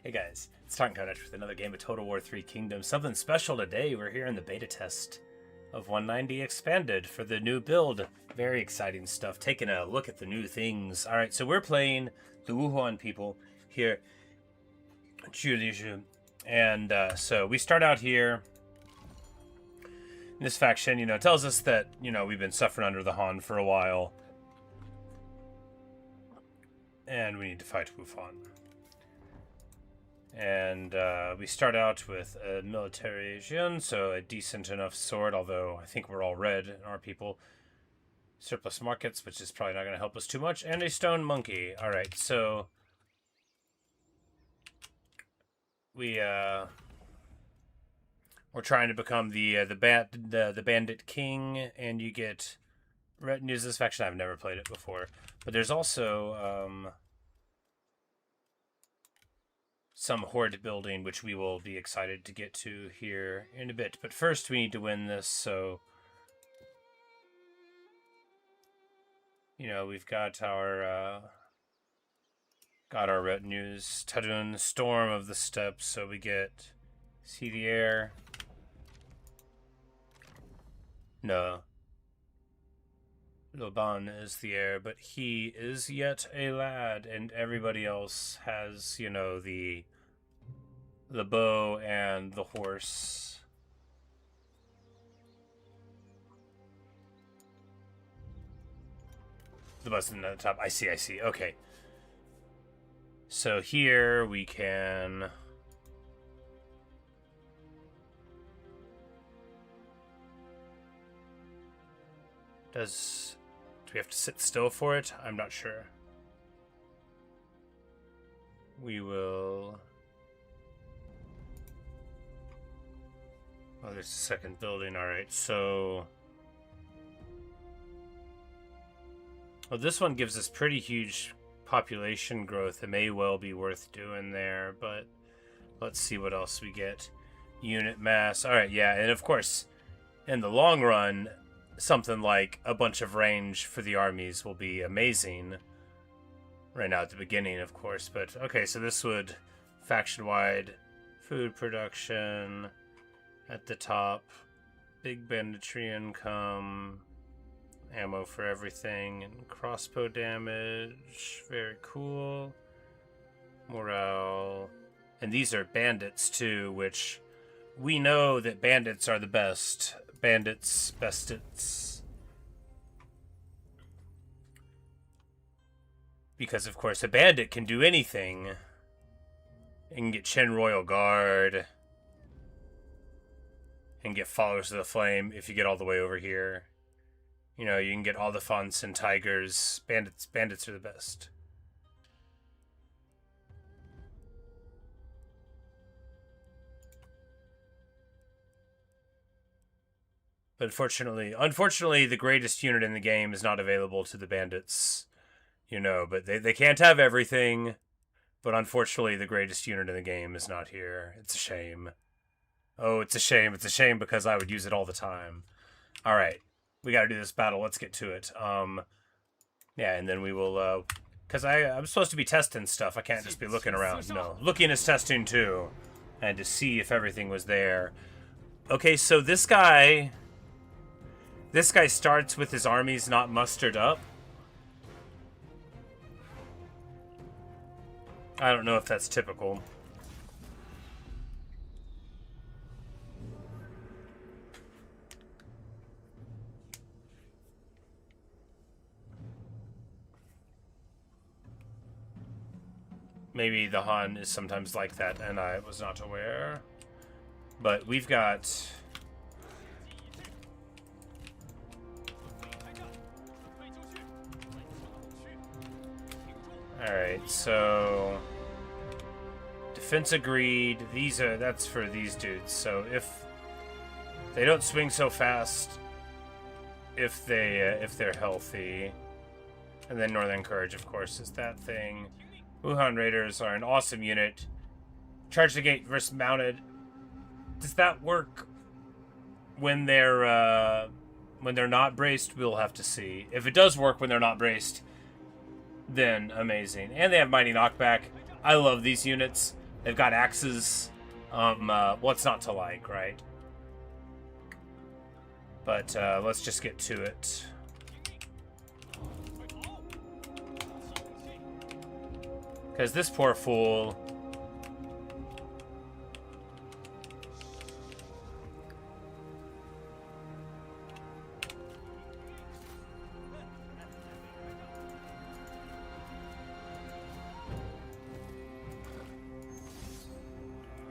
Hey guys, it's Tartan Carnage with another game of Total War 3 Kingdoms. Something special today. We're here in the beta test of 190 Expanded for the new build. Very exciting stuff. Taking a look at the new things. Alright, so we're playing the Wuhuan people here, Qiuliju. And so we start out here. This faction, tells us that, we've been suffering under the Han for a while. And we need to fight Wuhuan. And we start out with a military Jin, so a decent enough sword, although I think we're all red in our people. Surplus markets, which is probably not going to help us too much, and a stone monkey. Alright, so we're trying to become the bandit king, and you get retinues. This faction, I've never played it before, but there's also some horde building, which we will be excited to get to here in a bit. But first, we need to win this, so we've got our retinues. Tadun, Storm of the Steppes, so we get see the air. No. Loban is the heir, but he is yet a lad, and everybody else has, the bow and the horse. The button at the top. I see. Okay. So here we can do we have to sit still for it? I'm not sure. We will. Oh, there's a second building. Alright, so this one gives us pretty huge population growth. It may well be worth doing there, but let's see what else we get. Unit mass. Alright, yeah, and of course, in the long run, something like a bunch of range for the armies will be amazing. Right now at the beginning, of course. But, okay, so this would faction-wide food production at the top. Big banditry income. Ammo for everything. And crossbow damage. Very cool. Morale. And these are bandits, too, which we know that bandits are the best. Bandits, bestits. Because, of course, a bandit can do anything. You can get Chen Royal Guard. And get Followers of the Flame if you get all the way over here. You can get all the fonts and tigers. Bandits are the best. But unfortunately, the greatest unit in the game is not available to the bandits. But they can't have everything. But unfortunately, the greatest unit in the game is not here. It's a shame. Oh, it's a shame. It's a shame because I would use it all the time. Alright. We gotta do this battle. Let's get to it. Yeah, and then we will, because I'm supposed to be testing stuff. I can't just be looking around. No. Looking is testing, too. And to see if everything was there. Okay, so this guy starts with his armies not mustered up. I don't know if that's typical. Maybe the Han is sometimes like that, and I was not aware. But we've got... Alright, so defense agreed. That's for these dudes. So if they don't swing so fast, if they're healthy, and then Northern Courage, of course, is that thing. Wuhan Raiders are an awesome unit. Charge the gate versus mounted. Does that work when they're not braced? We'll have to see. If it does work when they're not braced, then amazing. And they have Mighty Knockback. I love these units. They've got axes. What's not to like, right? But let's just get to it. Because this poor fool...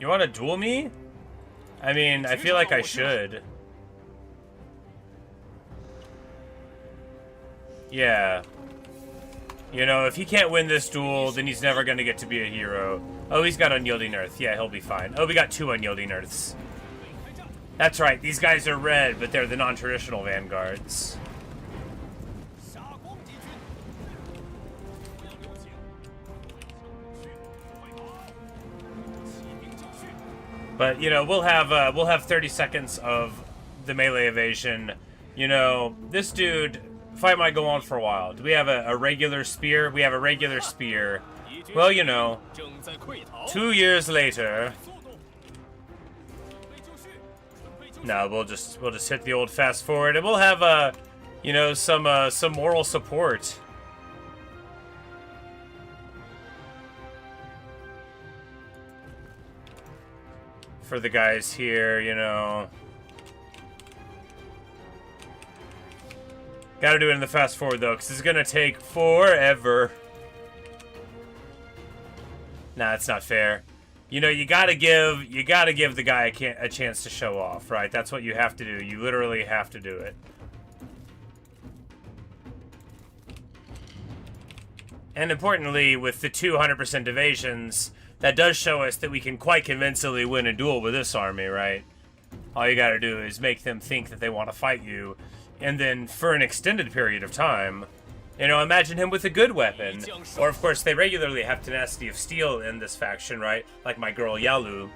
You want to duel me? I mean, I feel like I should. Yeah. You know, if he can't win this duel, then he's never going to get to be a hero. Oh, he's got Unyielding Earth. Yeah, he'll be fine. Oh, we got 2 Unyielding Earths. That's right, these guys are red, but they're the non-traditional vanguards. But, you know, we'll have 30 seconds of the melee evasion. You know, this dude, fight might go on for a while. Do we have a regular spear? We have a regular spear. Well, you know, 2 years later. No, we'll just hit the old fast forward, and we'll have you know, some moral support. For the guys here, you know. Gotta do it in the fast forward though, because it's gonna take forever. Nah, it's not fair. You know, you gotta give the guy a chance to show off, right? That's what you have to do. You literally have to do it. And importantly, with the 200% evasions, that does show us that we can quite convincingly win a duel with this army, right? All you gotta do is make them think that they want to fight you, and then for an extended period of time, you know, imagine him with a good weapon. Or, of course, they regularly have Tenacity of Steel in this faction, right? Like my girl Yalu.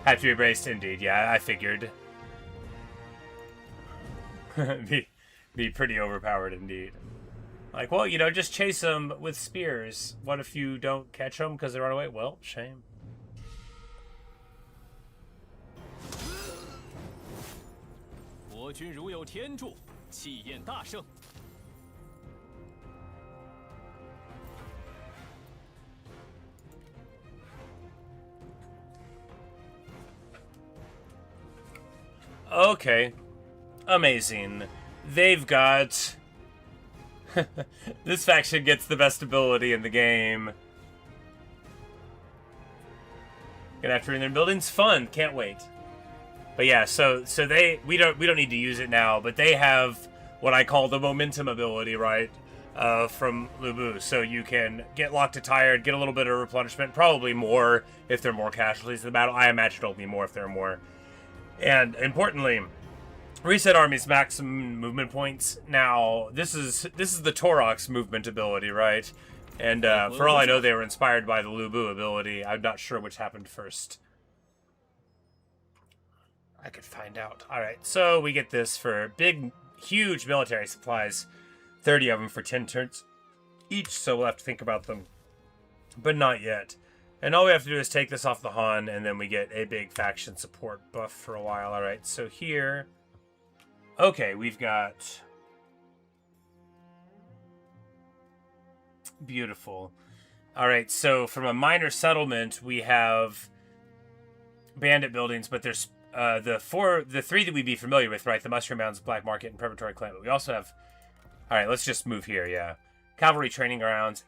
Have to be braced, indeed. Yeah, I figured. be pretty overpowered, indeed. Like, well, you know, just chase them with spears. What if you don't catch them because they run away? Well, shame. Okay. Amazing. They've got... This faction gets the best ability in the game. Gonna have to in their buildings. Fun. Can't wait. But yeah, so we don't need to use it now, but they have what I call the momentum ability, right? From Lubu. So you can get locked to tired, get a little bit of replenishment, probably more if there are more casualties in the battle. I imagine it'll be more if there are more. And importantly, reset army's maximum movement points. Now, this is the Torox movement ability, right? And for all I know, they were inspired by the Lubu ability. I'm not sure which happened first. I could find out. All right, so we get this for big, huge military supplies. 30 of them for 10 turns each, so we'll have to think about them. But not yet. And all we have to do is take this off the Han, and then we get a big faction support buff for a while. All right, so here... Okay, we've got... Beautiful. All right, so from a minor settlement, we have bandit buildings, but there's the three that we'd be familiar with, right? The Mushroom Mounds, Black Market, and Preparatory Clan. But we also have... All right, let's just move here, yeah. Cavalry training grounds.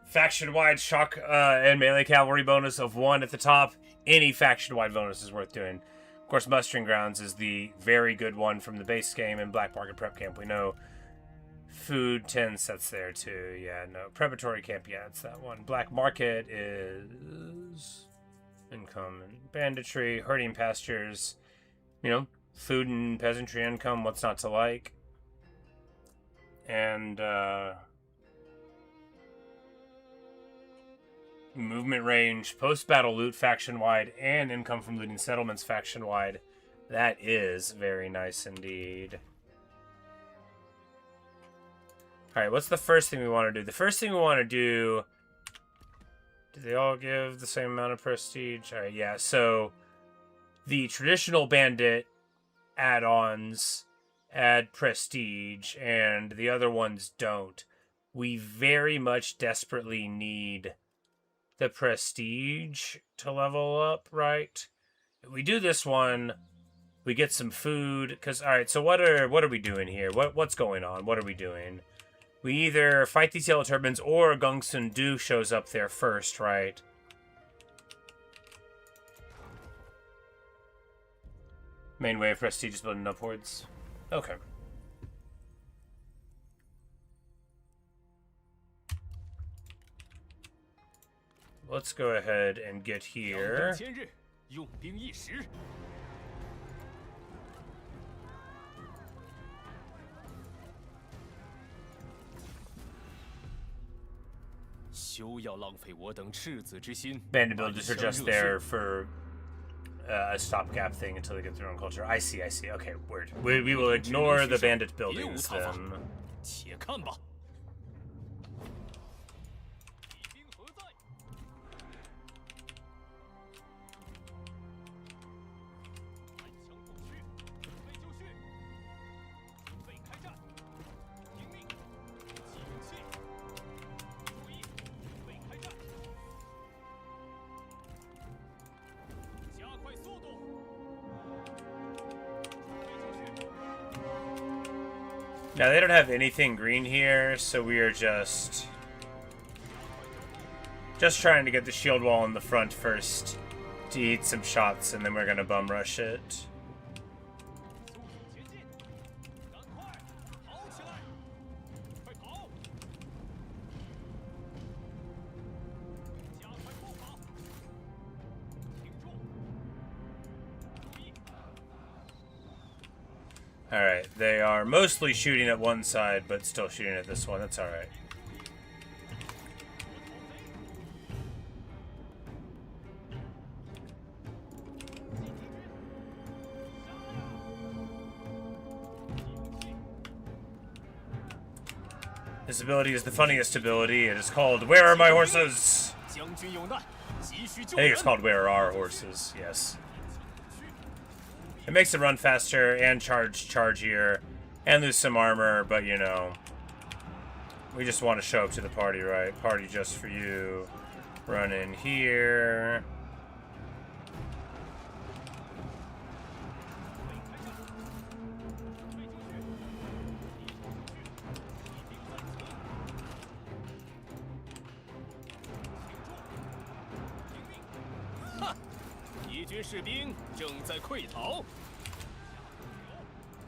Faction-wide shock and melee cavalry bonus of 1 at the top. Any faction-wide bonus is worth doing. Of course, Mustering Grounds is the very good one from the base game, and Black Market Prep Camp, we know. Food 10 sets there, too. Yeah, no. Preparatory Camp, yeah, it's that one. Black Market is... income and banditry, herding pastures. You know, food and peasantry income, what's not to like? And, movement range, post-battle loot faction-wide, and income from looting settlements faction-wide. That is very nice indeed. Alright, what's the first thing we want to do? The first thing we want to do Do they all give the same amount of prestige? All right, yeah. So the traditional bandit add-ons add prestige, and the other ones don't. We very much desperately need the prestige to level up, right? If we do this one, we get some food. Because, all right, so what are we doing here? What's going on? What are we doing? We either fight these yellow turbans or Gong Sun Du shows up there first, right? Main way of prestige is building upwards. Okay. Let's go ahead and get here. Bandit builders are just there for a stopgap thing until they get their own culture. I see. Okay, word. We will ignore the bandit buildings then. Now, they don't have anything green here, so we are just trying to get the shield wall in the front first to eat some shots, and then we're going to bum rush it. Alright, they are mostly shooting at one side, but still shooting at this one. That's alright. This ability is the funniest ability. It is called, "Where are my horses?" I think it's called, "Where are our horses?" Yes. It makes it run faster and chargier and lose some armor, but you know, we just want to show up to the party, right? Party just for you. Run in here.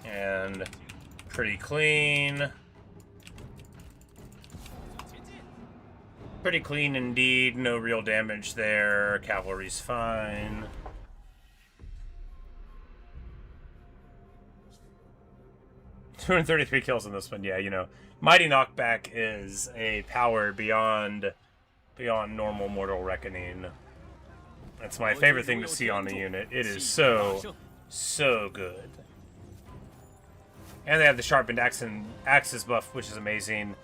And pretty clean. Pretty clean indeed. No real damage there. Cavalry's fine. "233 kills on this one. Yeah, you know, Mighty Knockback is a power beyond normal mortal reckoning. That's my favorite thing to see on a unit. It is so good. And they have the sharpened axes buff, which is amazing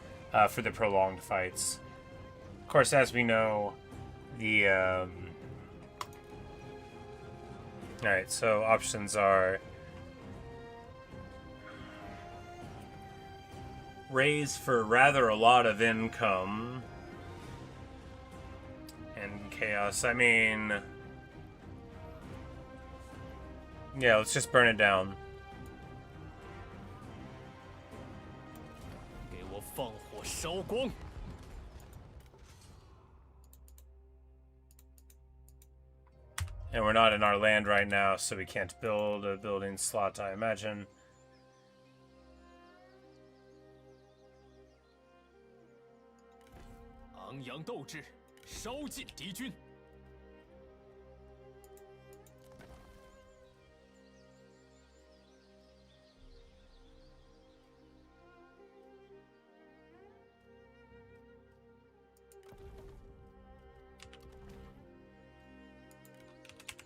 for the prolonged fights. Of course, as we know, the alright, so options are raise for rather a lot of income. And chaos, I mean, yeah, let's just burn it down. And we're not in our land right now, so we can't build a building slot, I imagine.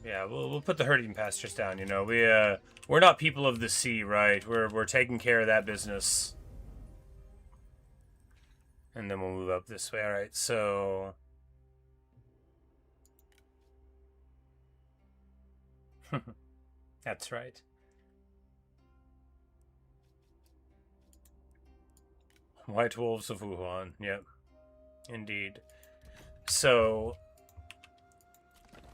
Yeah, we'll put the herding pastures down. You know, we're not people of the sea, right? We're taking care of that business. And then we'll move up this way. All right, so That's right. White Wolves of Wuhan. Yep. Indeed. So,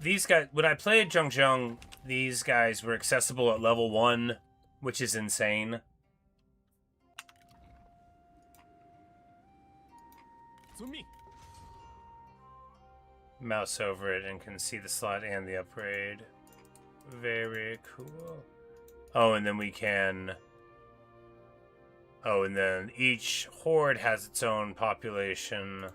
these guys, when I played Zhongzheng, these guys were accessible at level 1, which is insane. Mouse over it and can see the slot and the upgrade. Very cool. Oh, and then we can... Oh, and then each horde has its own population.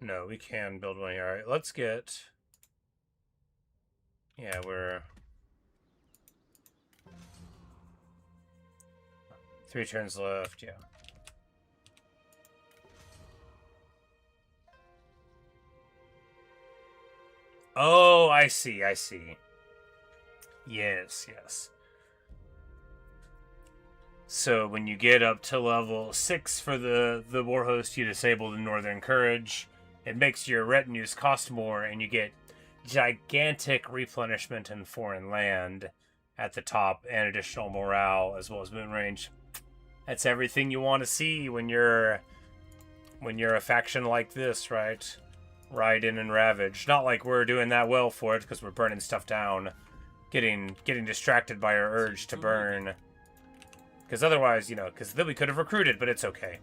No, we can build one here. Alright, let's get... Yeah, we're... 3 turns left, yeah. Oh, I see, I see. Yes, yes. So when you get up to level 6 for the Warhost, you disable the Northern Courage. It makes your retinues cost more, and you get gigantic replenishment in foreign land at the top, and additional morale, as well as moon range. That's everything you want to see when you're a faction like this, right? Ride in and ravage. Not like we're doing that well for it, because we're burning stuff down. Getting distracted by our urge to burn. Because otherwise, you know, because then we could have recruited, but it's okay.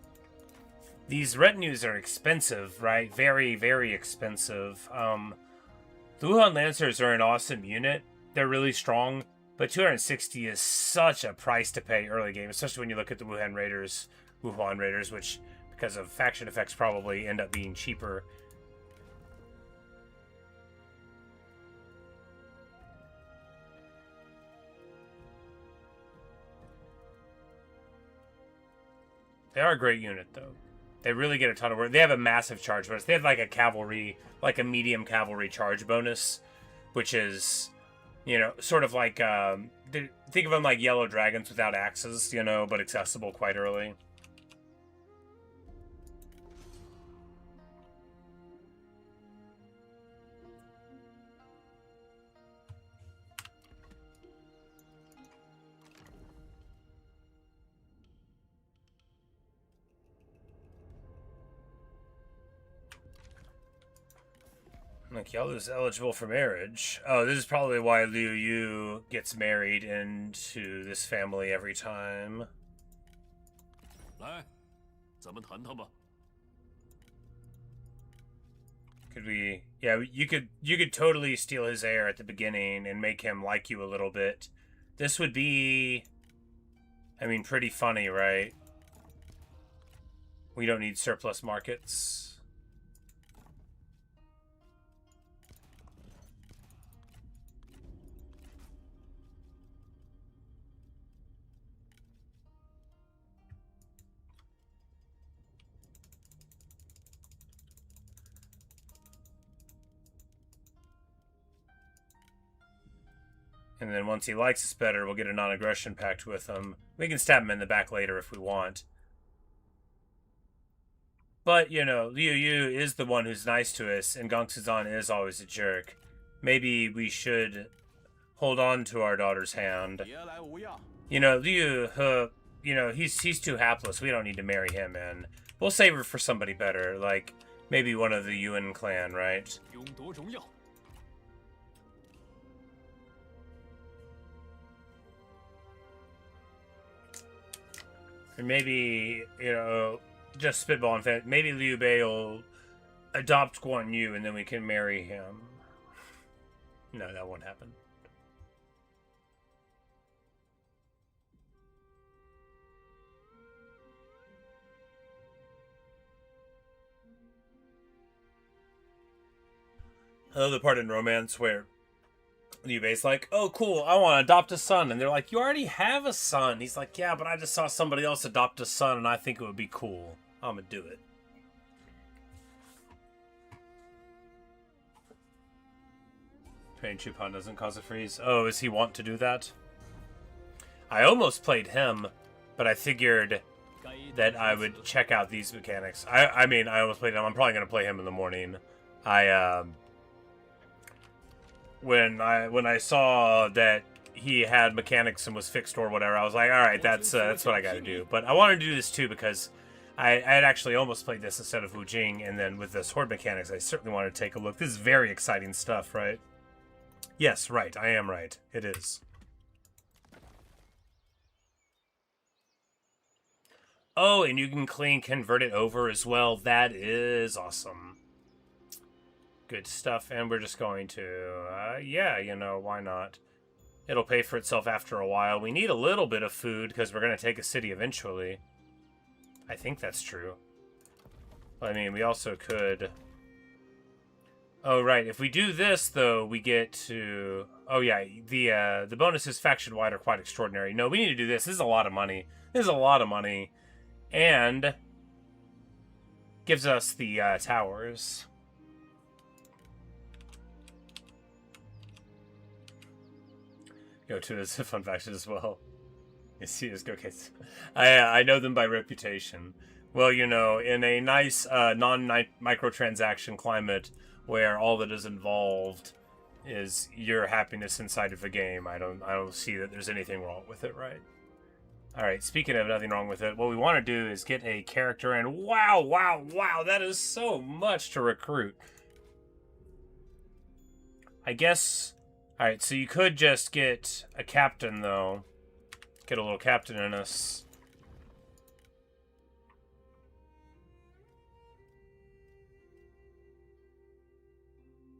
These retinues are expensive, right? Very, very expensive. The Wuhan Lancers are an awesome unit. They're really strong, but 260 is such a price to pay early game, especially when you look at the Wuhan Raiders, which, because of faction effects, probably end up being cheaper. They are a great unit, though. They really get a ton of work. They have a massive charge bonus. They have like a medium cavalry charge bonus, which is, you know, sort of like, think of them like yellow dragons without axes, you know, but accessible quite early. Like, Yalu's eligible for marriage. Oh, this is probably why Liu Yu gets married into this family every time. Could we... Yeah, you could totally steal his heir at the beginning and make him like you a little bit. This would be... I mean, pretty funny, right? We don't need surplus markets. And then once he likes us better, we'll get a non-aggression pact with him. We can stab him in the back later if we want. But, you know, Liu Yu is the one who's nice to us, and Gong Suzan is always a jerk. Maybe we should hold on to our daughter's hand. You know, Liu, you know, he's too hapless. We don't need to marry him, and we'll save her for somebody better, like maybe one of the Yuan clan, right? Or maybe, you know, just spitballing, maybe Liu Bei will adopt Guan Yu and then we can marry him. No, that won't happen. I love the part in Romance where Liu Bei's like, oh, cool, I want to adopt a son. And they're like, you already have a son. He's like, yeah, but I just saw somebody else adopt a son, and I think it would be cool. I'm going to do it. Train Chupan doesn't cause a freeze. Oh, is he want to do that? I almost played him, but I figured that I would check out these mechanics. I mean, I almost played him. I'm probably going to play him in the morning. When I saw that he had mechanics and was fixed or whatever, I was like, all right, that's what I got to do. But I wanted to do this too because I had actually almost played this instead of Wu Jing, and then with this Horde mechanics, I certainly wanted to take a look. This is very exciting stuff, right? Yes, right. I am right. It is. Oh, and you can convert it over as well. That is awesome. Good stuff. And we're just going to, yeah, you know, why not? It'll pay for itself after a while. We need a little bit of food because we're going to take a city eventually. I think that's true. I mean, we also could... Oh, right. If we do this, though, we get to... Oh, yeah. The bonuses faction-wide are quite extraordinary. No, we need to do this. This is a lot of money. This is a lot of money. And gives us the towers. Go to is a fun faction as well. Yes, yes, go kids. I know them by reputation. Well, you know, in a nice non-microtransaction climate where all that is involved is your happiness inside of a game, I don't see that there's anything wrong with it, right? All right, speaking of nothing wrong with it, what we want to do is get a character in. Wow, wow, wow, that is so much to recruit. I guess... All right, so you could just get a captain, though. Get a little captain in us.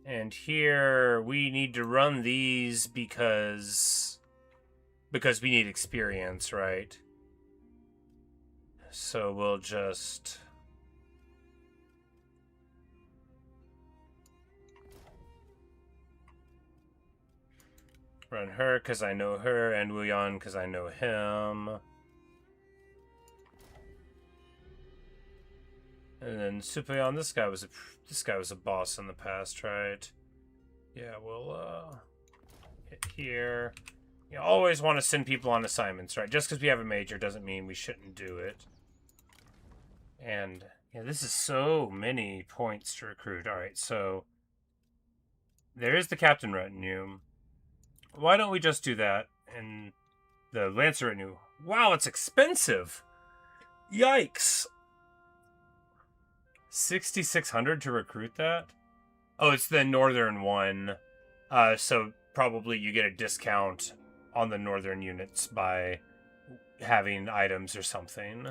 And here, we need to run these because we need experience, right? So we'll just... run her because I know her, and Wu Yan because I know him. And then Supayon, this guy was a boss in the past, right? Yeah, we'll hit here. You always want to send people on assignments, right? Just because we have a major doesn't mean we shouldn't do it. And yeah, this is so many points to recruit. All right, so there is the captain retinue. Why don't we just do that? And the Lancer retinue. Wow, it's expensive. Yikes. 6,600 to recruit that? Oh, it's the northern one. So probably you get a discount on the northern units by having items or something.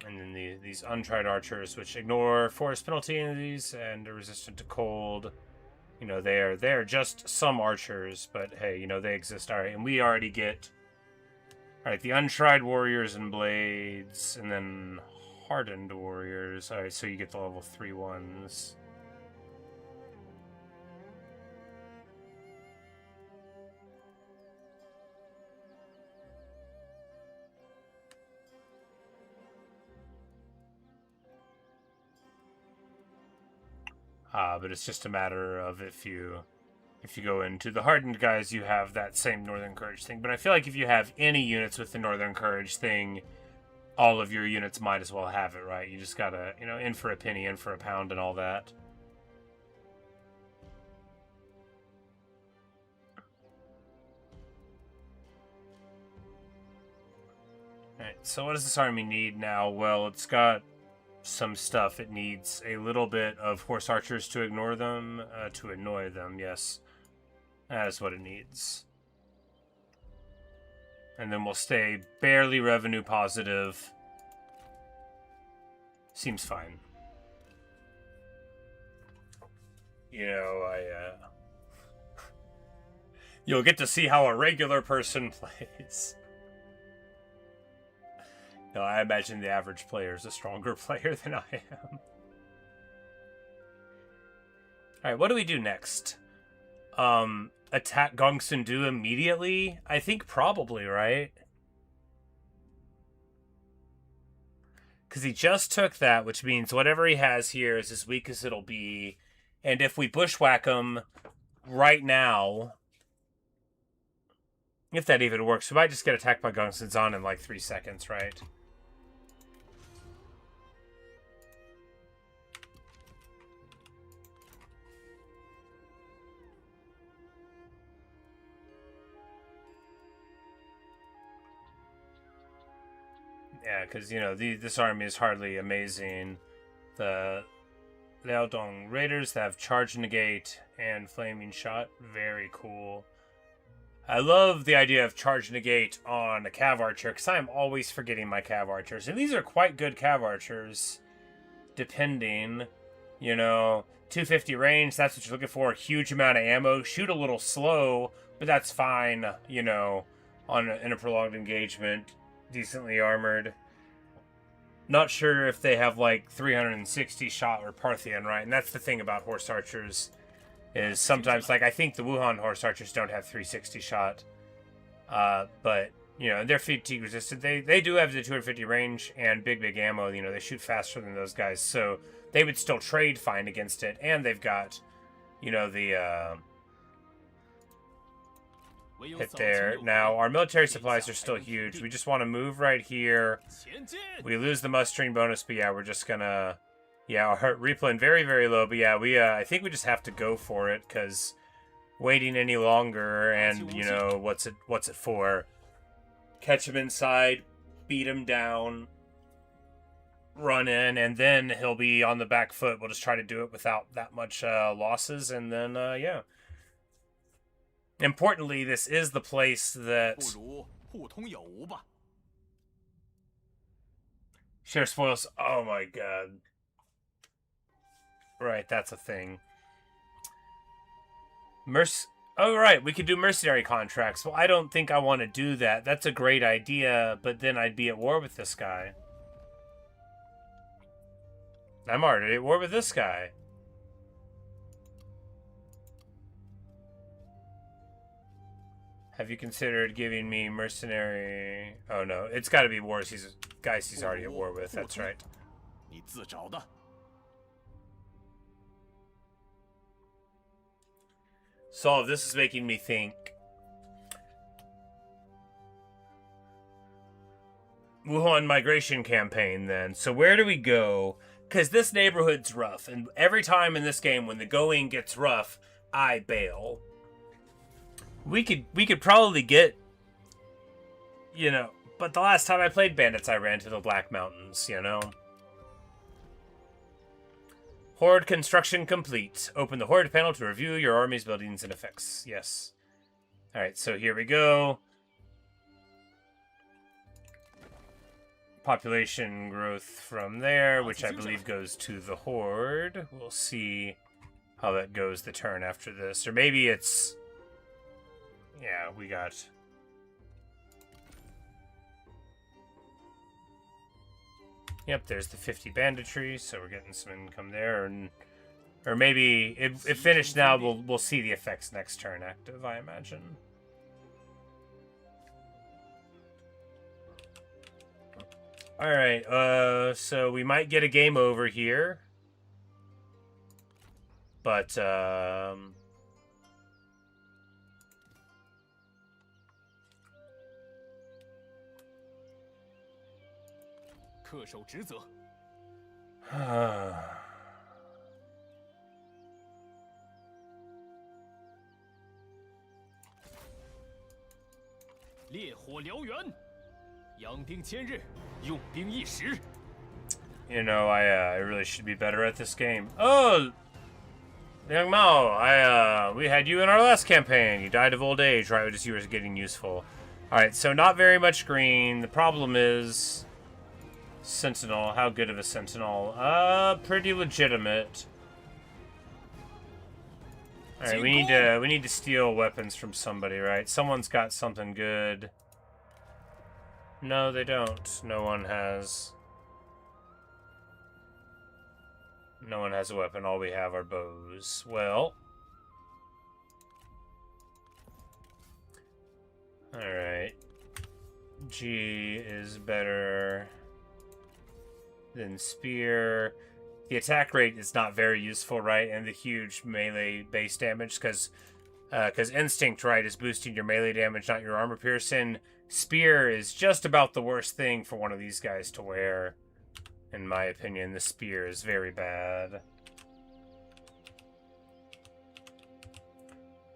And then these untried archers, which ignore force penalties and are resistant to cold. You know, they're just some archers, but hey, you know, they exist. All right, and we already get... All right, the untried warriors and blades, and then hardened warriors. All right, so you get the level 3 ones. But it's just a matter of if you go into the hardened guys, you have that same Northern Courage thing. But I feel like if you have any units with the Northern Courage thing, all of your units might as well have it, right? You just gotta, you know, in for a penny, in for a pound, and all that. Alright, so what does this army need now? Well, it's got some stuff. It needs a little bit of horse archers to ignore them, to annoy them, yes. That is what it needs. And then we'll stay barely revenue positive. Seems fine. You know, you'll get to see how a regular person plays. No, I imagine the average player is a stronger player than I am. Alright, what do we do next? Attack Gongsun-Du immediately? I think probably, right? Because he just took that, which means whatever he has here is as weak as it'll be. And if we bushwhack him, right now, if that even works, we might just get attacked by Gongsun Zan in like 3 seconds, right? Yeah, because, you know, this army is hardly amazing. The Liaodong Raiders have Charge Negate and Flaming Shot. Very cool. I love the idea of Charge Negate on a Cav Archer, because I am always forgetting my Cav Archers. And these are quite good Cav Archers, depending, you know, 250 range, that's what you're looking for. A huge amount of ammo. Shoot a little slow, but that's fine, you know, in a prolonged engagement. Decently armored. Not sure if they have like 360 shot or Parthian, right? And that's the thing about horse archers, is sometimes, like, I think the Wuhan horse archers don't have 360 shot, but you know, they're fatigue resistant. They do have the 250 range and big ammo. You know, they shoot faster than those guys, so they would still trade fine against it. And they've got, you know, the hit there. Now, our military supplies are still huge. We just want to move right here. We lose the mustering bonus, but yeah, we're just gonna... Yeah, our replan very, very low, but yeah, I think we just have to go for it, because waiting any longer, and, you know, what's it for? Catch him inside, beat him down, run in, and then he'll be on the back foot. We'll just try to do it without that much losses, and then, yeah. Importantly, this is the place that... Share spoils. Oh my god. Right, that's a thing. Oh, right, we could do mercenary contracts. Well, I don't think I want to do that. That's a great idea, but then I'd be at war with this guy. I'm already at war with this guy. Have you considered giving me mercenary... Oh, no. It's got to be wars. Guys he's already at war with. That's right. So this is making me think. Wuhan migration campaign, then. So where do we go? Because this neighborhood's rough. And every time in this game when the going gets rough, I bail. We could probably get, you know, but the last time I played Bandits, I ran to the Black Mountains, you know. Horde construction complete. Open the Horde panel to review your army's buildings and effects. Yes. Alright, so here we go. Population growth from there, which I believe goes to the Horde. We'll see how that goes the turn after this. Or maybe it's... Yeah, we got... Yep, there's the 50 banditry, so we're getting some income there. Or maybe, if finished now, we'll see the effects next turn active, I imagine. Alright, so we might get a game over here. But, You know, I really should be better at this game. Oh, Young Mao, we had you in our last campaign. You died of old age, right? Just you were getting useful. All right, so not very much green. The problem is Sentinel. How good of a Sentinel? Pretty legitimate. All right, we need to steal weapons from somebody, right? Someone's got something good. No, they don't. No one has a weapon. All we have are bows. Well. Alright. G is better than spear. the attack rate is not very useful, right? And the huge melee base damage, because instinct, right, is boosting your melee damage, not your armor piercing. Spear is just about the worst thing for one of these guys to wear. In my opinion, the spear is very bad.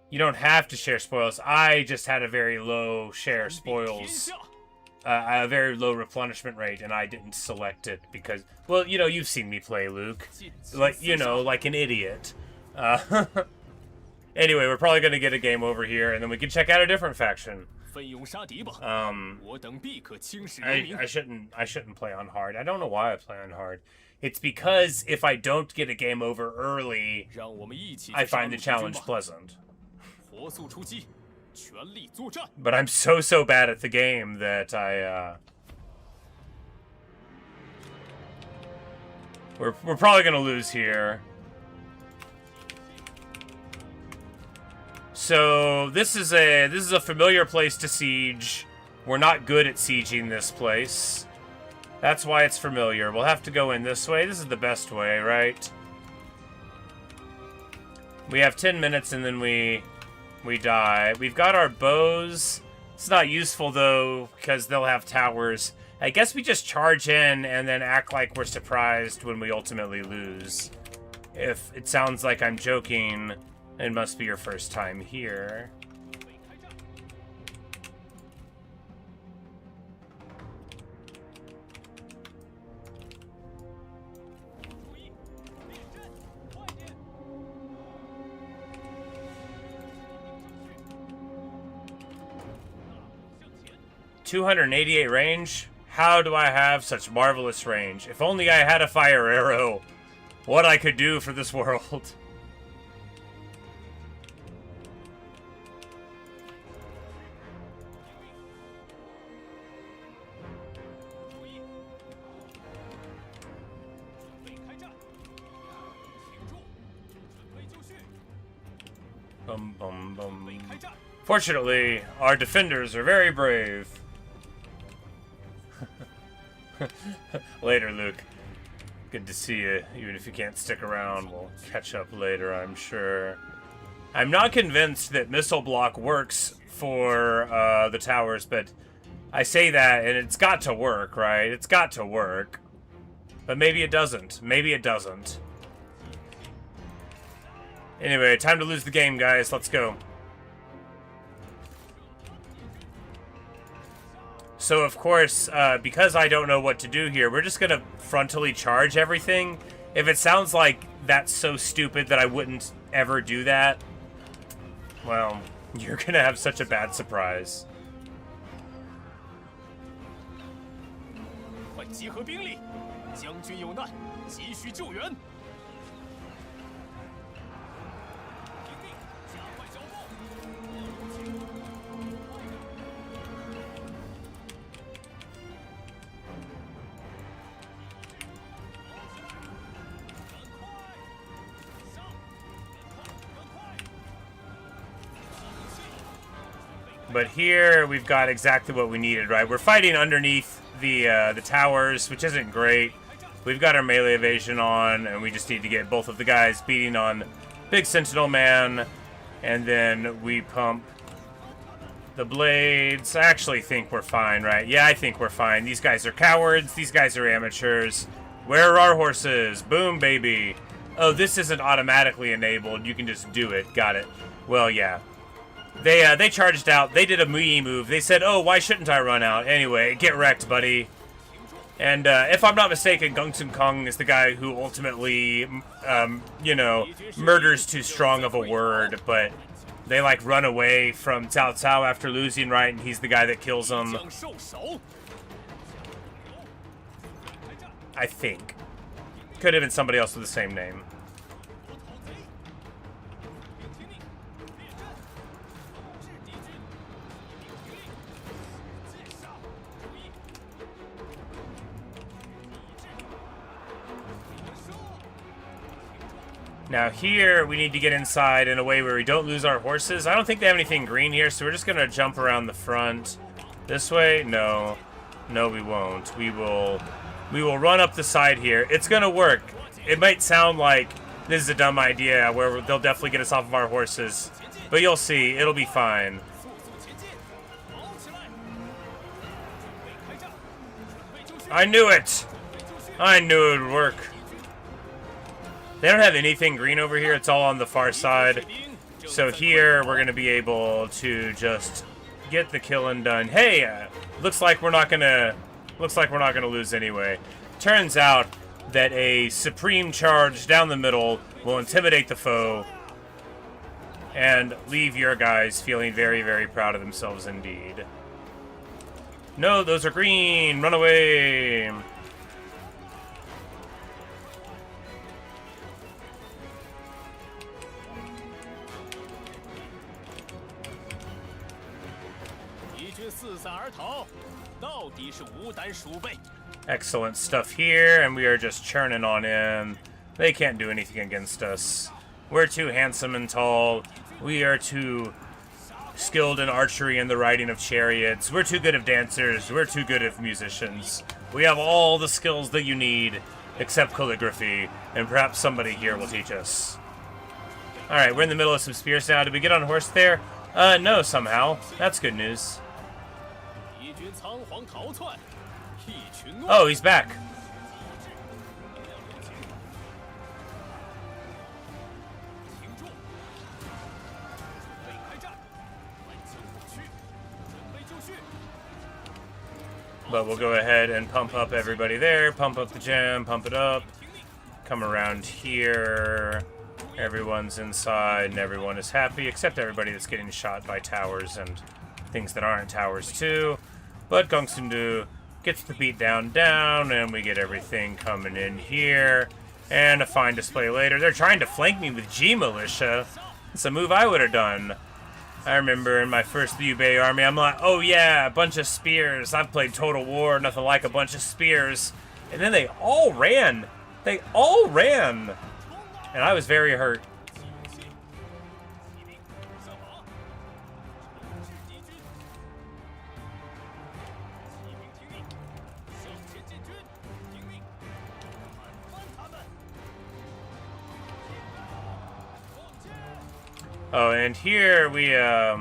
You don't have to share spoils. I just had a very low share spoils, a very low replenishment rate, and I didn't select it because, well, you know, you've seen me play, Luke. Like, you know, like an idiot. Anyway, we're probably going to get a game over here, and then we can check out a different faction. I shouldn't play on hard. I don't know why I play on hard. It's because if I don't get a game over early, I find the challenge pleasant. But I'm so bad at the game that we're probably gonna lose here. So this is a familiar place to siege. We're not good at sieging this place. That's why it's familiar. We'll have to go in this way. This is the best way, right? We have 10 minutes and then we die. We've got our bows. It's not useful though because they'll have towers. I guess we just charge in and then act like we're surprised when we ultimately lose. If it sounds like I'm joking, it must be your first time here. .288 range? How do I have such marvelous range? If only I had a fire arrow. What I could do for this world. Bum, bum, bum. Fortunately, our defenders are very brave. Later, Luke. Good to see you. Even if you can't stick around, we'll catch up later, I'm sure. I'm not convinced that missile block works for the towers, but I say that, and it's got to work, right? It's got to work. But maybe it doesn't. Maybe it doesn't. Anyway, time to lose the game, guys. Let's go. So, of course, because I don't know what to do here, we're just going to frontally charge everything. If it sounds like that's so stupid that I wouldn't ever do that, well, you're going to have such a bad surprise. But here we've got exactly what we needed, right? We're fighting underneath the towers, which isn't great. We've got our melee evasion on, and we just need to get both of the guys beating on Big Sentinel Man, and then we pump the blades. I actually think we're fine, right? Yeah, I think we're fine. These guys are cowards. These guys are amateurs. Where are our horses? Boom, baby. Oh, this isn't automatically enabled. You can just do it. Got it. Well, yeah. They charged out. They did a Mui move. They said, oh, why shouldn't I run out? Anyway, get wrecked, buddy. And if I'm not mistaken, Gongsun Kong is the guy who ultimately, you know, murder's too strong of a word, but they, like, run away from Cao Cao after losing, right? And he's the guy that kills them. I think. Could have been somebody else with the same name. Now here, we need to get inside in a way where we don't lose our horses. I don't think they have anything green here, so we're just going to jump around the front. This way? No. No, we won't. We will run up the side here. It's going to work. it might sound like this is a dumb idea where they'll definitely get us off of our horses, but you'll see, it'll be fine. I knew it! I knew it would work. They don't have anything green over here, it's all on the far side. So here, we're going to be able to just get the killing done. Hey, looks like we're not gonna lose anyway. Turns out that a supreme charge down the middle will intimidate the foe and leave your guys feeling very, very proud of themselves indeed. No, those are green! Run away! Excellent stuff here, and we are just churning on in. They can't do anything against us. We're too handsome and tall. We are too skilled in archery and the riding of chariots. We're too good of dancers. We're too good of musicians. We have all the skills that you need, except calligraphy, and perhaps somebody here will teach us. Alright, we're in the middle of some spears now. Did we get on a horse there? No, somehow. That's good news. Oh, he's back. But we'll go ahead and pump up everybody there, pump up the gem, pump it up, come around here. Everyone's inside and everyone is happy, except everybody that's getting shot by towers and things that aren't towers too. But Gongsundu gets the beat down, and we get everything coming in here. And a fine display later. They're trying to flank me with G Militia. It's a move I would have done. I remember in my first Liu Bei army, I'm like, oh yeah, a bunch of spears. I've played Total War, nothing like a bunch of spears. And then they all ran. They all ran. And I was very hurt. Oh, and here we, yeah,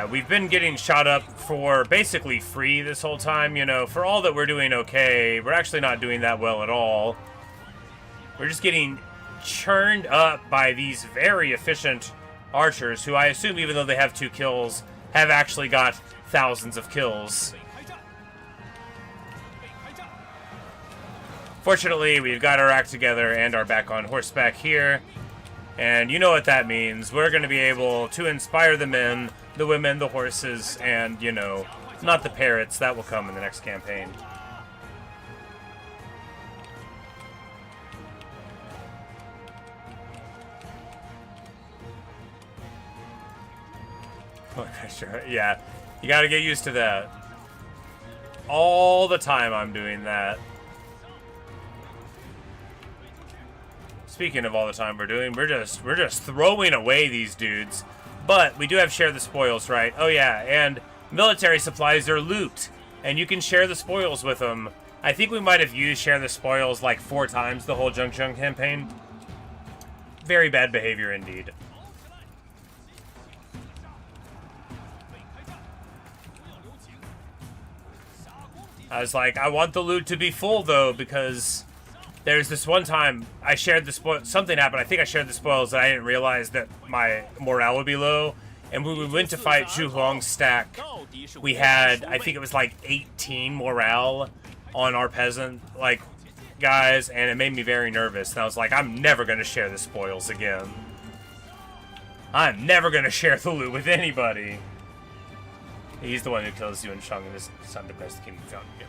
we've been getting shot up for basically free this whole time, you know. For all that we're doing okay, we're actually not doing that well at all. We're just getting churned up by these very efficient archers, who I assume, even though they have 2 kills, have actually got thousands of kills. Fortunately, we've got our act together and are back on horseback here. And you know what that means. We're going to be able to inspire the men, the women, the horses, and, you know, not the parrots. That will come in the next campaign. Yeah, you got to get used to that. All the time I'm doing that. Speaking of all the time we're just throwing away these dudes. But we do have share the spoils, right? Oh yeah, and military supplies are loot, and you can share the spoils with them. I think we might have used share the spoils like 4 times the whole Junk campaign. Very bad behavior indeed. I was like, I want the loot to be full though, because there's this one time I shared the spoils. Something happened. I think I shared the spoils and I didn't realize that my morale would be low. And when we went to fight Zhu Huang's stack, we had, I think it was like 18 morale on our peasant, like, guys, and it made me very nervous. And I was like, I'm never going to share the spoils again. I'm never going to share the loot with anybody. He's the one who kills Yuan Shang and his son to press the kingdom fountain. Yeah.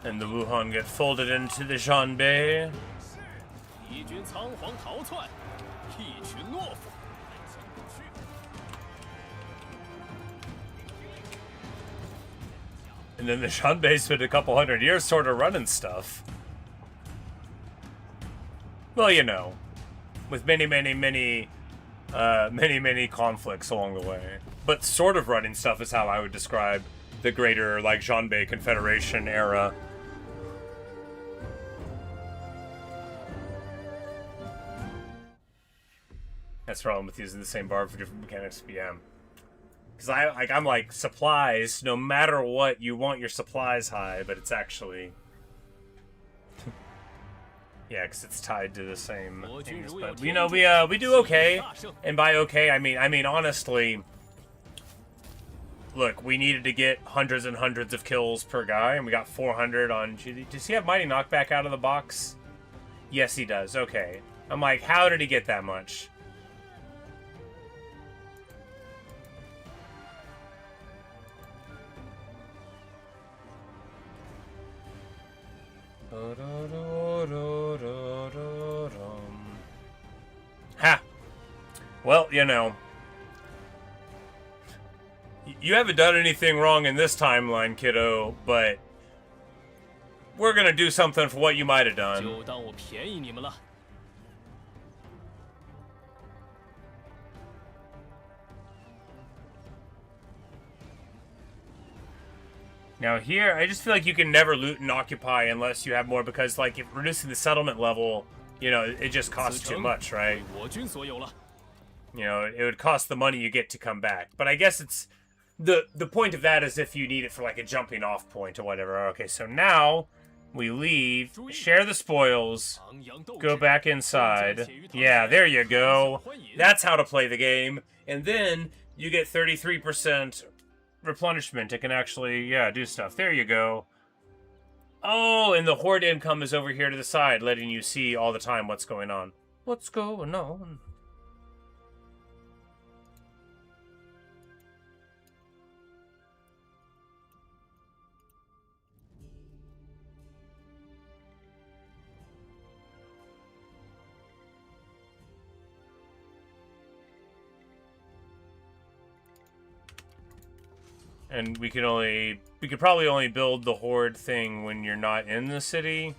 And the Wuhan get folded into the Zhanbei. And then the Zhanbei spent a couple 100 years sort of running stuff. Well, you know, with many many conflicts along the way. But sort of running stuff is how I would describe the greater, like, Zhanbei Confederation era. That's the problem with using the same bar for different mechanics. Yeah. Because I'm like, supplies, no matter what, you want your supplies high, but it's actually... yeah, because it's tied to the same things. But, you know, we do okay. And by okay, I mean, honestly... look, we needed to get hundreds and hundreds of kills per guy, and we got 400 on... does he have Mighty Knockback out of the box? Yes, he does. Okay. I'm like, how did he get that much? Ha! Well, you know. You haven't done anything wrong in this timeline, kiddo, but we're gonna do something for what you might have done. Now here, I just feel like you can never loot and occupy unless you have more, because, like, if reducing the settlement level, you know, it just costs too much, right? You know, it would cost the money you get to come back. But I guess it's... the point of that is if you need it for, like, a jumping off point or whatever. Okay, so now we leave, share the spoils, go back inside. Yeah, there you go. That's how to play the game. And then you get 33% replenishment. It can actually, yeah, do stuff. There you go. Oh, and the Horde income is over here to the side, letting you see all the time what's going on. What's going on? And we could probably only build the Horde thing when you're not in the city.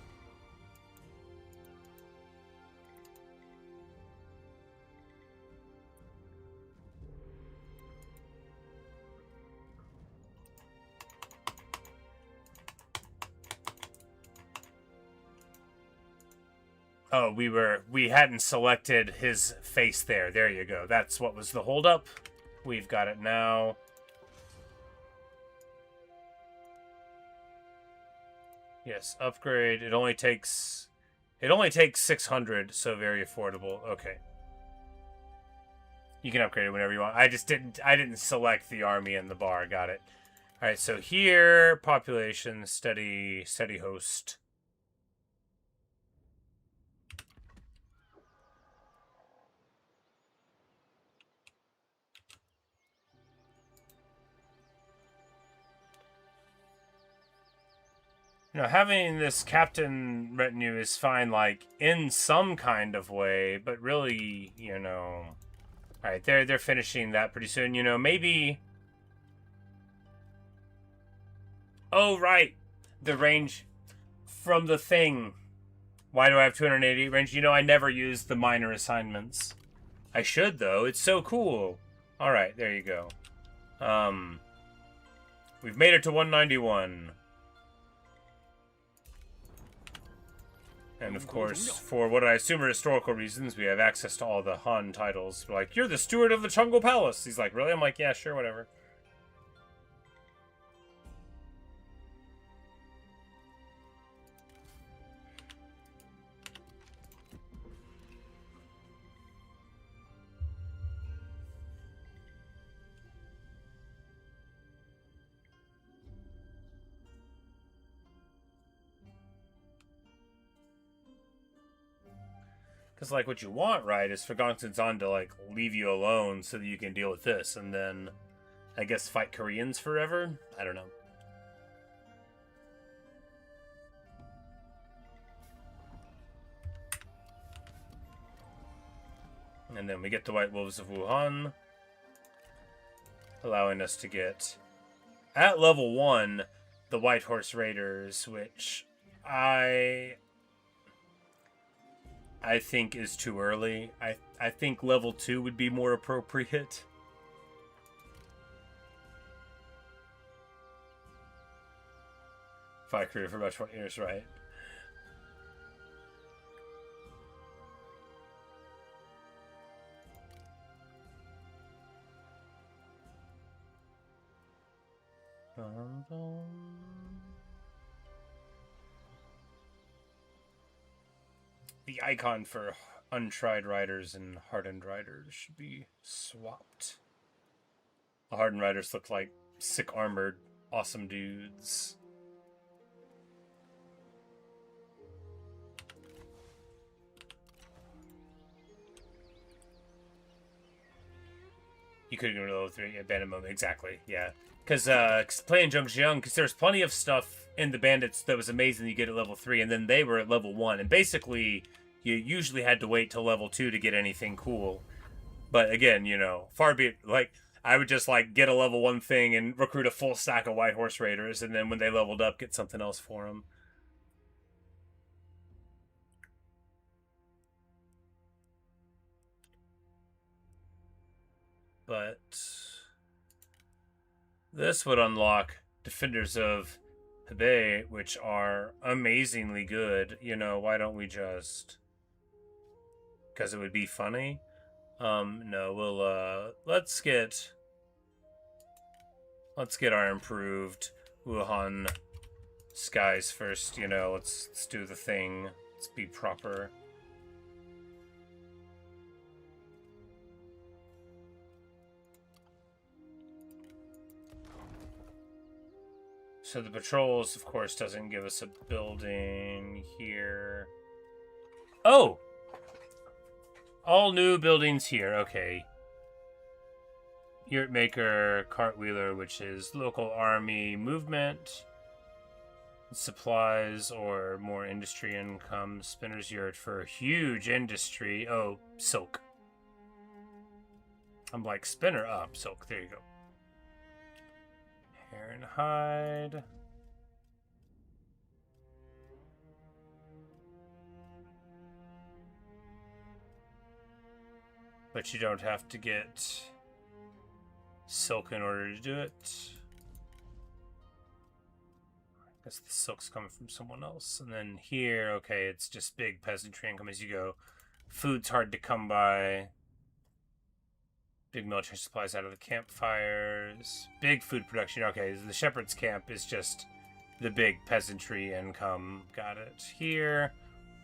Oh, we hadn't selected his face there. There you go. That's what was the holdup. We've got it now. Yes, upgrade. It only takes 600, so very affordable. Okay. You can upgrade it whenever you want. I didn't select the army and the bar. Got it. All right, so here, population, steady host. You know, having this captain retinue is fine, like, in some kind of way, but really, you know... Alright, they're finishing that pretty soon, you know, maybe... Oh, right! The range from the thing. Why do I have 288 range? You know, I never use the minor assignments. I should, though. It's so cool. Alright, there you go. We've made it to 191. And of course, for what I assume are historical reasons, we have access to all the Han titles. We're like, you're the steward of the Chungal Palace. He's like, really? I'm like, yeah, sure, whatever. Because, like, what you want, right, is for Gongsun Zan to, like, leave you alone so that you can deal with this, and then, I guess, fight Koreans forever? I don't know. And then we get the White Wolves of Wuhan, allowing us to get, at level 1, the White Horse Raiders, which I think is too early. I think level 2 would be more appropriate. Fire career for about 20 years, right? The icon for untried riders and hardened riders should be swapped. The hardened riders look like sick armored, awesome dudes. You could go to level 3 abandoned moment. Exactly, yeah. Because playing Zhongxiang, because there's plenty of stuff in the bandits that was amazing that you get at level 3, and then they were at level 1. And basically, you usually had to wait till level 2 to get anything cool. But again, you know, far be it, like, I would just, like, get a level 1 thing and recruit a full stack of White Horse Raiders, and then when they leveled up, get something else for them. But this would unlock Defenders of Hebei, which are amazingly good. You know, why don't we just... Because it would be funny? No, we'll, let's get our improved Wuhan skies first, you know, let's do the thing. Let's be proper. So the patrols, of course, doesn't give us a building here. Oh! All new buildings here, okay. Yurt Maker, Cartwheeler, which is local army movement. Supplies or more industry income. Spinner's Yurt for huge industry. Oh, silk. I'm like, spinner up, silk, there you go. Hair and hide. But you don't have to get silk in order to do it. I guess the silk's coming from someone else. And then here, okay, it's just big peasantry income as you go. Food's hard to come by. Big military supplies out of the campfires. Big food production. Okay, the shepherd's camp is just the big peasantry income. Got it. Here,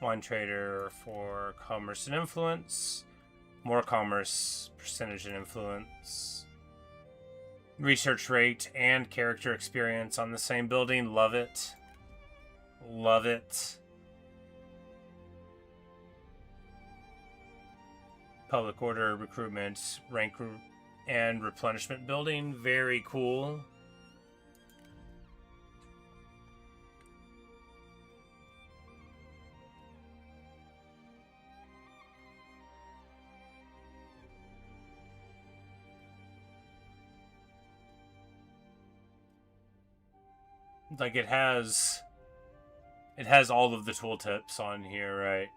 wine trader for commerce and influence. More commerce, percentage and influence. Research rate and character experience on the same building. Love it. Love it. Public order, recruitment, rank and replenishment building. Very cool. Like it has all of the tooltips on here, right?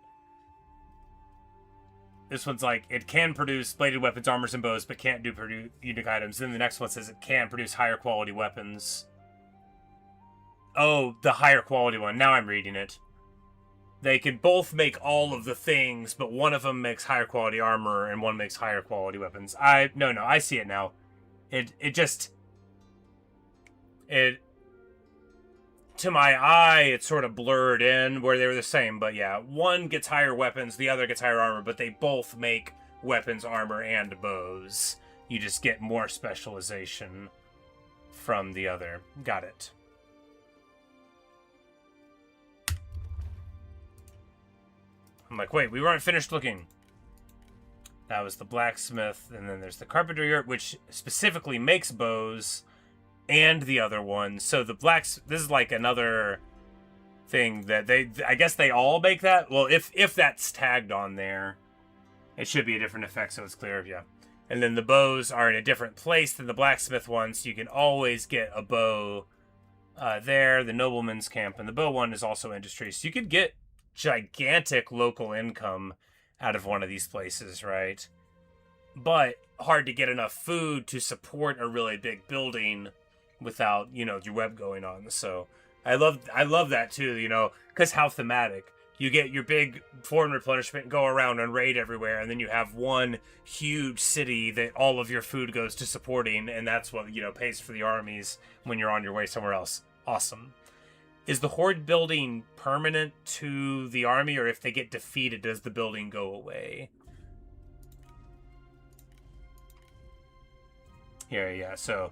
This one's like, it can produce bladed weapons, armors, and bows, but can't produce unique items. Then the next one says it can produce higher quality weapons. Oh, the higher quality one. Now I'm reading it. They can both make all of the things, but one of them makes higher quality armor and one makes higher quality weapons. No, I see it now. To my eye, it's sort of blurred in where they were the same. But yeah, one gets higher weapons, the other gets higher armor, but they both make weapons, armor, and bows. You just get more specialization from the other. Got it. I'm like, wait, we weren't finished looking. That was the blacksmith, and then there's the carpenter yurt, which specifically makes bows. And the other one. So the this is like another thing that I guess they all make that. Well, if that's tagged on there, it should be a different effect, so it's clear, yeah. And then the bows are in a different place than the blacksmith one, so you can always get a bow there. The nobleman's camp, and the bow one is also industry. So you could get gigantic local income out of one of these places, right? But hard to get enough food to support a really big building without, you know, your web going on. So I love that too, you know, because how thematic. You get your big foreign replenishment, go around and raid everywhere, and then you have one huge city that all of your food goes to supporting, and that's what, you know, pays for the armies when you're on your way somewhere else. Awesome. Is the Horde building permanent to the army, or if they get defeated, does the building go away? Here, yeah, so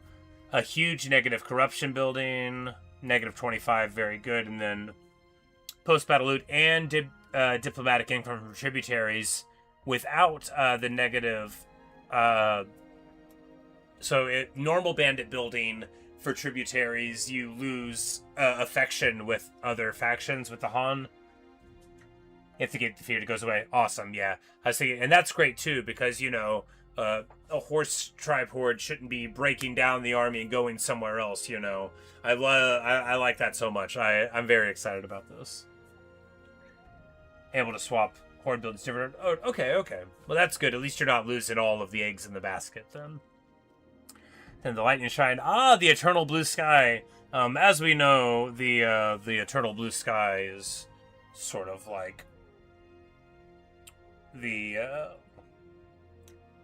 a huge negative corruption building, negative 25, very good, and then post-battle loot and diplomatic income from tributaries without the negative. Normal bandit building for tributaries, you lose affection with other factions with the Han. If they get defeated, it goes away. Awesome, yeah. I was thinking, and that's great too, because, you know, a horse tribe horde shouldn't be breaking down the army and going somewhere else, you know. I like that so much. I'm very excited about this. Able to swap horde buildings different. Oh, okay. Well, that's good. At least you're not losing all of the eggs in the basket then. Then the lightning shine. Ah, the eternal blue sky. As we know, the eternal blue sky is sort of like the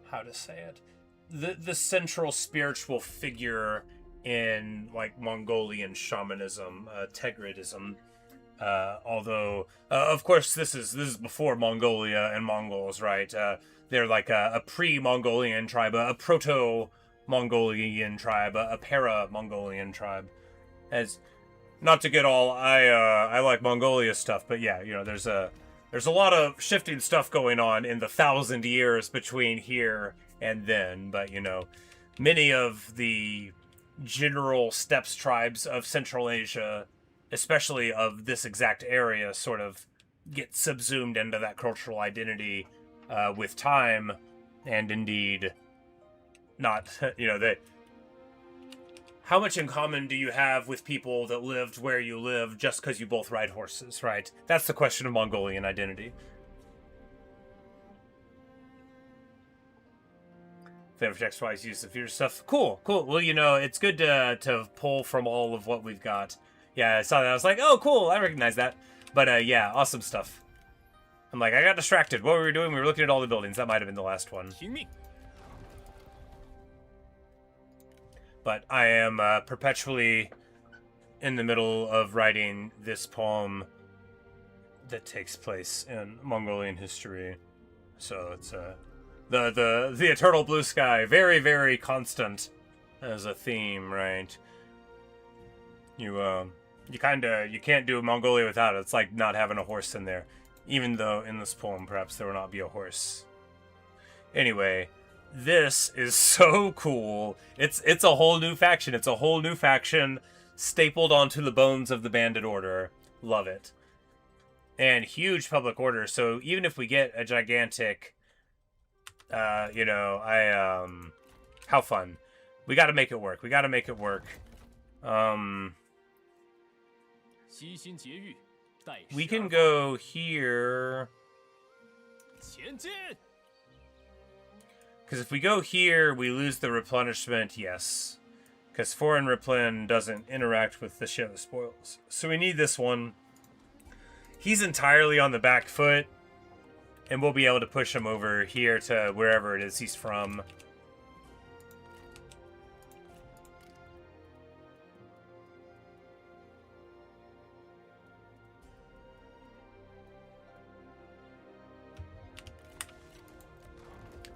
how to say it, the central spiritual figure in like Mongolian shamanism, Tegridism. Although, of course, this is before Mongolia and Mongols, right? They're like a pre-Mongolian tribe, a proto-Mongolian tribe, a para-Mongolian tribe. As not to get all I like Mongolia stuff, but yeah, you know, there's a lot of shifting stuff going on in the 1,000 years between here and then. But you know, many of the general steppes tribes of Central Asia, especially of this exact area, sort of get subsumed into that cultural identity with time, and indeed not, you know, that. How much in common do you have with people that lived where you live just because you both ride horses, right? That's the question of Mongolian identity. Favor text-wise use of future stuff. Cool. Well, you know, it's good to pull from all of what we've got. Yeah, I saw that. I was like, oh, cool. I recognize that. But, yeah, awesome stuff. I'm like, I got distracted. What were we doing? We were looking at all the buildings. That might have been the last one. But I am perpetually in the middle of writing this poem that takes place in Mongolian history. So it's the eternal blue sky, very, very constant as a theme, right? You can't do Mongolia without it. It's like not having a horse in there. Even though in this poem perhaps there will not be a horse. Anyway, this is so cool. It's a whole new faction. It's a whole new faction stapled onto the bones of the Bandit Order. Love it. And huge public order. So even if we get a gigantic, you know, how fun. We got to make it work. We got to make it work. We can go here. Because if we go here, we lose the replenishment, yes. Because foreign replen doesn't interact with the ship of spoils. So we need this one. He's entirely on the back foot. And we'll be able to push him over here to wherever it is he's from.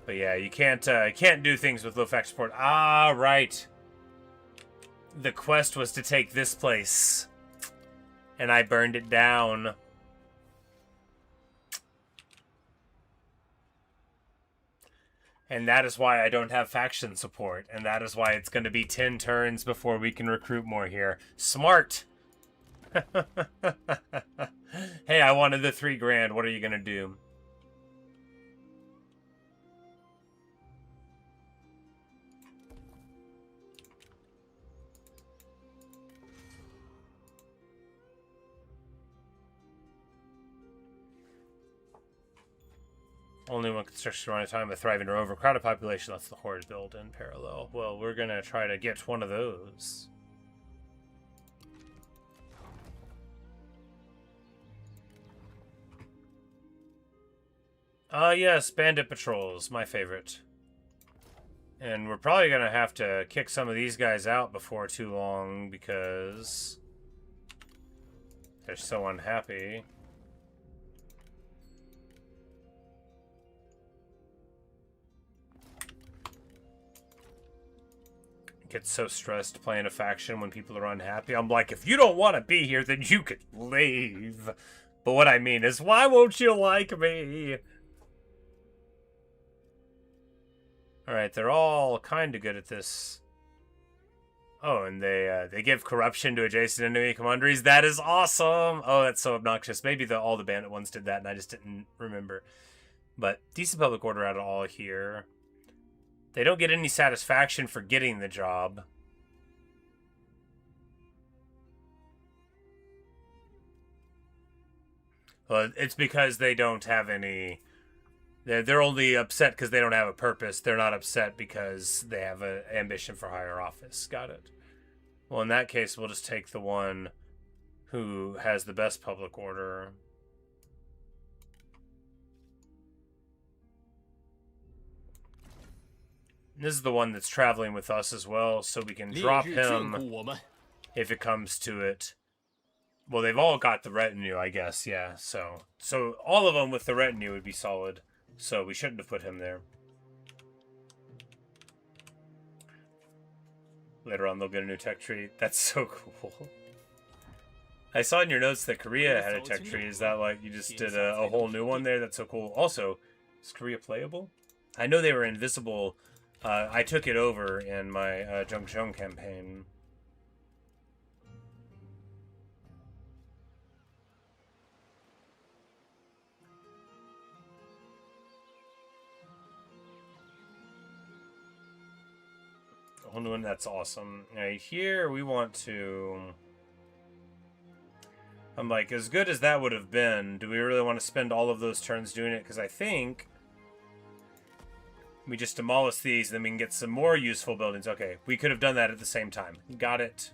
But yeah, you can't do things with low faction support. Ah, right. The quest was to take this place, and I burned it down. And that is why I don't have faction support, and that is why it's going to be 10 turns before we can recruit more here. Smart. Hey, I wanted the 3 grand. What are you going to do? Only one construction run at a time, a thriving or overcrowded population lets the Horde build in parallel. Well, we're gonna try to get one of those. Yes, bandit patrols, my favorite. And we're probably gonna have to kick some of these guys out before too long because they're so unhappy. Get so stressed playing a faction when people are unhappy. I'm like, if you don't want to be here, then you could leave. But what I mean is, why won't you like me? Alright, they're all kind of good at this. Oh, and they give corruption to adjacent enemy commanderies. That is awesome! Oh, that's so obnoxious. Maybe all the bandit ones did that and I just didn't remember. But decent public order out of all here. They don't get any satisfaction for getting the job. Well, it's because they don't have any... They're only upset because they don't have a purpose. They're not upset because they have an ambition for higher office. Got it. Well, in that case, we'll just take the one who has the best public order. This is the one that's traveling with us as well, so we can drop him if it comes to it. Well, they've all got the retinue, I guess, yeah. So all of them with the retinue would be solid. So we shouldn't have put him there. Later on, they'll get a new tech tree. That's so cool. I saw in your notes that Korea had a tech tree. Is that like you just did a whole new one there? That's so cool. Also, is Korea playable? I know they were invisible. I took it over in my Zhongzhong campaign. That's awesome. Right, here we want to... I'm like, as good as that would have been, do we really want to spend all of those turns doing it? Because I think we just demolish these, then we can get some more useful buildings. Okay, we could have done that at the same time. Got it.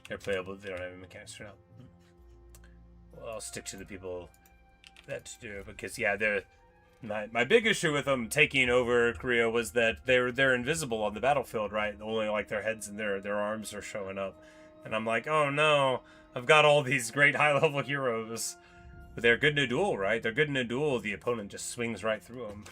They're playable, they don't have any mechanics for now. Well, I'll stick to the people that do, because yeah, they're my big issue with them taking over Korea was that they're invisible on the battlefield, right? Only like their heads and their arms are showing up, and I'm like, oh no, I've got all these great high level heroes, but they're good in a duel, right? They're good in a duel. The opponent just swings right through them.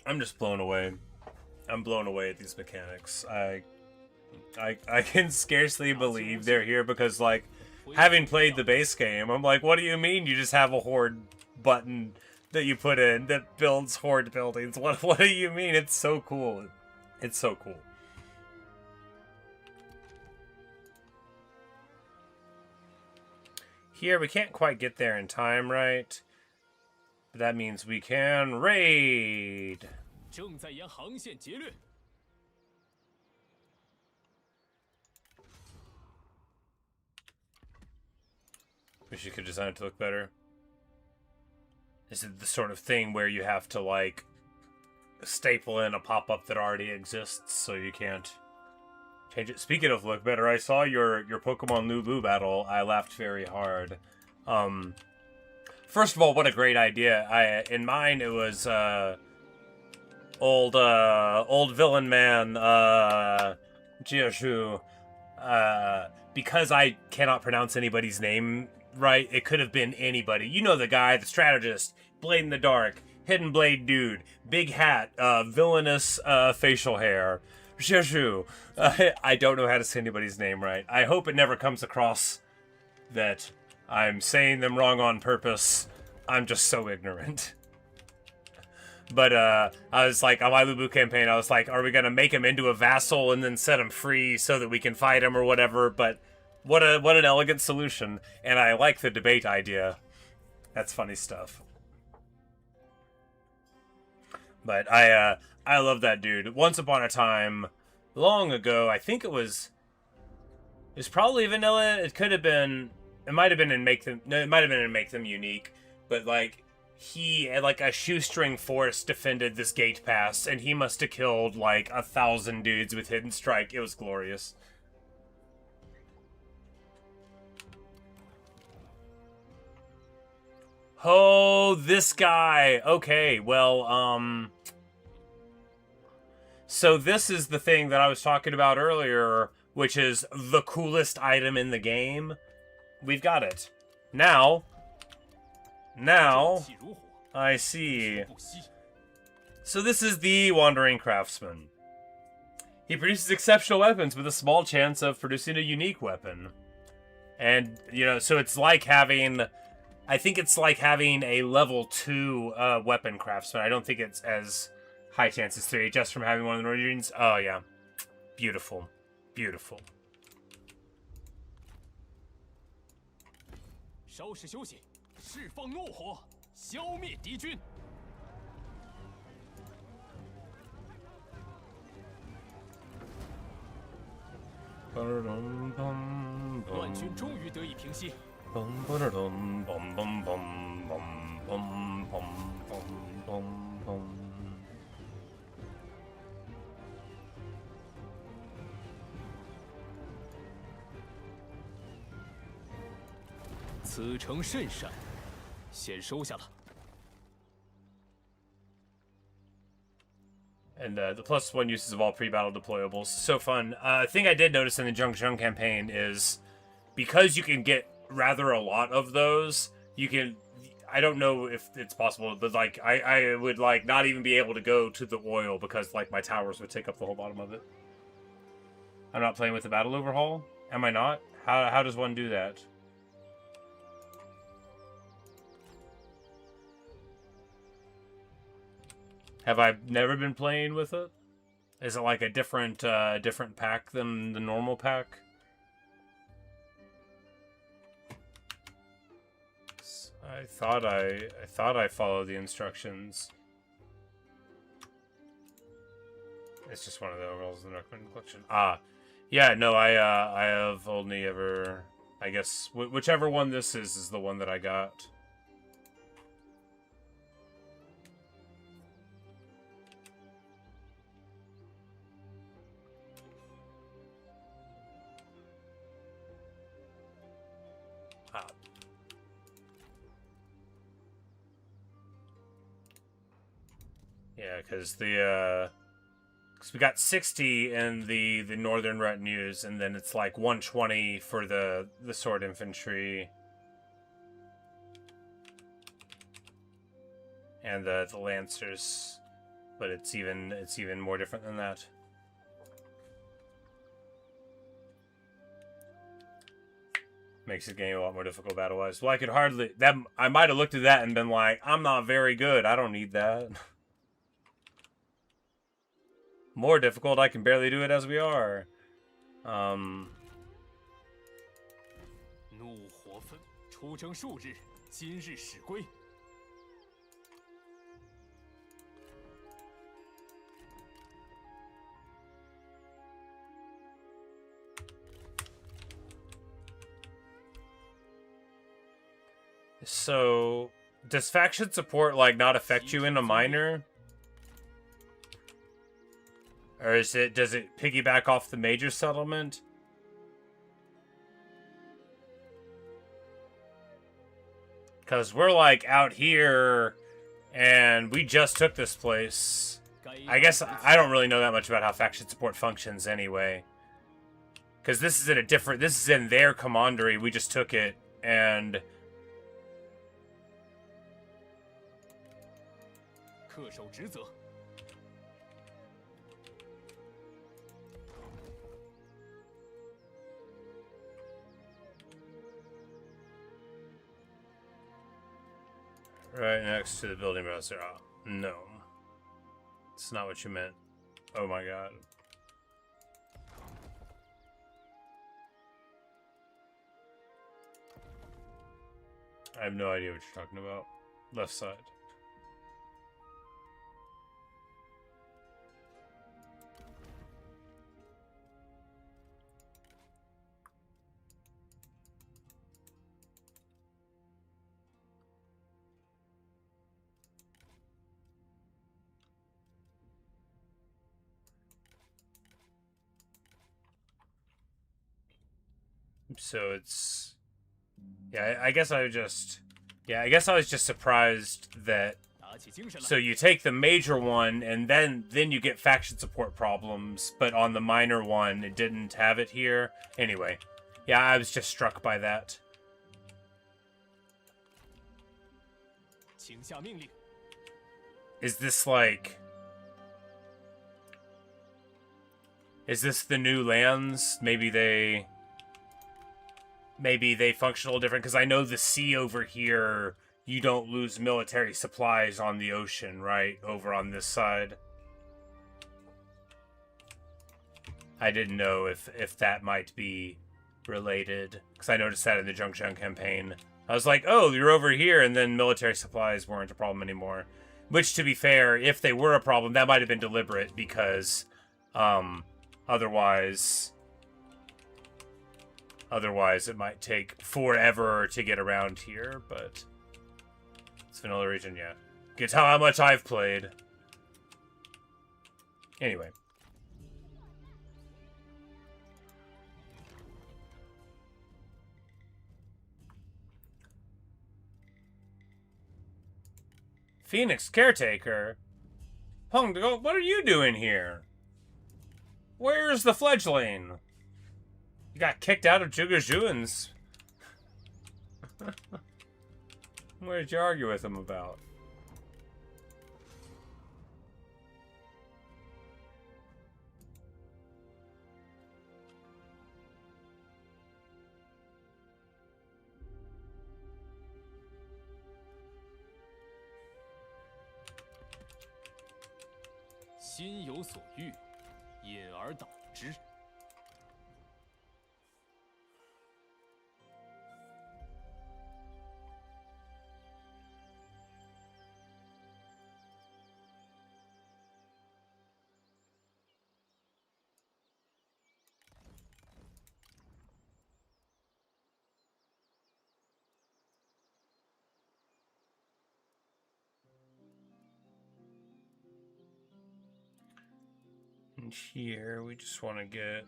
I'm just blown away. I'm blown away at these mechanics. I can scarcely believe they're here because, like, having played the base game, I'm like, what do you mean you just have a Horde button that you put in that builds Horde buildings? What do you mean? It's so cool. It's so cool. Here, we can't quite get there in time, right? But that means we can raid. Wish you could design it to look better. This is the sort of thing where you have to, like, staple in a pop-up that already exists, so you can't change it. Speaking of look better, I saw your Pokemon Lulu battle. I laughed very hard. First of all, what a great idea. In mine, it was, old villain man, Qiuliju. Because I cannot pronounce anybody's name right, it could have been anybody. You know the guy, the strategist, Blade in the Dark, Hidden Blade dude, big hat, villainous facial hair. Qiuliju. I don't know how to say anybody's name right. I hope it never comes across that I'm saying them wrong on purpose. I'm just so ignorant. But I was like, on my Lubu campaign, I was like, are we going to make him into a vassal and then set him free so that we can fight him or whatever? But what an elegant solution. And I like the debate idea. That's funny stuff. But I love that dude. Once upon a time, long ago, I think it's probably vanilla. It could have been. It might have been in Make Them. No, it might have been in Make Them Unique. But like, he like a shoestring force defended this gate pass, and he must have killed like 1,000 dudes with Hidden Strike. It was glorious. Oh, this guy. Okay, well, so this is the thing that I was talking about earlier, which is the coolest item in the game. We've got it. Now, I see. So this is the Wandering Craftsman. He produces exceptional weapons with a small chance of producing a unique weapon. And, you know, so it's like having... I think it's like having a level 2 weapon craftsman. I don't think it's as high chance as 3, just from having one of the regions. Oh, yeah. Beautiful. Beautiful. 稍事休息，释放怒火，消灭敌军。乱军终于得以平息。 此城甚善，先收下了。 And the +1 uses of all pre-battle deployables. So fun. A thing I did notice in the Zhong campaign is because you can get rather a lot of those, you can... I don't know if it's possible, but like I would like not even be able to go to the oil because like my towers would take up the whole bottom of it. I'm not playing with the battle overhaul? Am I not? How does one do that? Have I never been playing with it? Is it like a different different pack than the normal pack? I thought I followed the instructions. It's just one of the overalls in the recommended collection. Ah, yeah. No, I have only ever. I guess whichever one this is the one that I got. Yeah, because we got 60 in the northern retinues, and then it's like 120 for the sword infantry and the lancers, but it's even more different than that. Makes the game a lot more difficult battle-wise. Well, I might have looked at that and been like, I'm not very good. I don't need that. More difficult, I can barely do it as we are. 怒火焚，出征数日，今日始归。 So, does faction support like not affect you in a minor? Or does it piggyback off the major settlement? Because we're like out here and we just took this place. I guess I don't really know that much about how faction support functions anyway. Because this is in their commandery. We just took it and... 恪守职责。 Right next to the building browser. Oh, no. It's not what you meant. Oh my god. I have no idea what you're talking about. Left side. So it's... Yeah, I guess I was just... Yeah, I guess I was just surprised that... So you take the major one, and then you get faction support problems, but on the minor one, it didn't have it here. Anyway, yeah, I was just struck by that. Is this like... Is this the new lands? Maybe they function a little different, because I know the sea over here, you don't lose military supplies on the ocean, right? Over on this side. I didn't know if that might be related, because I noticed that in the Zhongzheng campaign. I was like, oh, you're over here, and then military supplies weren't a problem anymore. Which, to be fair, if they were a problem, that might have been deliberate, because otherwise it might take forever to get around here, but it's vanilla region, yeah. You can tell how much I've played. Anyway. Phoenix Caretaker? Hong, what are you doing here? Where's the fledgling? You got kicked out of Qiuliju's. What did you argue with him about? "心有所欲，因而导之。" And here we just want to get...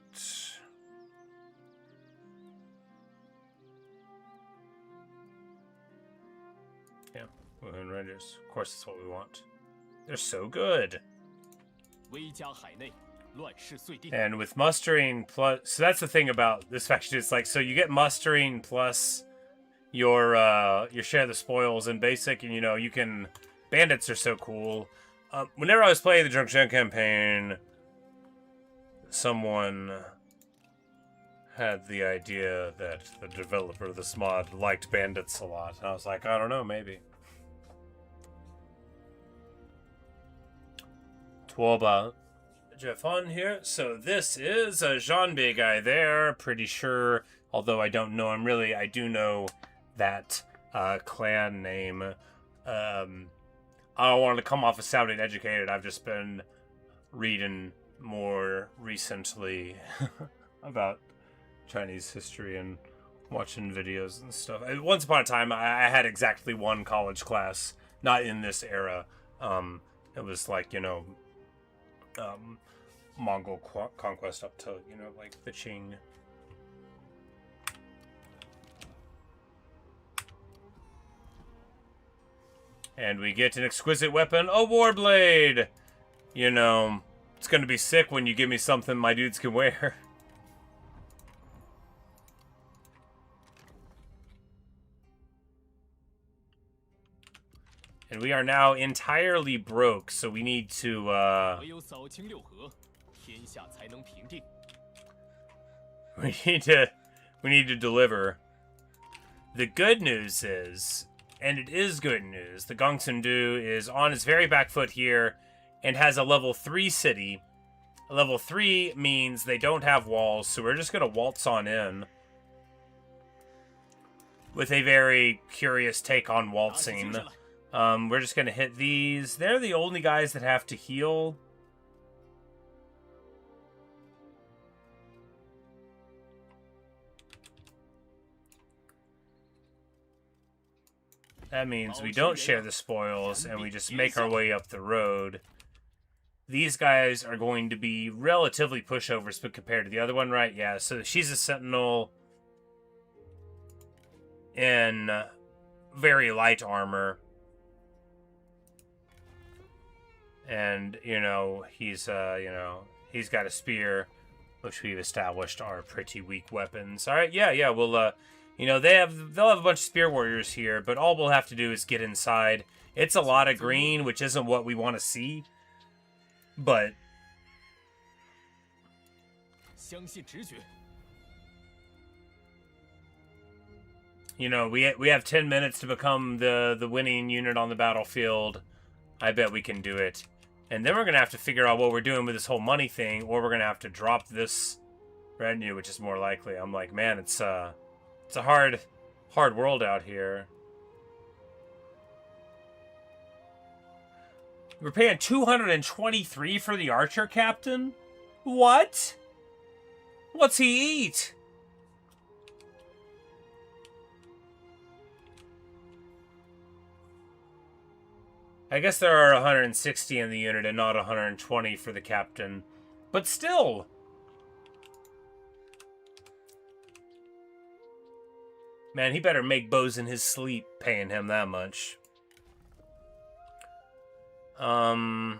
Yeah, Wuhan Rangers. Of course that's what we want. They're so good. 威加海内，乱世遂定。 And with mustering plus... So that's the thing about this faction. It's like, so you get mustering plus your share of the spoils in basic, and you know, you can... Bandits are so cool. Whenever I was playing the Zhongzheng campaign, someone had the idea that the developer of this mod liked bandits a lot. And I was like, I don't know, maybe. Tuoba Jeff on here. So this is a Zhanbei guy there. Pretty sure, although I don't know him really, I do know that clan name. I don't want to come off as sounding educated. I've just been reading more recently about Chinese history and watching videos and stuff. Once upon a time, I had exactly one college class, not in this era. It was like, you know, Mongol conquest up to, you know, like the Qing. And we get an exquisite weapon, a Warblade! You know, it's gonna be sick when you give me something my dudes can wear. And we are now entirely broke, so we need to, we need to deliver. The good news is, and it is good news, the Gongsun-Du is on its very back foot here and has a level 3 city. A level 3 means they don't have walls, so we're just going to waltz on in. with a very curious take on waltzing. We're just gonna hit these. They're the only guys that have to heal. That means we don't share the spoils, and we just make our way up the road. These guys are going to be relatively pushovers, but compared to the other one, right? Yeah, so she's a sentinel in very light armor. And, he's got a spear, which we've established are pretty weak weapons. All right, yeah, we'll, they'll have a bunch of spear warriors here, but all we'll have to do is get inside. It's a lot of green, which isn't what we want to see, but we have 10 minutes to become the winning unit on the battlefield. I bet we can do it. And then we're going to have to figure out what we're doing with this whole money thing, or we're going to have to drop this retinue, which is more likely. I'm like, man, it's a hard world out here. We're paying 223 for the archer captain? What? What's he eat? I guess there are 160 in the unit and not 120 for the captain. But still! Man, he better make bows in his sleep paying him that much. I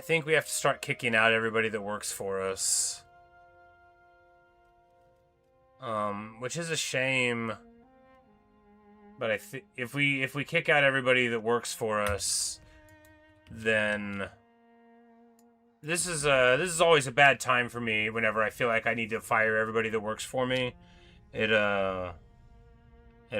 think we have to start kicking out everybody that works for us. Which is a shame. But if we kick out everybody that works for us, then this is always a bad time for me whenever I feel like I need to fire everybody that works for me. It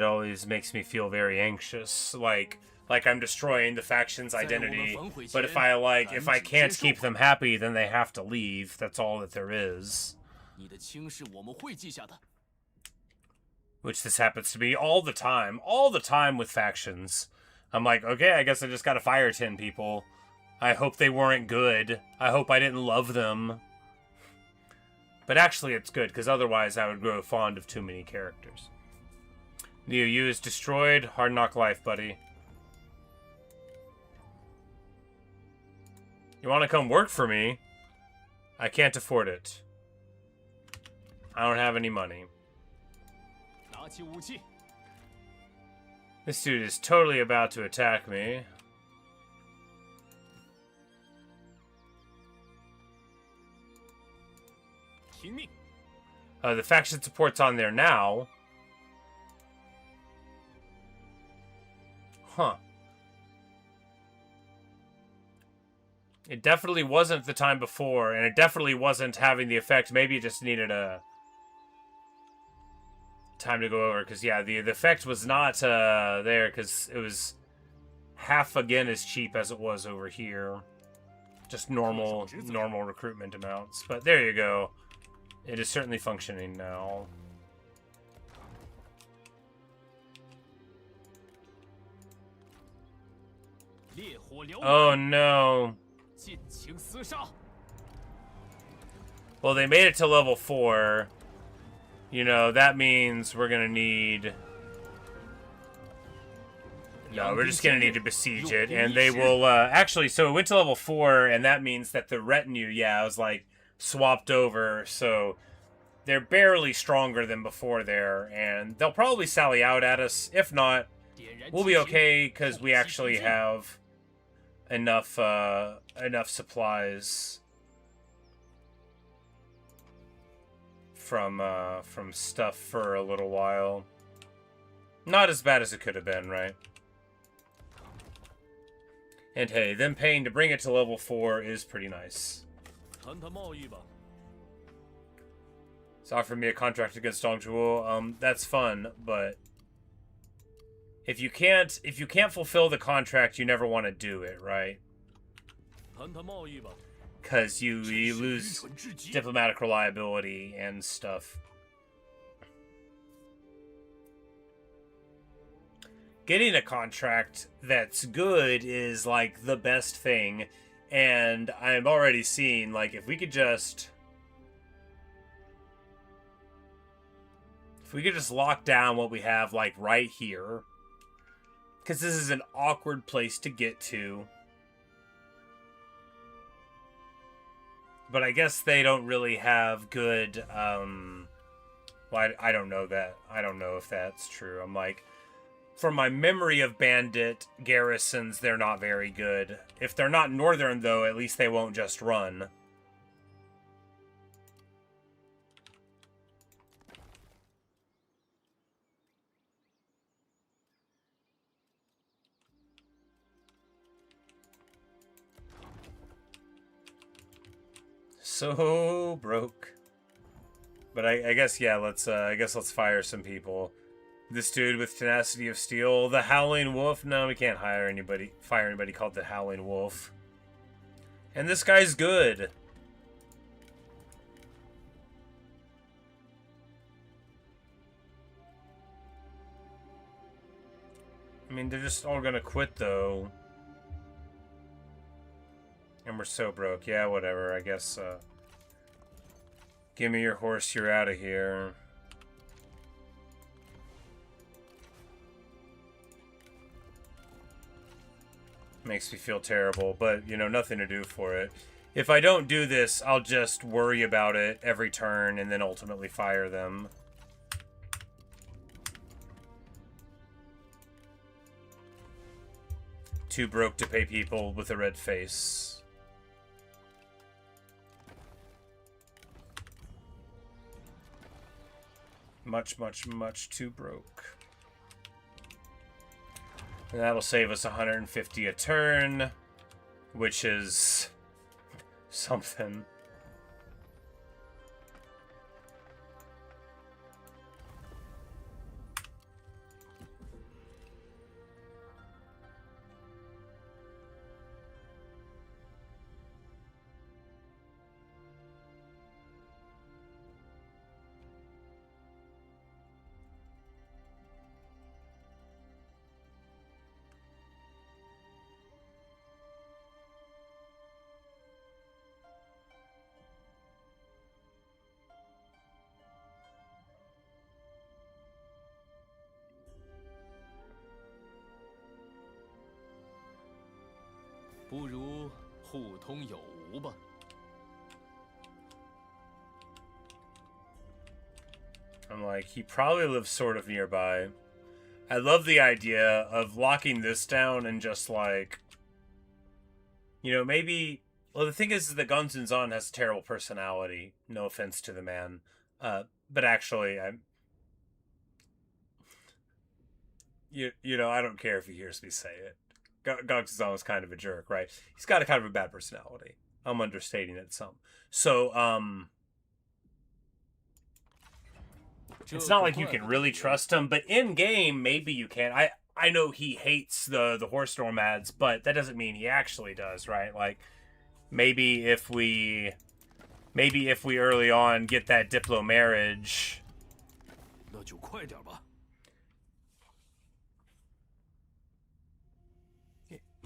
always makes me feel very anxious, like I'm destroying the faction's identity. But if I can't keep them happy, then they have to leave. That's all that there is. Which this happens to be all the time with factions. I'm like, okay, I guess I just gotta fire 10 people. I hope they weren't good. I hope I didn't love them. But actually it's good, because otherwise I would grow fond of too many characters. The EU is destroyed. Hard knock life, buddy. You want to come work for me? I can't afford it. I don't have any money. This dude is totally about to attack me. The faction support's on there now. Huh. It definitely wasn't the time before, and it definitely wasn't having the effect. Maybe it just needed a time to go over, because yeah, the effect was not there, because it was half again as cheap as it was over here. Just normal recruitment amounts. But there you go. It is certainly functioning now. Oh no. Well, they made it to level 4. That means we're gonna need... No, we're just gonna need to besiege it, and they will, actually, so it went to level 4, and that means that the retinue, yeah, was, swapped over, so they're barely stronger than before there, and they'll probably sally out at us. If not, we'll be okay, because we actually have enough supplies from stuff for a little while. Not as bad as it could have been, right? And hey, them paying to bring it to level 4 is pretty nice. It's offered me a contract against Dongzhuo. That's fun, but if you can't fulfill the contract, you never want to do it, right? Because you lose diplomatic reliability and stuff. getting a contract that's good is like the best thing, and I'm already seeing like if we could just lock down what we have like right here, because this is an awkward place to get to. But I guess they don't really have good, well, I don't know that. I don't know if that's true. I'm like, from my memory of bandit garrisons, they're not very good. If they're not northern, though, at least they won't just run. So broke. But I guess, yeah, let's fire some people. This dude with tenacity of steel, the Howling Wolf. No, we can't fire anybody called the Howling Wolf. And this guy's good. I mean, they're just all gonna quit though. And we're so broke. Yeah, whatever. I guess, give me your horse, you're out of here. Makes me feel terrible, but, you know, nothing to do for it. If I don't do this, I'll just worry about it every turn and then ultimately fire them. Too broke to pay people with a red face. Much, much, much too broke. And that'll save us 150 a turn, which is something. I'm like, he probably lives sort of nearby. I love the idea of locking this down and just like, you know, maybe. Well, the thing is that Gunzun Zan has a terrible personality. No offense to the man, but actually, you know, I don't care if he hears me say it. Gunzun Zan was kind of a jerk, right? He's got a kind of a bad personality. I'm understating it some. So, it's not like you can really trust him, but in game, maybe you can. I know he hates the horse nomads, but that doesn't mean he actually does, right? Like, maybe if we early on get that diplo marriage.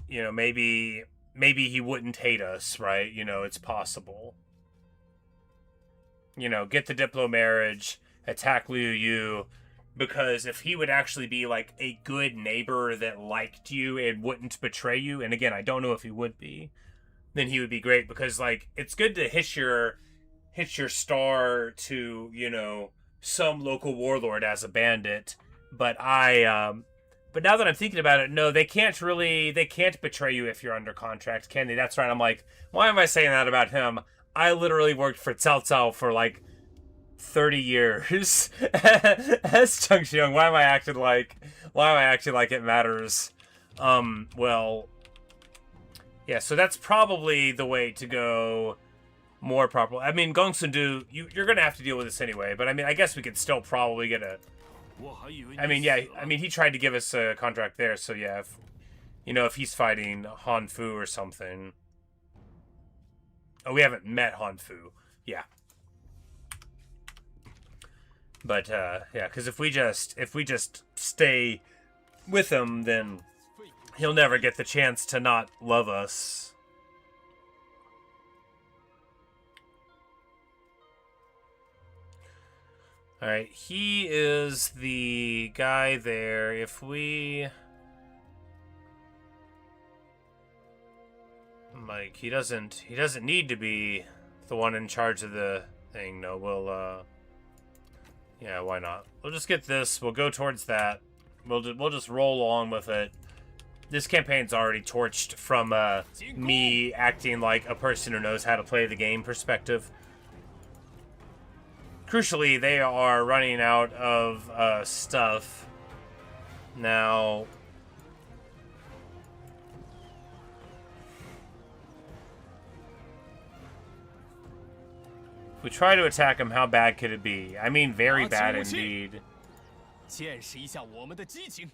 You know, maybe he wouldn't hate us, right? You know, it's possible. You know, get the diplo marriage, attack Liu Yu, because if he would actually be like a good neighbor that liked you and wouldn't betray you, and again, I don't know if he would be, then he would be great, because like it's good to hitch your star to, you know, some local warlord as a bandit, but but now that I'm thinking about it, no, they can't betray you if you're under contract, can they? That's right. I'm like, why am I saying that about him? I literally worked for Cao Cao for like 30 years as Chung Xiong. Why am I acting like it matters? Well, yeah, so that's probably the way to go more properly. I mean, Gong Sun Du, you're gonna have to deal with this anyway, but I mean, I guess we could still probably get a. I mean, yeah, I mean, he tried to give us a contract there, so yeah, if, you know, if he's fighting Han Fu or something. Oh, we haven't met Han Fu. Yeah. But, yeah, because if we just stay with him, then he'll never get the chance to not love us. Alright, he is the guy there. If we... Like, he doesn't need to be the one in charge of the thing. No, we'll, yeah, why not? We'll just get this. We'll go towards that. We'll just roll along with it. This campaign's already torched from, me acting like a person who knows how to play the game perspective. Crucially, they are running out of, stuff. Now... we try to attack him, how bad could it be? I mean, very bad indeed. 见识一下我们的激情。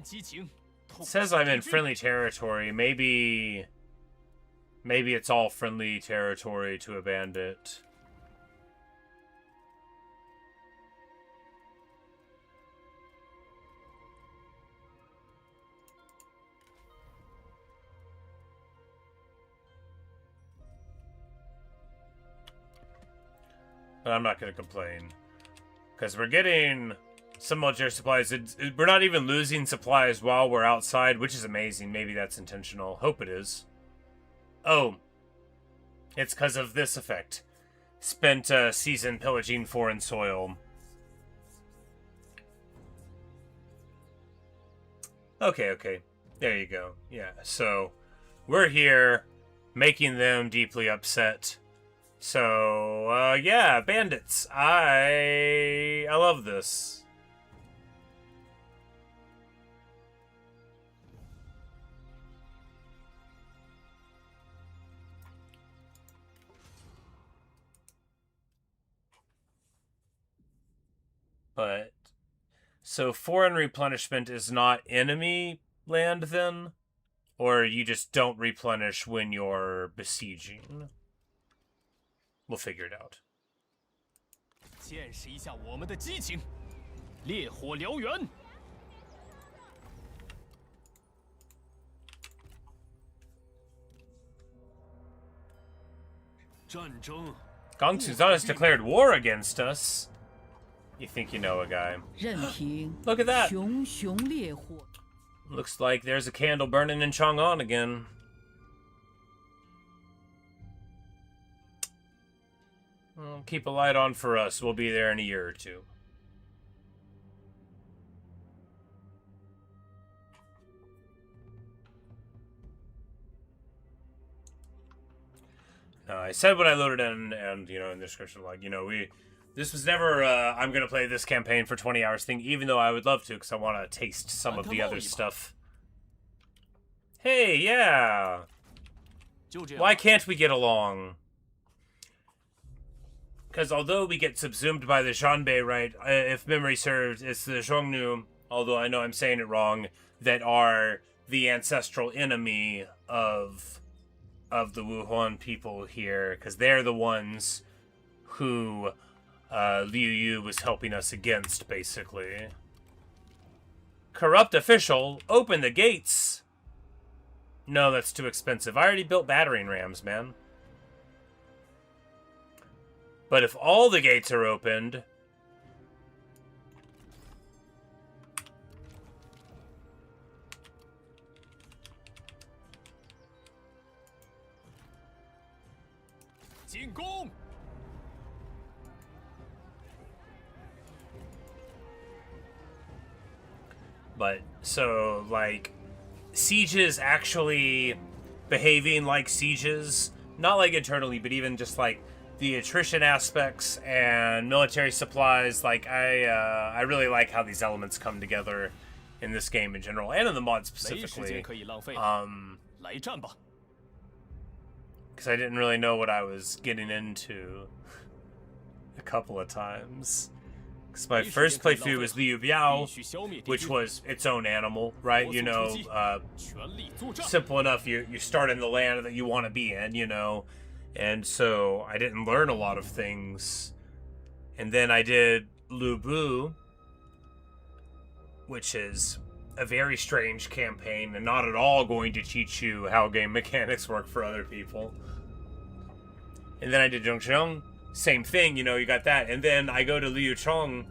It says I'm in friendly territory. Maybe it's all friendly territory to a bandit. But I'm not going to complain. Because we're getting some military supplies. We're not even losing supplies while we're outside, which is amazing. Maybe that's intentional. Hope it is. Oh. It's because of this effect. Spent a season pillaging foreign soil. Okay. There you go. Yeah, so we're here making them deeply upset. So, yeah, bandits. I love this. But, so foreign replenishment is not enemy land then? Or you just don't replenish when you're besieging? We'll figure it out. 见识一下我们的激情，烈火燎原。战争。Gongsun has declared war against us. You think you know a guy. Look at that. Looks like there's a candle burning in Chang'an again. Well, keep a light on for us. We'll be there in a year or two. I said when I loaded in, and, you know, in the description, like, you know, this was never, I'm going to play this campaign for 20 hours thing, even though I would love to, because I want to taste some of the other stuff. Hey, yeah! Why can't we get along? Because although we get subsumed by the Zhanbei, right, if memory serves, it's the Zhongnu, although I know I'm saying it wrong, that are the ancestral enemy of the Wuhuan people here, because they're the ones who Liu Yu was helping us against, basically. Corrupt official, open the gates! No, that's too expensive. I already built battering rams, man. But if all the gates are opened... But, so, like, sieges actually behaving like sieges, not like internally, but even just, like, the attrition aspects and military supplies, like, I really like how these elements come together in this game in general, and in the mod 没时 specifically. 间可以浪费，来战吧！ Because I didn't really know what I was getting into a couple of times. Because my first playthrough was Liu Biao, which was its own animal, right? You know, 全力作战。 simple enough. You start in the land that you want to be in, you know, and so I didn't learn a lot of things. And then I did Lu Bu, which is a very strange campaign and not at all going to teach you how game mechanics work for other people. And then I did Zhongzheng, same thing, you know, you got that. And then I go to Liucheng,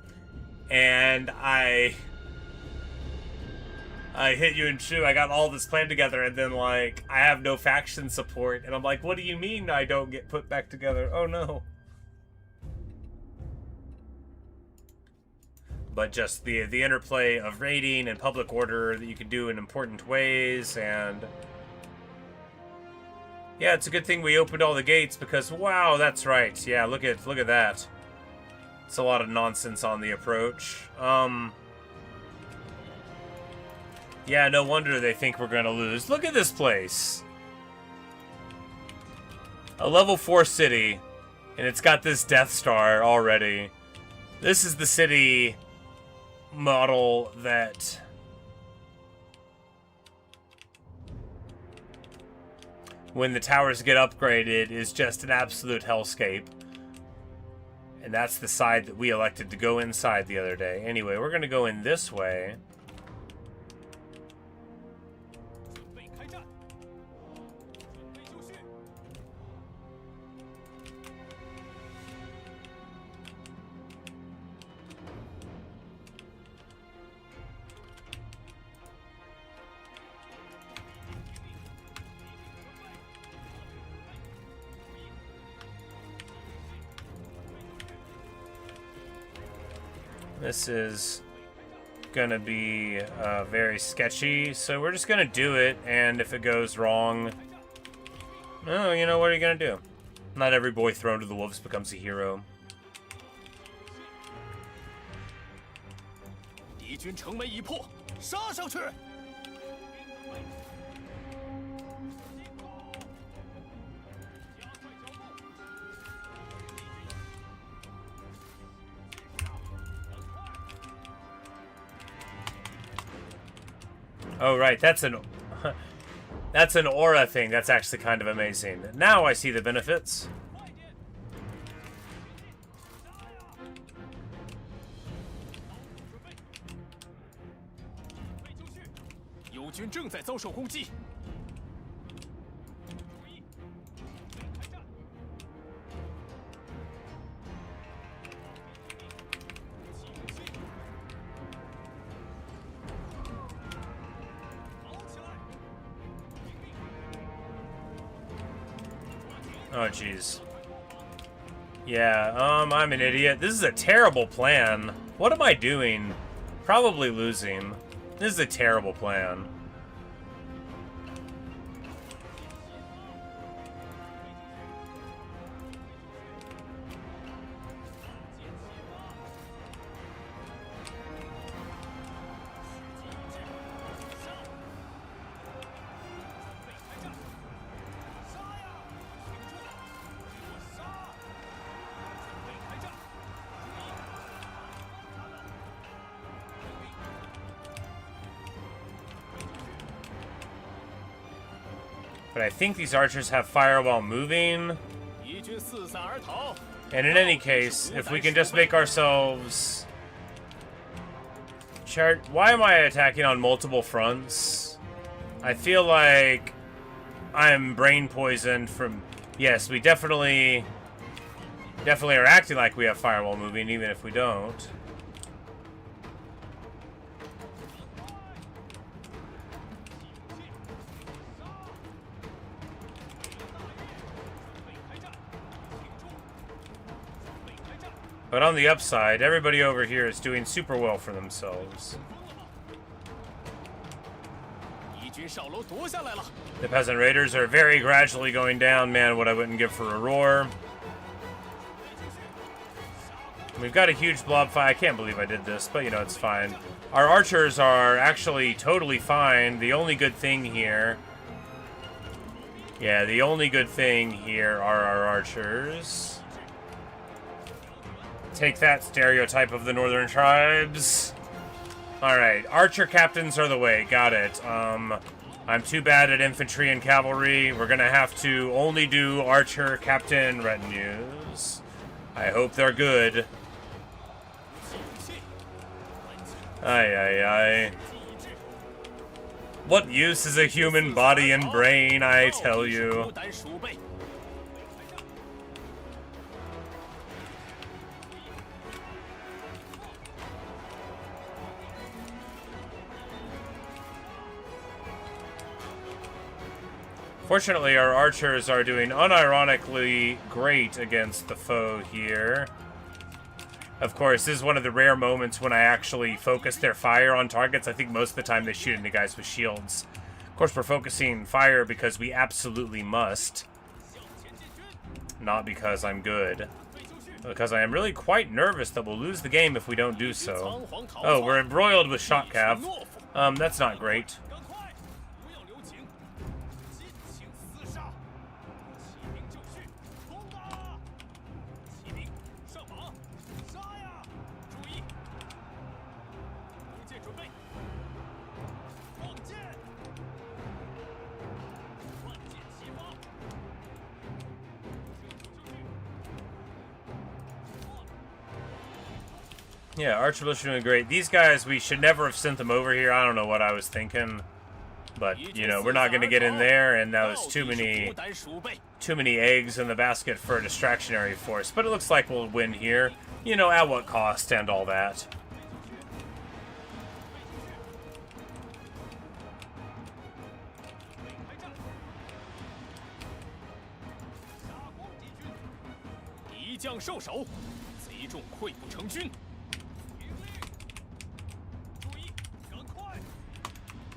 and I hit Yuanshu, I got all this plan together, and then, like, I have no faction support. And I'm like, what do you mean I don't get put back together? Oh, no. But just the interplay of raiding and public order that you can do in important ways, and... yeah, it's a good thing we opened all the gates, because, wow, that's right. Yeah, look at that. It's a lot of nonsense on the approach. Yeah, no wonder they think we're gonna lose. Look at this place. A level 4 city, and it's got this Death Star already. This is the city model that... when the towers get upgraded is just an absolute hellscape. And that's the side that we elected to go inside the other day. Anyway, we're going to go in this way. This is gonna be very sketchy, so we're just gonna do it, and if it goes wrong, oh, you know, what are you gonna do? Not every boy thrown to the wolves becomes a hero. 敌军城门已破，杀上去！ Oh, right, that's an aura thing. That's actually kind of amazing. Now I see the benefits. 友军正在遭受攻击。 Oh, jeez. Yeah, I'm an idiot. This is a terrible plan. What am I doing? Probably losing. This is a terrible plan. But I think these archers have fire while moving. And in any case, if we can just make ourselves... Why am I attacking on multiple fronts? I feel like I'm brain poisoned from... Yes, we definitely are acting like we have fire while moving, even if we don't. But on the upside, everybody over here is doing super well for themselves. The peasant raiders are very gradually going down. Man, what I wouldn't give for a roar. We've got a huge blob fight. I can't believe I did this, but you know, it's fine. Our archers are actually totally fine. The only good thing here... Yeah, the only good thing here are our archers. Take that, stereotype of the northern tribes. Alright, archer captains are the way. Got it. I'm too bad at infantry and cavalry. We're gonna have to only do archer captain retinues. I hope they're good. Aye, aye, aye. What use is a human body and brain, I tell you? Fortunately, our archers are doing unironically great against the foe here. Of course, this is one of the rare moments when I actually focus their fire on targets. I think most of the time they shoot into guys with shields. Of course, we're focusing fire because we absolutely must. Not because I'm good. Because I am really quite nervous that we'll lose the game if we don't do so. Oh, we're embroiled with shot cav. That's not great. Yeah, Archer Militia doing great. These guys, we should never have sent them over here. I don't know what I was thinking. But, you know, we're not going to get in there, and that was too many eggs in the basket for a distractionary force. But it looks like we'll win here. You know, at what cost and all that.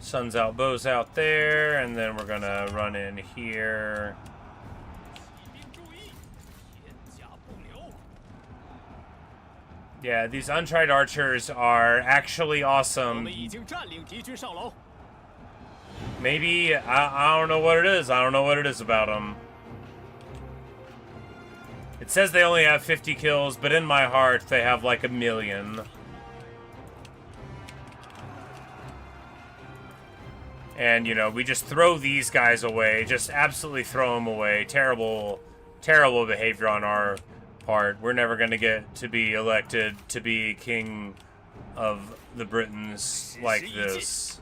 Sun's out, bows out there, and then we're gonna run in here. Yeah, these untried archers are actually awesome. Maybe, I don't know what it is. I don't know what it is about them. It says they only have 50 kills, but in my heart, they have like 1,000,000. And, you know, we just throw these guys away. Just absolutely throw them away. Terrible, terrible behavior on our part. We're never going to get to be elected to be king of the Britons like this.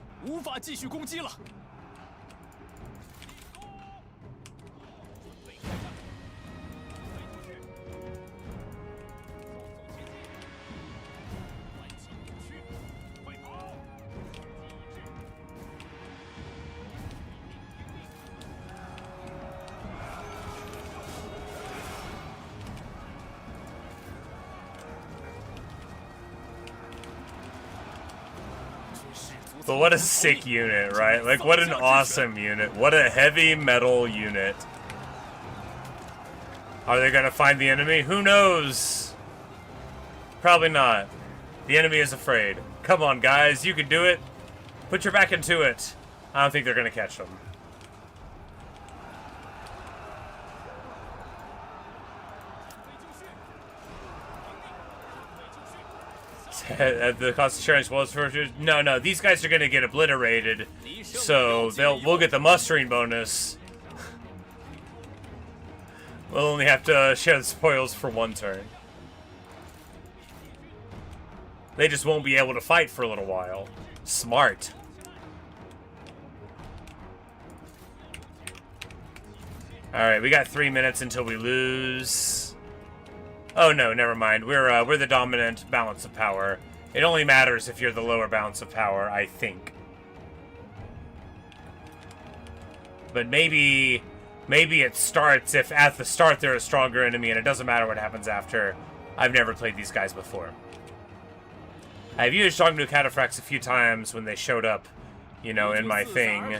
But what a sick unit, right? Like, what an awesome unit. What a heavy metal unit. Are they going to find the enemy? Who knows? Probably not. The enemy is afraid. Come on, guys. You can do it. Put your back into it. I don't think they're going to catch them. At the concentration was first. No, these guys are gonna get obliterated, so we'll get the mustering bonus. We'll only have to share the spoils for one turn. They just won't be able to fight for a little while. Smart. All right, we got 3 minutes until we lose. Oh no, never mind. We're the dominant balance of power. It only matters if you're the lower balance of power, I think. But maybe it starts if at the start they're a stronger enemy and it doesn't matter what happens after. I've never played these guys before. I've used Zhao Cataphracts a few times when they showed up, you know, in my thing.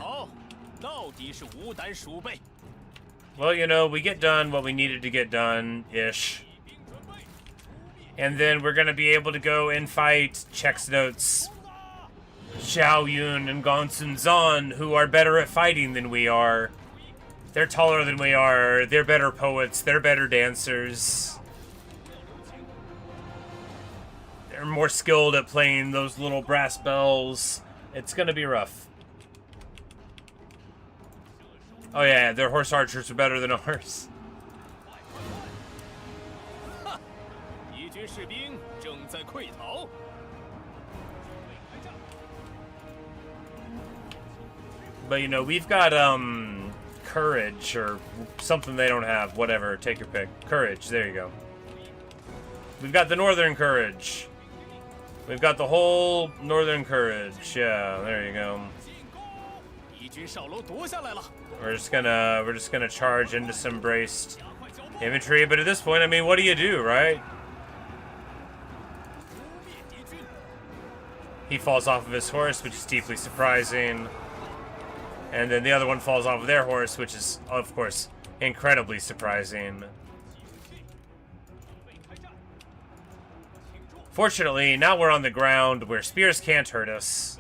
Well, you know, we get done what we needed to get done-ish. And then we're going to be able to go and fight, checks notes, Zhao Yun and Gongsun Zan, who are better at fighting than we are. They're taller than we are. They're better poets. They're better dancers. They're more skilled at playing those little brass bells. It's going to be rough. Oh yeah, their horse archers are better than ours. But you know, we've got courage or something they don't have. Whatever, take your pick. Courage, there you go. We've got the northern courage. We've got the whole northern courage. Yeah, there you go. We're just gonna charge into some braced infantry, but at this point, I mean, what do you do, right? He falls off of his horse, which is deeply surprising. And then the other one falls off of their horse, which is, of course, incredibly surprising. Fortunately, now we're on the ground where spears can't hurt us.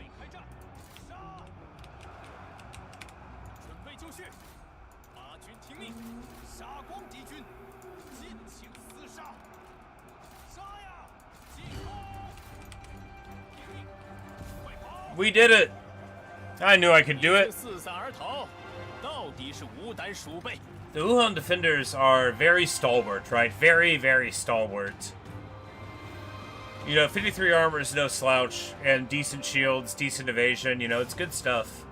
We did it! I knew I could do it. The Wuhan defenders are very stalwart, right? Very, very stalwart. You know, 53 armor is no slouch, and decent shields, decent evasion, you know, it's good stuff.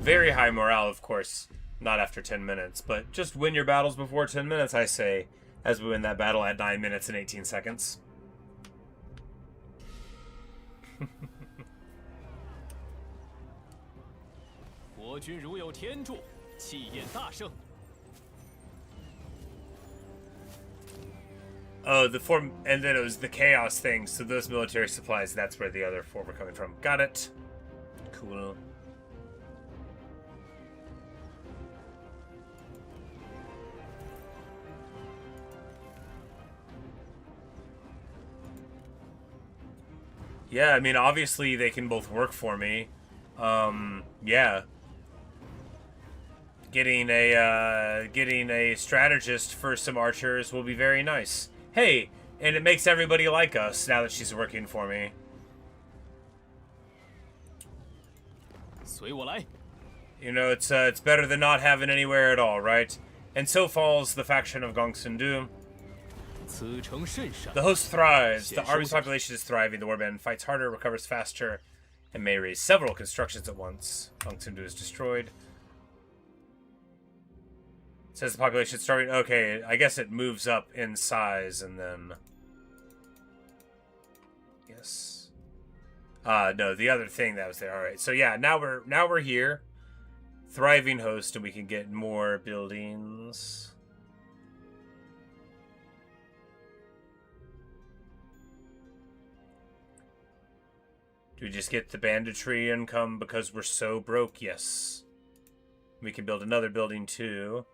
Very high morale, of course. Not after 10 minutes, but just win your battles before 10 minutes, I say, as we win that battle at 9 minutes and 18 seconds. Oh, the form, and then it was the chaos thing, so those military supplies, that's where the other four were coming from. Got it. Cool. Yeah, I mean, obviously they can both work for me. Yeah. Getting a strategist for some archers will be very nice. Hey, and it makes everybody like us now that she's working for me. You know, it's better than not having anywhere at all, right? And so falls the faction of Gongsun. The host thrives. The army's population is thriving. The warband fights harder, recovers faster, and may raise several constructions at once. Gongsun is destroyed. It says the population is starting. Okay, I guess it moves up in size and then. Yes. No, the other thing that was there. All right, so yeah, now we're here, thriving host, and we can get more buildings. Do we just get the banditry income because we're so broke? Yes. We can build another building too.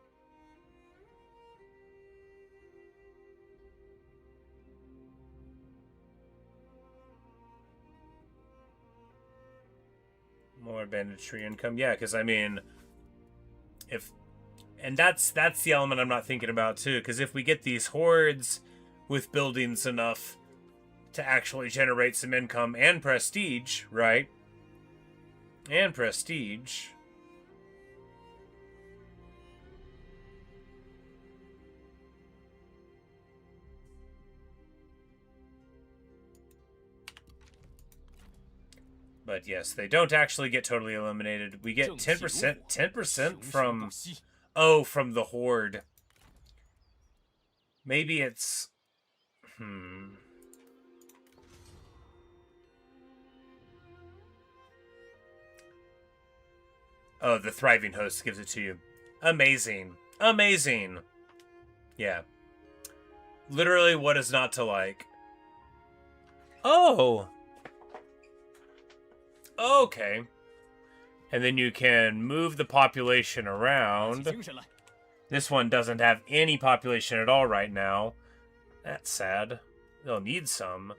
More banditry income. Yeah, because I mean, and that's the element I'm not thinking about too, because if we get these hordes with buildings enough to actually generate some income and prestige, right? And prestige. But yes, they don't actually get totally eliminated. We get 10% from... Oh, from the Horde. Maybe it's... Oh, the Thriving Host gives it to you. Amazing. Amazing. Yeah. Literally, what is not to like? Oh! Okay. And then you can move the population around. This one doesn't have any population at all right now. That's sad. They'll need some.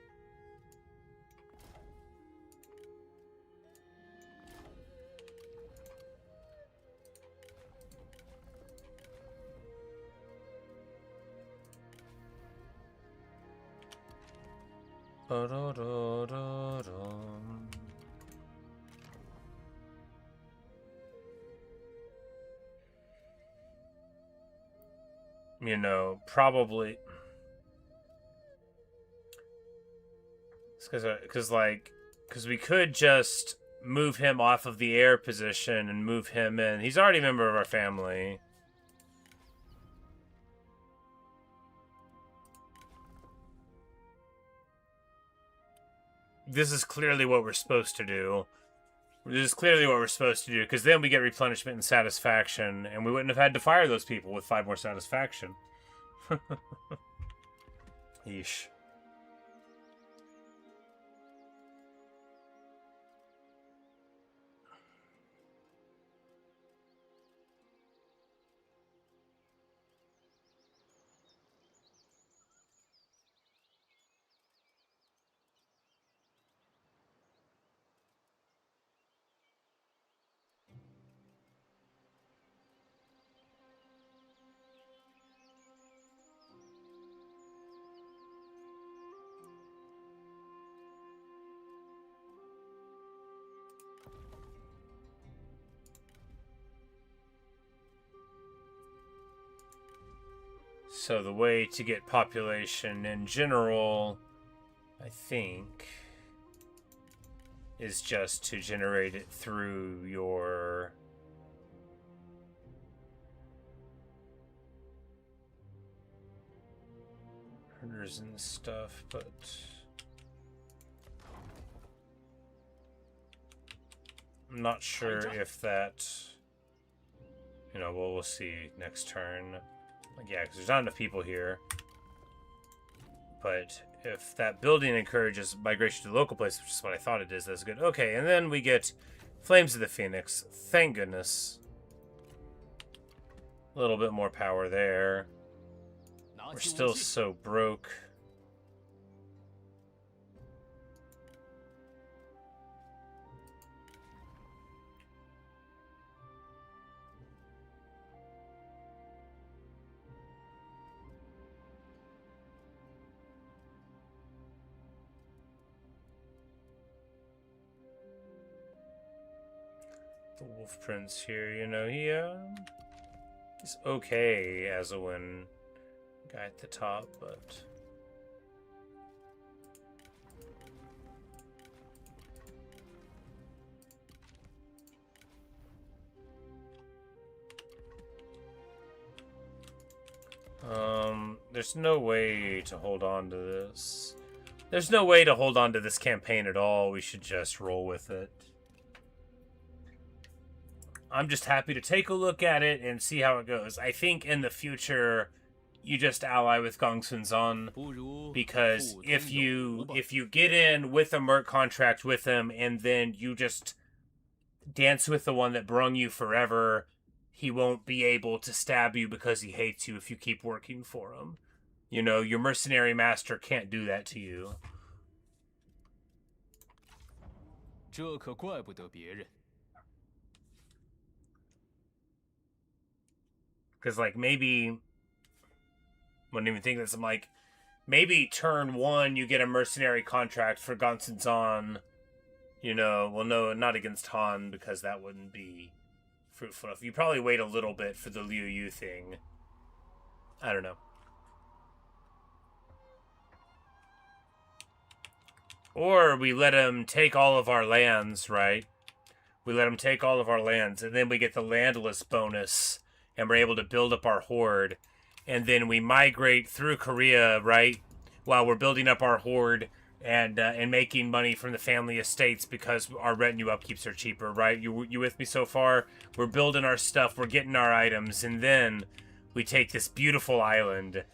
You know, probably because we could just move him off of the air position and move him in. He's already a member of our family. This is clearly what we're supposed to do. Because then we get replenishment and satisfaction, and we wouldn't have had to fire those people with 5 more satisfaction. Yeesh. So the way to get population in general, I think, is just to generate it through your herders and stuff, but I'm not sure if that, you know, well, we'll see next turn. Yeah, because there's not enough people here. But if that building encourages migration to the local place, which is what I thought it is, that's good. Okay, and then we get Flames of the Phoenix. Thank goodness. A little bit more power there. We're still so broke. The Wolf Prince here, you know, he's okay as a win guy at the top, but there's no way to hold on to this. There's no way to hold on to this campaign at all. We should just roll with it. I'm just happy to take a look at it and see how it goes. I think in the future, you just ally with Gongsun Zan, because if you get in with a merc contract with him and then you just dance with the one that brung you forever, he won't be able to stab you because he hates you if you keep working for him. You know, your mercenary master can't do that to you. 这可怪不得别人。 Because, like, maybe... Wouldn't even think this. I'm like, maybe turn 1 you get a mercenary contract for Gongsun Zan. You know, well, no, not against Han, because that wouldn't be fruitful enough. You probably wait a little bit for the Liu Yu thing. I don't know. Or we let him take all of our lands, right? We let him take all of our lands, and then we get the landless bonus, and we're able to build up our horde. And then we migrate through Korea, right? While we're building up our horde and making money from the family estates because our retinue upkeeps are cheaper, right? You with me so far? We're building our stuff, we're getting our items, and then we take this beautiful island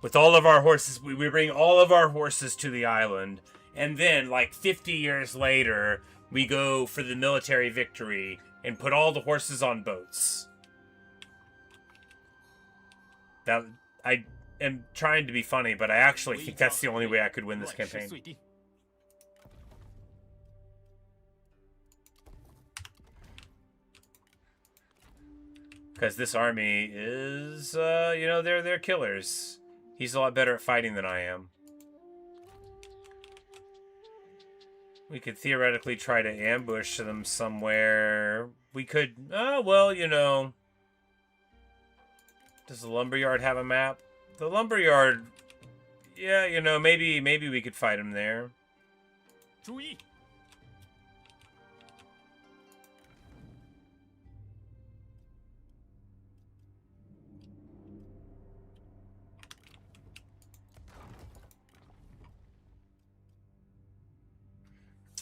with all of our horses. We bring all of our horses to the island. And then, like 50 years later, we go for the military victory and put all the horses on boats. am trying to be funny, but I actually think that's the only way I could win this campaign. Because this army is, you know, they're killers. He's a lot better at fighting than I am. We could theoretically try to ambush them somewhere. We could, well, you know. Does the lumberyard have a map? The lumberyard, yeah, you know, maybe we could fight him there. 注意！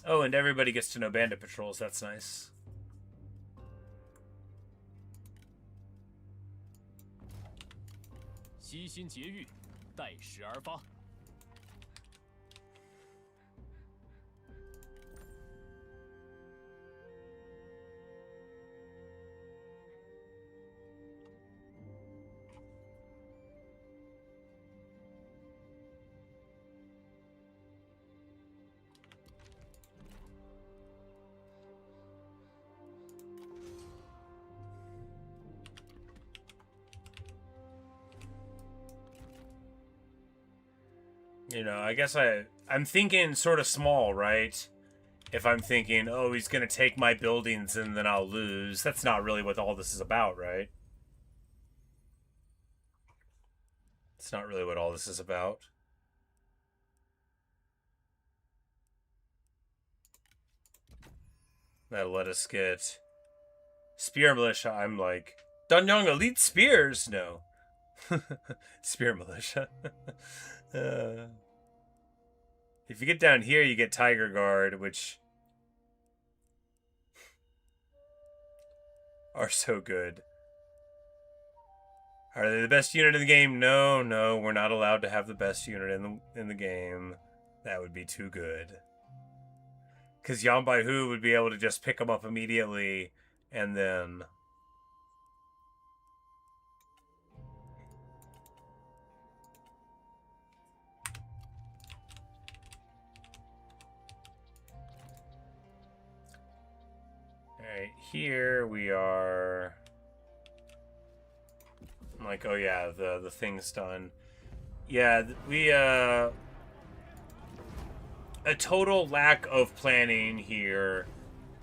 Oh, and everybody gets to know bandit patrols. That's nice. "悉心劫狱，待时而发。" You know, I guess I'm thinking sort of small, right? If I'm thinking, oh, he's going to take my buildings and then I'll lose. That's not really what all this is about, right? It's not really what all this is about. That'll let us get Spear Militia. I'm like, Danyang Elite Spears? No. Spear Militia. If you get down here, you get Tiger Guard, which are so good. Are they the best unit in the game? No, no, we're not allowed to have the best unit in the game. That would be too good. Because Yanbai-Hu would be able to just pick them up immediately, and then... Alright, here we are... I'm like, oh yeah, the thing's done. Yeah, we, a total lack of planning here,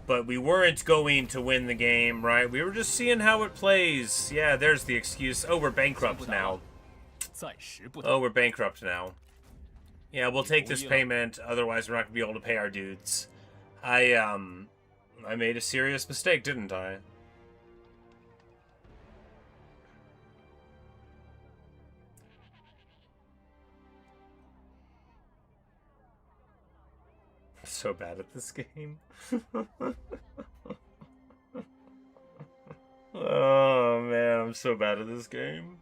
but we weren't going to win the game, right? We were just seeing how it plays. Yeah, there's the excuse. Oh, we're bankrupt now. Oh, we're bankrupt now. Yeah, we'll take this payment, otherwise we're not going to be able to pay our dudes. I made a serious mistake, didn't I? So bad at this game. Oh man, I'm so bad at this game.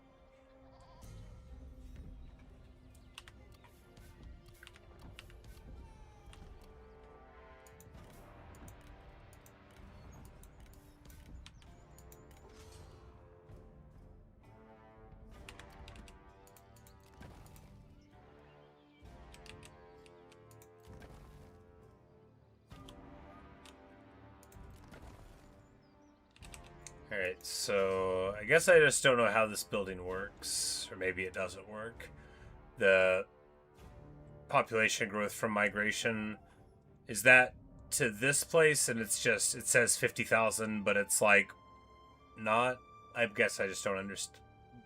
Alright, so I guess I just don't know how this building works, or maybe it doesn't work. The population growth from migration, is that to this place and it's just, it says 50,000, but it's like not? I guess I just don't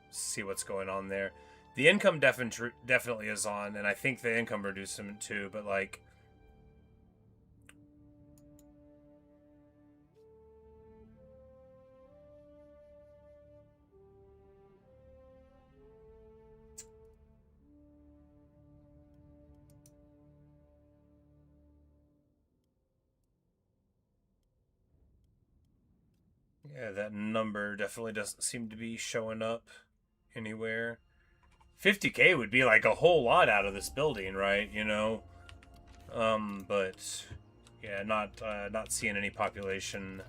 see what's going on there. The income definitely is on, and I think the income reducement too, but like, yeah, that number definitely doesn't seem to be showing up anywhere. 50K would be like a whole lot out of this building, right? You know? But yeah, not seeing any population.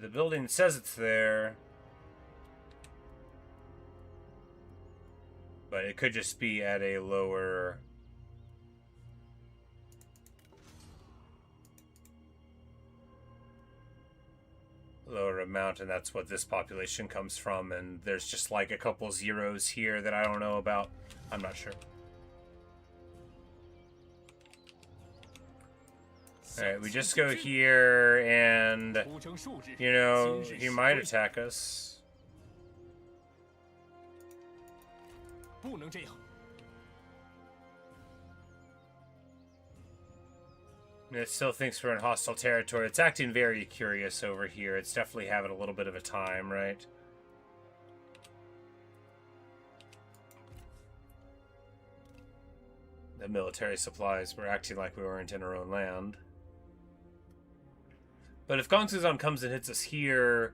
The building says it's there. But it could just be at a lower... lower amount, and that's what this population comes from, and there's just like a couple zeros here that I don't know about. I'm not sure. Alright, we just go here, and, you know, he might attack us. It still thinks we're in hostile territory. It's acting very curious over here. It's definitely having a little bit of a time, right? The military supplies were acting like we weren't in our own land. But if Gongsun comes and hits us here,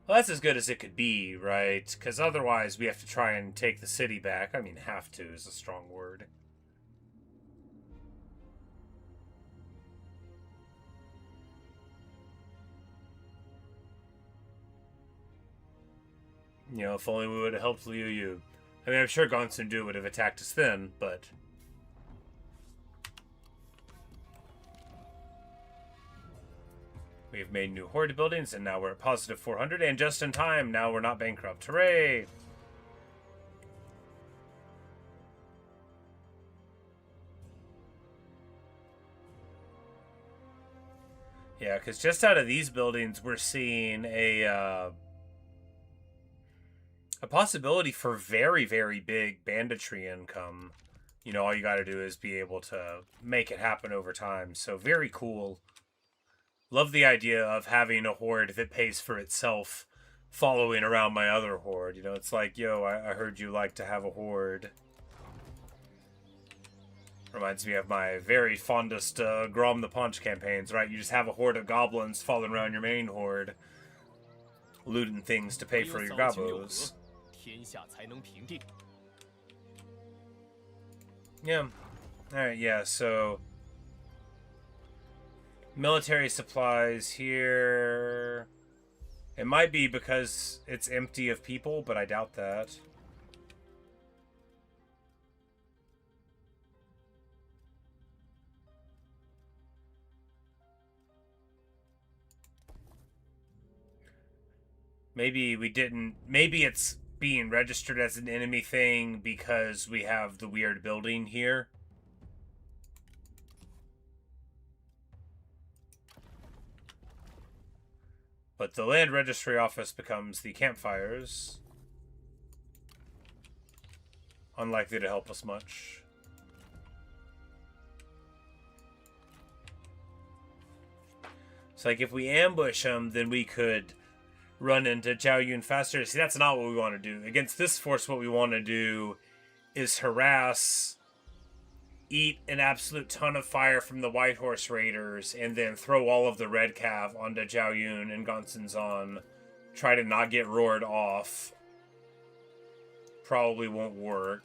well, that's as good as it could be, right? Because otherwise we have to try and take the city back. I mean, have to is a strong word. You know, if only we would have helped Qiuliju. I mean, I'm sure Gongsun would have attacked us then, but... We've made new Horde buildings, and now we're at positive 400, and just in time, now we're not bankrupt. Hooray! Yeah, because just out of these buildings, we're seeing a possibility for very, very big banditry income. You know, all you gotta do is be able to make it happen over time. So, very cool. Love the idea of having a horde that pays for itself following around my other horde. You know, it's like, yo, I heard you like to have a horde. Reminds me of my very fondest Grom the Paunch campaigns, right? You just have a horde of goblins following around your main horde, looting things to pay for your gobos. Yeah. Alright, yeah, so... military supplies here... It might be because it's empty of people, but I doubt that. Maybe we didn't... Maybe it's being registered as an enemy thing because we have the weird building here. But the land registry office becomes the campfires. Unlikely to help us much. It's like if we ambush them, then we could run into Zhao Yun faster. See, that's not what we want to do. Against this force, what we want to do is harass, eat an absolute ton of fire from the White Horse Raiders, and then throw all of the Red Cav onto Zhao Yun and Gongsun Zan. Try to not get roared off. Probably won't work.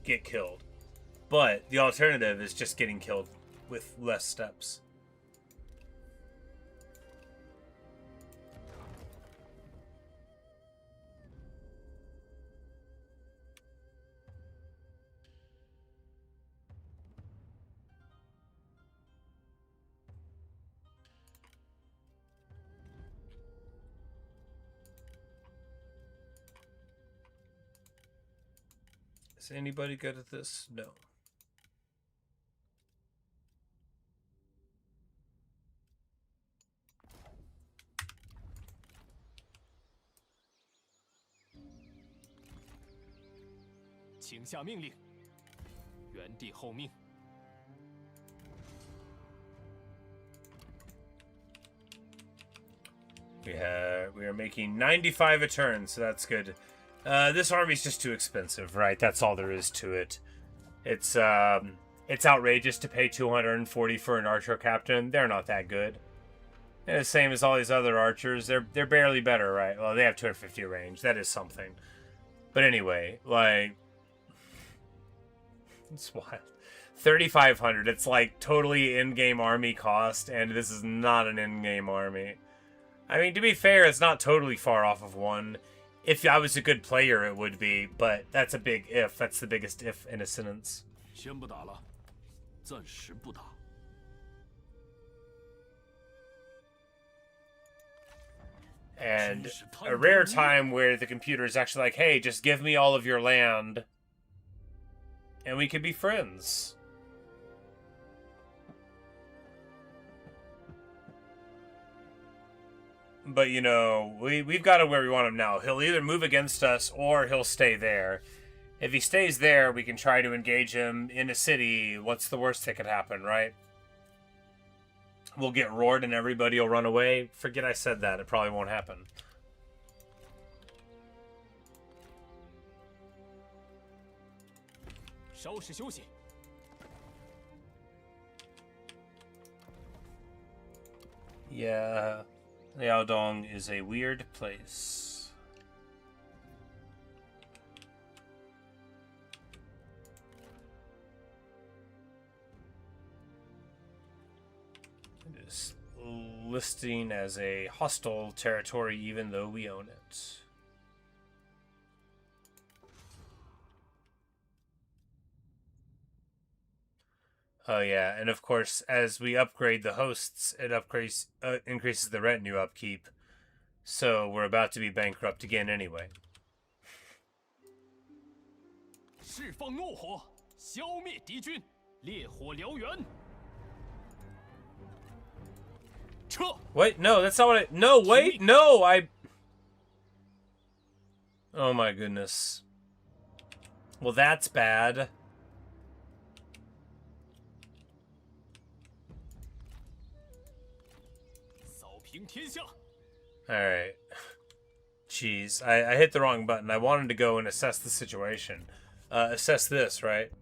Get killed. But the alternative is just getting killed with less steps. Is anybody good at this? No. We are making 95 a turn, so that's good. This army's just too expensive, right? That's all there is to it. It's outrageous to pay 240 for an archer captain. They're not that good. And the same as all these other archers. They're barely better, right? Well, they have 250 range. That is something. But anyway, like... It's wild. 3,500. It's like totally in-game army cost, and this is not an in-game army. I mean, to be fair, it's not totally far off of 1. If I was a good player, it would be, but that's a big if. That's the biggest if in a sentence. 先不打了，暂时不打。 And a rare time where the computer is actually like, hey, just give me all of your land, and we could be friends. But, you know, we've got him where we want him now. He'll either move against us or he'll stay there. If he stays there, we can try to engage him in a city. What's the worst that could happen, right? We'll get roared and everybody will run away. Forget I said that. It probably won't happen. Yeah, Liaodong is a weird place. It is listing as a hostile territory even though we own it. Oh yeah, and of course, as we upgrade the hosts, it increases the retinue upkeep. So we're about to be bankrupt again anyway. 释放怒火，消灭敌军，烈火燎原。撤！ Wait, no, that's not what I... No, wait, no, I... Oh my goodness. Well, that's bad. Alright. Jeez, I hit the wrong button. I wanted to go and assess the situation. Assess this, right?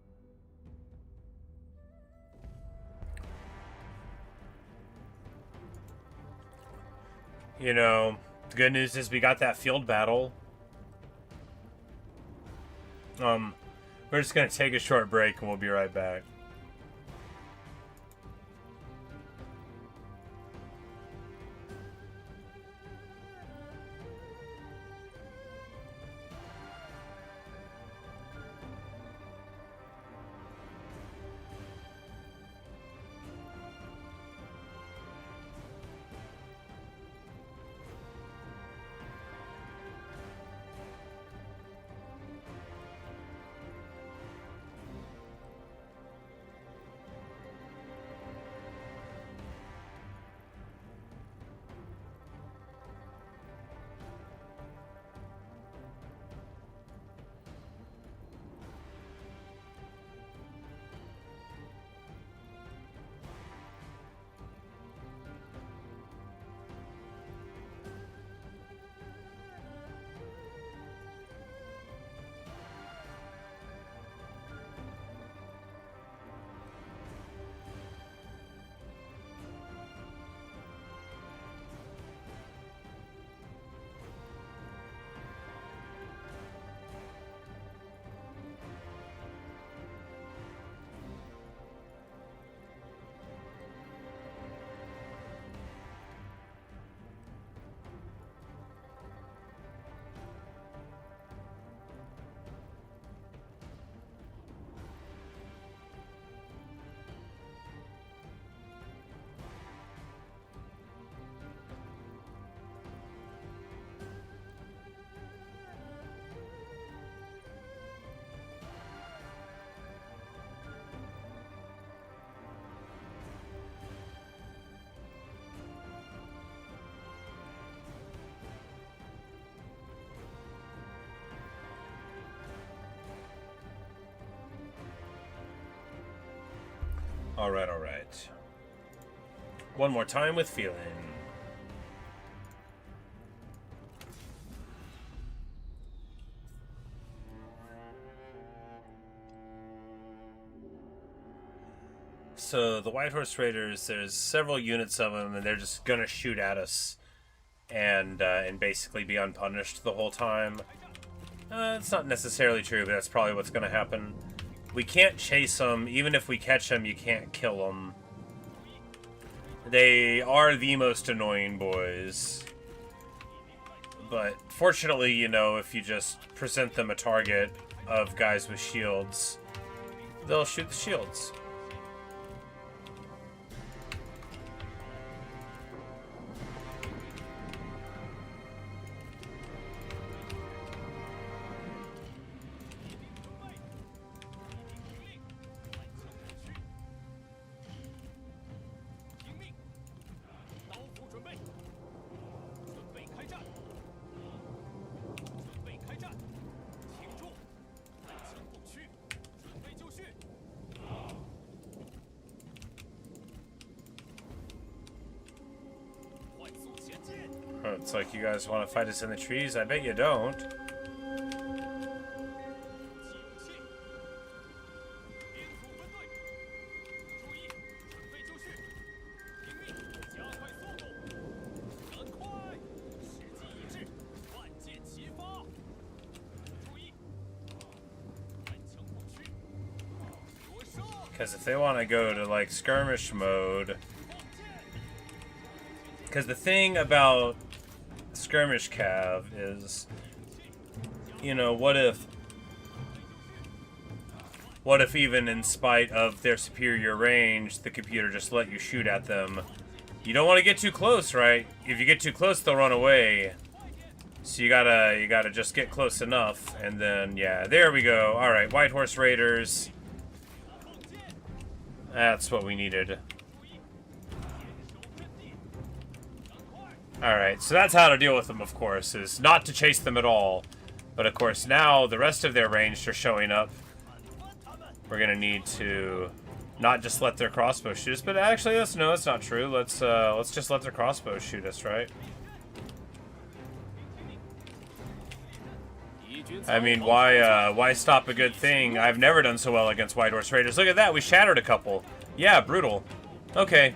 You know, the good news is we got that field battle. We're just gonna take a short break and we'll be right back. Alright, alright. One more time with feeling. So the White Horse Raiders, there's several units of them, and they're just gonna shoot at us and basically be unpunished the whole time. It's not necessarily true, but that's probably what's gonna happen. We can't chase them. Even if we catch them, you can't kill them. They are the most annoying boys. But fortunately, you know, if you just present them a target of guys with shields, they'll shoot the shields. It's like you guys want to fight us in the trees? I bet you don't. Because if they want to go to, like, skirmish mode... Because the thing about skirmish cav is, you know, what if even in spite of their superior range, the computer just let you shoot at them? You don't want to get too close, right? If you get too close, they'll run away. So you gotta just get close enough, and then, yeah, there we go. Alright, White Horse Raiders. That's what we needed. Alright, so that's how to deal with them, of course, is not to chase them at all. But, of course, now the rest of their range are showing up. We're gonna need to not just let their crossbow shoot us, but actually, that's not true. Let's just let their crossbow shoot us, right? I mean, why stop a good thing? I've never done so well against White Horse Raiders. Look at that, we shattered a couple. Yeah, brutal. Okay.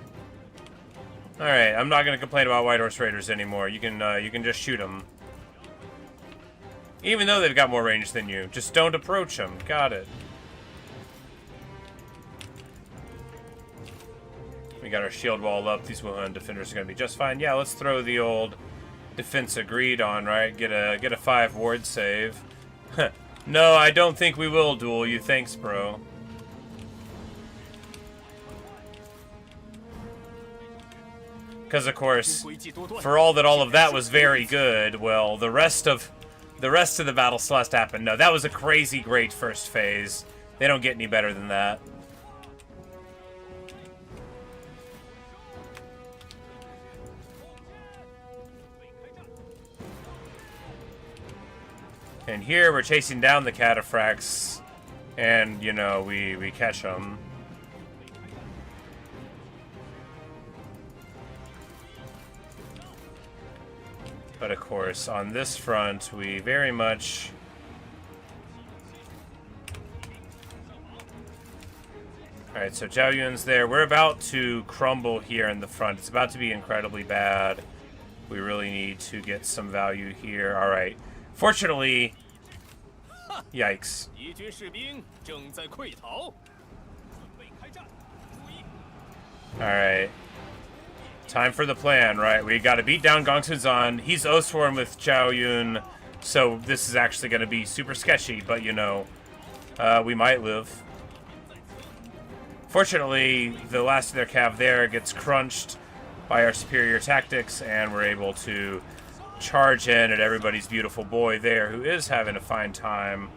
Alright, I'm not going to complain about White Horse Raiders anymore. You can just shoot them. Even though they've got more range than you. Just don't approach them. Got it. We got our shield wall up. These Wuhan defenders are going to be just fine. Yeah, let's throw the old defense agreed on, right? Get a 5 ward save. No, I don't think we will duel you. Thanks, bro. Because, of course, for all of that was very good, well, the rest of the battle still has to happen. No, that was a crazy great first phase. They don't get any better than that. And here we're chasing down the cataphracts, and, you know, we catch them. But of course, on this front, we very much... Alright, so Zhao Yun's there. We're about to crumble here in the front. It's about to be incredibly bad. We really need to get some value here. Alright. Fortunately... Yikes. Alright. Time for the plan, right? We got to beat down Gong Suzan. He's O-Swarm with Zhao Yun, so this is actually going to be super sketchy, but, you know, we might live. Fortunately, the last of their cav there gets crunched by our superior tactics, and we're able to charge in at everybody's beautiful boy there, who is having a fine time.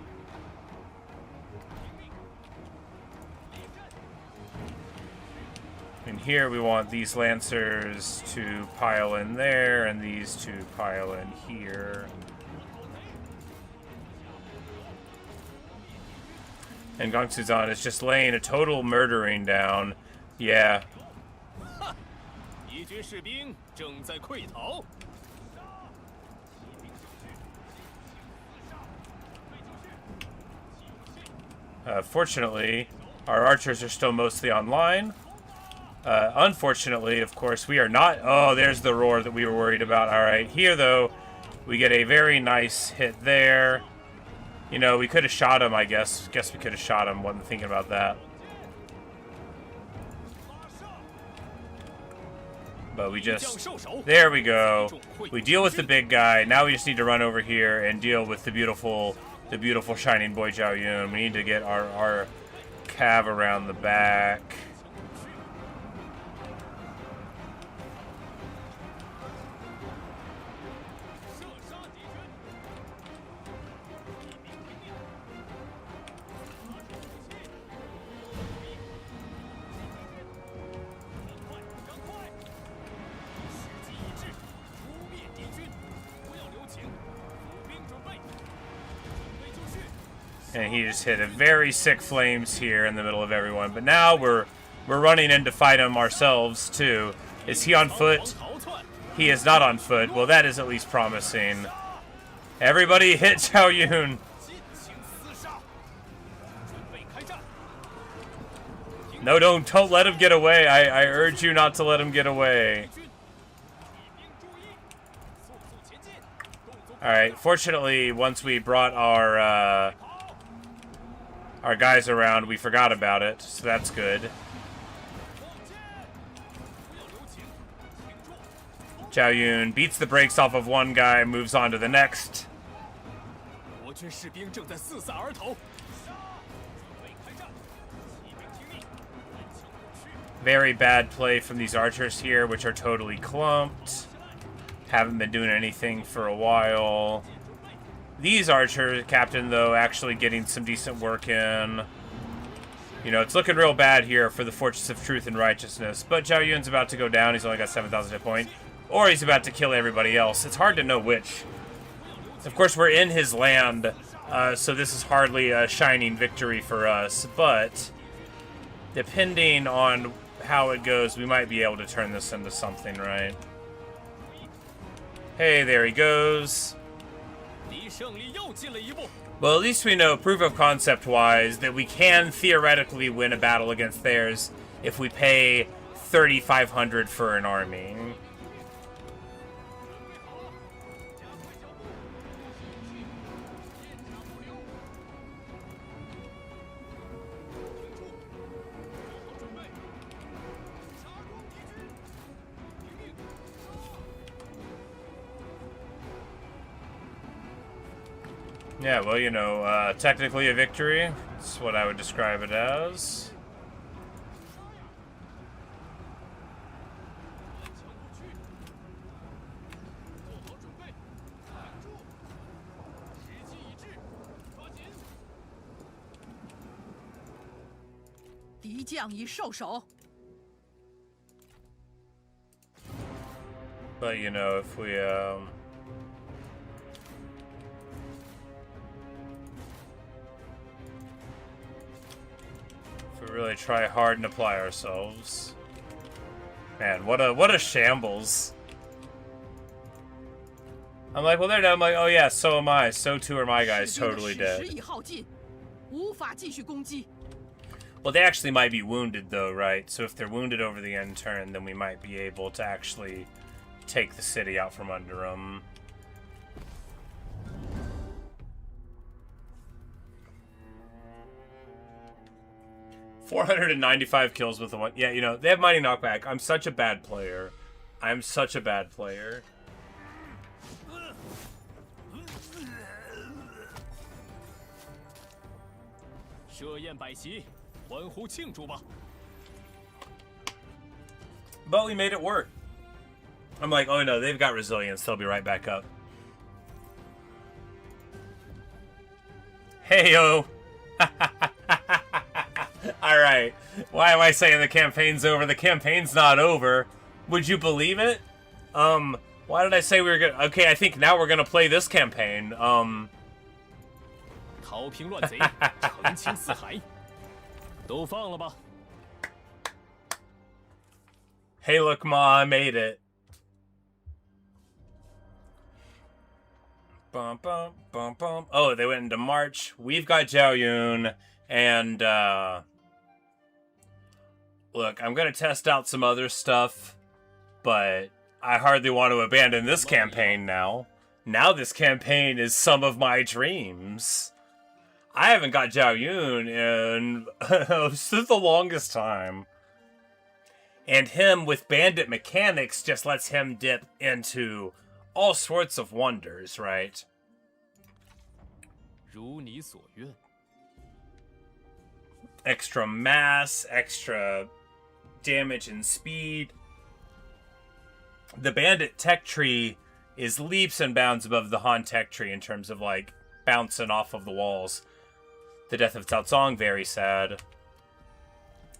And here we want these Lancers to pile in there, and these to pile in here. And Gong Suzan is just laying a total murdering down. Yeah. Fortunately, our archers are still mostly online. Unfortunately, of course, we are not... Oh, there's the roar that we were worried about. Alright, here, though, we get a very nice hit there. You know, we could have shot him, I guess. Guess we could have shot him. Wasn't thinking about that. But we just... There we go. We deal with the big guy. Now we just need to run over here and deal with the beautiful shining boy Zhao Yun. We need to get our cav around the back. And he just hit a very sick flames here in the middle of everyone. But now we're running in to fight him ourselves too. Is he on foot? He is not on foot. Well, that is at least promising. Everybody hit Zhao Yun. No, don't let him get away. I urge you not to let him get away. Alright, fortunately, once we brought our guys around, we forgot about it, so that's good. Zhao Yun beats the brakes off of one guy, moves on to the next. Very bad play from these archers here, which are totally clumped. Haven't been doing anything for a while. These archer captain, though, actually getting some decent work in. You know, it's looking real bad here for the Fortress of Truth and Righteousness. But Zhao Yun's about to go down. He's only got 7,000 hit points. Or he's about to kill everybody else. It's hard to know which. Of course, we're in his land, so this is hardly a shining victory for us. But depending on how it goes, we might be able to turn this into something, right? Hey, there he goes. Well, at least we know, proof of concept-wise, that we can theoretically win a battle against theirs if we pay 3,500 for an army. Yeah, well, you know, technically a victory. That's what I would describe it as. But, you know, if we, really try hard and apply ourselves. Man, what a shambles. I'm like, well, they're dead. I'm like, oh yeah, so am I. So too are my guys totally dead. Well, they actually might be wounded though, right? So if they're wounded over the end turn, then we might be able to actually take the city out from under them. $495 kills with the one. Yeah, you know, they have mighty knockback. I'm such a bad player. I'm such a bad player. But we made it work. I'm like, oh no, they've got resilience. They'll be right back up. Hey-o. Alright. Why am I saying the campaign's over? The campaign's not over. Would you believe it? Why did I say we were gonna... Okay, I think now we're gonna play this campaign. Hey, look, Ma, I made it. Bum, bum, bum, bum. Oh, they went into March. We've got Zhao Yun, and, look, I'm gonna test out some other stuff, but I hardly want to abandon this campaign now. Now this campaign is some of my dreams. I haven't got Zhao Yun in since the longest time. And him with bandit mechanics just lets him dip into all sorts of wonders, right? 如你所愿。 Extra mass, extra damage and speed. The bandit tech tree is leaps and bounds above the Han tech tree in terms of like bouncing off of the walls. The death of Cao Zong, very sad.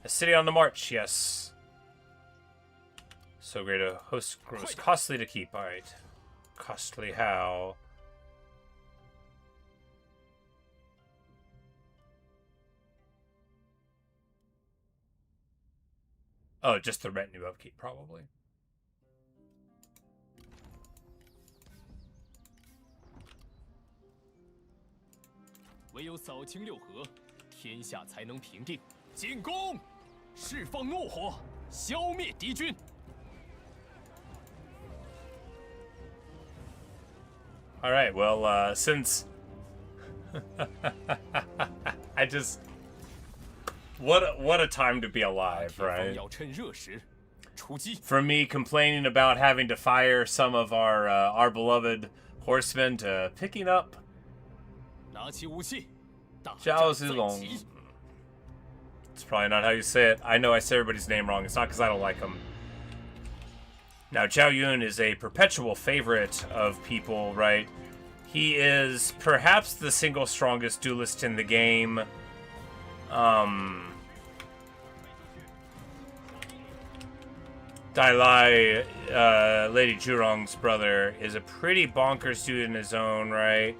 A city on the march, yes. So great a host grows costly to keep. Alright. Costly how? Oh, just the retinue upkeep, probably. 唯有扫清六合，天下才能平定。进攻，释放怒火，消灭敌军。 All right, well, since I just what a time to be alive, right? 要趁热时出击。 For me, complaining about having to fire some of our beloved horsemen to picking up 拿起武器，大 Zhao 战在 Yun. 即。 It's probably not how you say it. I know I say everybody's name wrong. It's not because I don't like them. Now, Zhao Yun is a perpetual favorite of people, right? He is perhaps the single strongest duelist in the game. Dai Lai, Lady Zhurong's brother, is a pretty bonkers dude in his own right.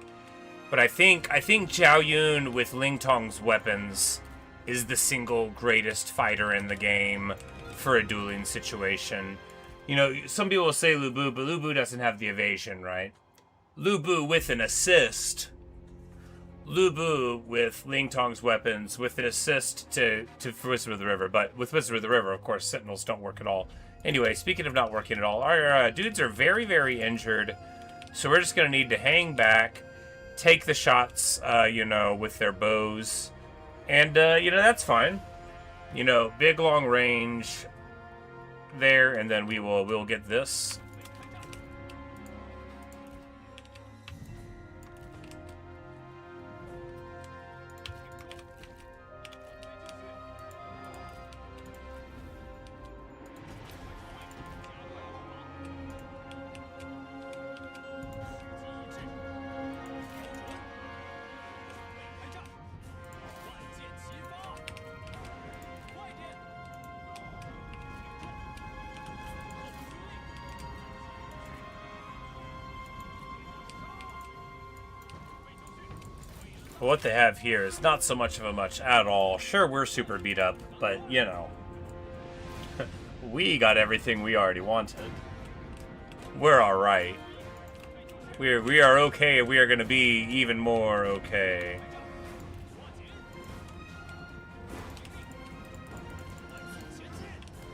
But I think Zhao Yun with Ling Tong's weapons is the single greatest fighter in the game for a dueling situation. You know, some people will say Lu Bu, but Lu Bu doesn't have the evasion, right? Lu Bu with an assist. Lu Bu with Ling Tong's weapons with an assist to Wizard of the River. But with Wizard of the River, of course, Sentinels don't work at all. Anyway, speaking of not working at all, our dudes are very, very injured. So we're just going to need to hang back, take the shots, you know, with their bows. And, you know, that's fine. You know, big, long range there, and then we'll get this. What they have here is not so much of a much at all. Sure, we're super beat up, but, you know, we got everything we already wanted. We're alright. We are okay, we are going to be even more okay.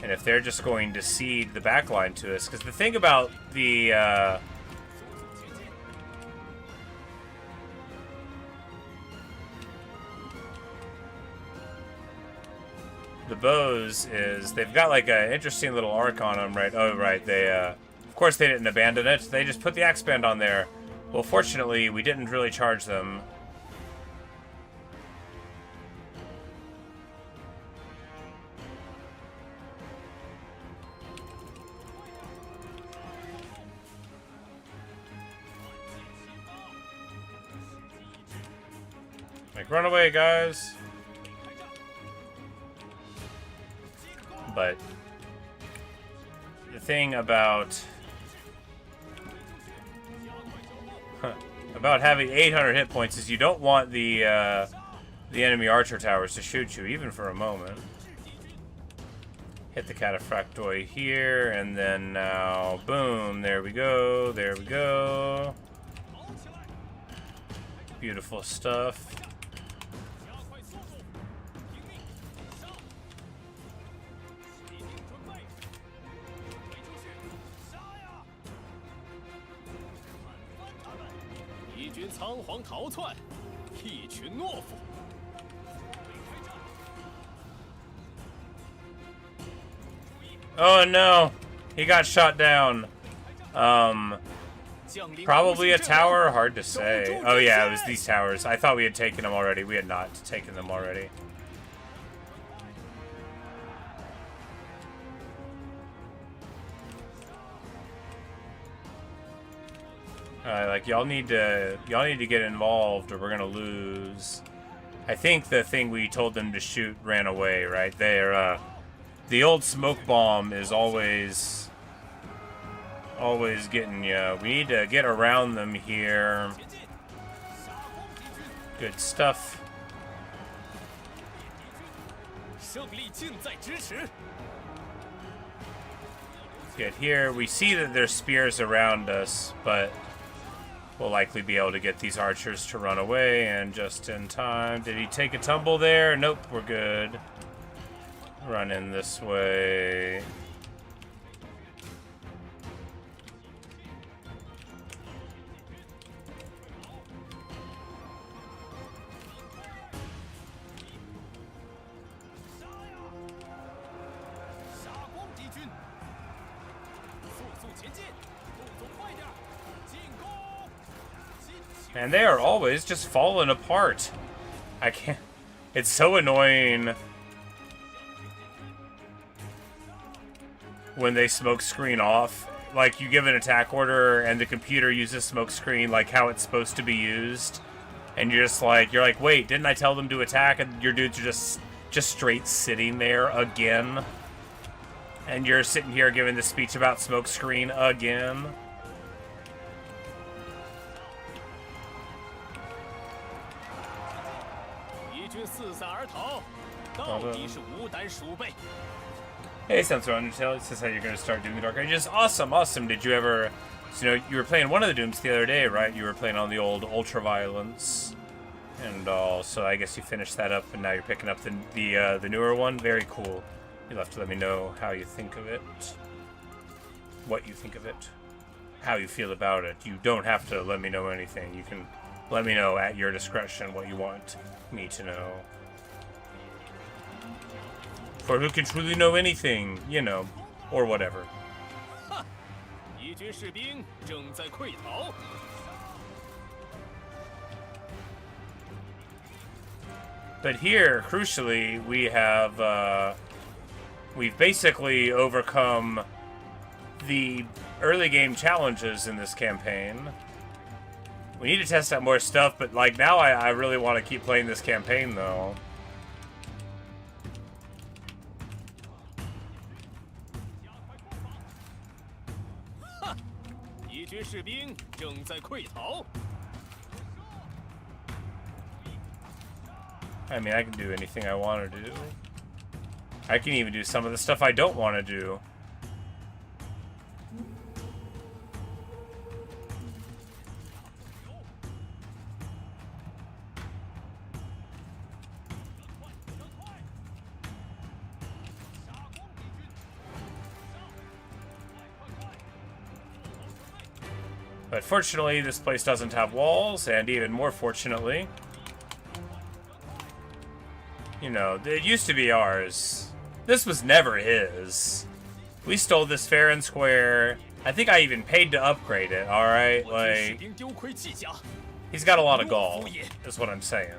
And if they're just going to cede the backline to us, because the thing about the bows is they've got like an interesting little arc on them, right? Oh, right. They, of course, they didn't abandon it. They just put the axe band on there. Well, fortunately, we didn't really charge them. Like, run away, guys. But the thing about having 800 hit points is you don't want the enemy archer towers to shoot you even for a moment. Hit the cataphractoid here, and then now, boom! There we go. There we go. Beautiful stuff. Oh no! He got shot down. Probably a tower? Hard to say. Oh yeah, it was these towers. I thought we had taken them already. We had not taken them already. Like y'all need to get involved or we're gonna lose. I think the thing we told them to shoot ran away, right? They're the old smoke bomb is always getting you. We need to get around them here. Good stuff. Get here. We see that there's spears around us, but we'll likely be able to get these archers to run away, and just in time. Did he take a tumble there? Nope, we're good. Run in this way. And they are always just falling apart. I can't... It's so annoying when they smoke screen off. Like, you give an attack order and the computer uses smoke screen like how it's supposed to be used. And you're like, wait, didn't I tell them to attack? And your dudes are just straight sitting there again. And you're sitting here giving the speech about smoke screen again. Hey, Sensor Undertale, this is how you're going to start doing the Dark Ages. Awesome, awesome. Did you ever... So, you know, you were playing one of the Dooms the other day, right? You were playing on the old Ultraviolence and all, so I guess you finished that up, and now you're picking up the newer one. Very cool. You'll have to let me know how you think of it. What you think of it. How you feel about it. You don't have to let me know anything. You can let me know at your discretion what you want me to know. For who can truly know anything, you know, or whatever. But here, crucially, we have, we've basically overcome the early game challenges in this campaign. We need to test out more stuff, but like now I really want to keep playing this campaign though. I mean, I can do anything I want to do. I can even do some of the stuff I don't want to do. But fortunately, this place doesn't have walls, and even more fortunately, you know, it used to be ours. This was never his. We stole this fair and square. I think I even paid to upgrade it, alright? Like, he's got a lot of gall, is what I'm saying.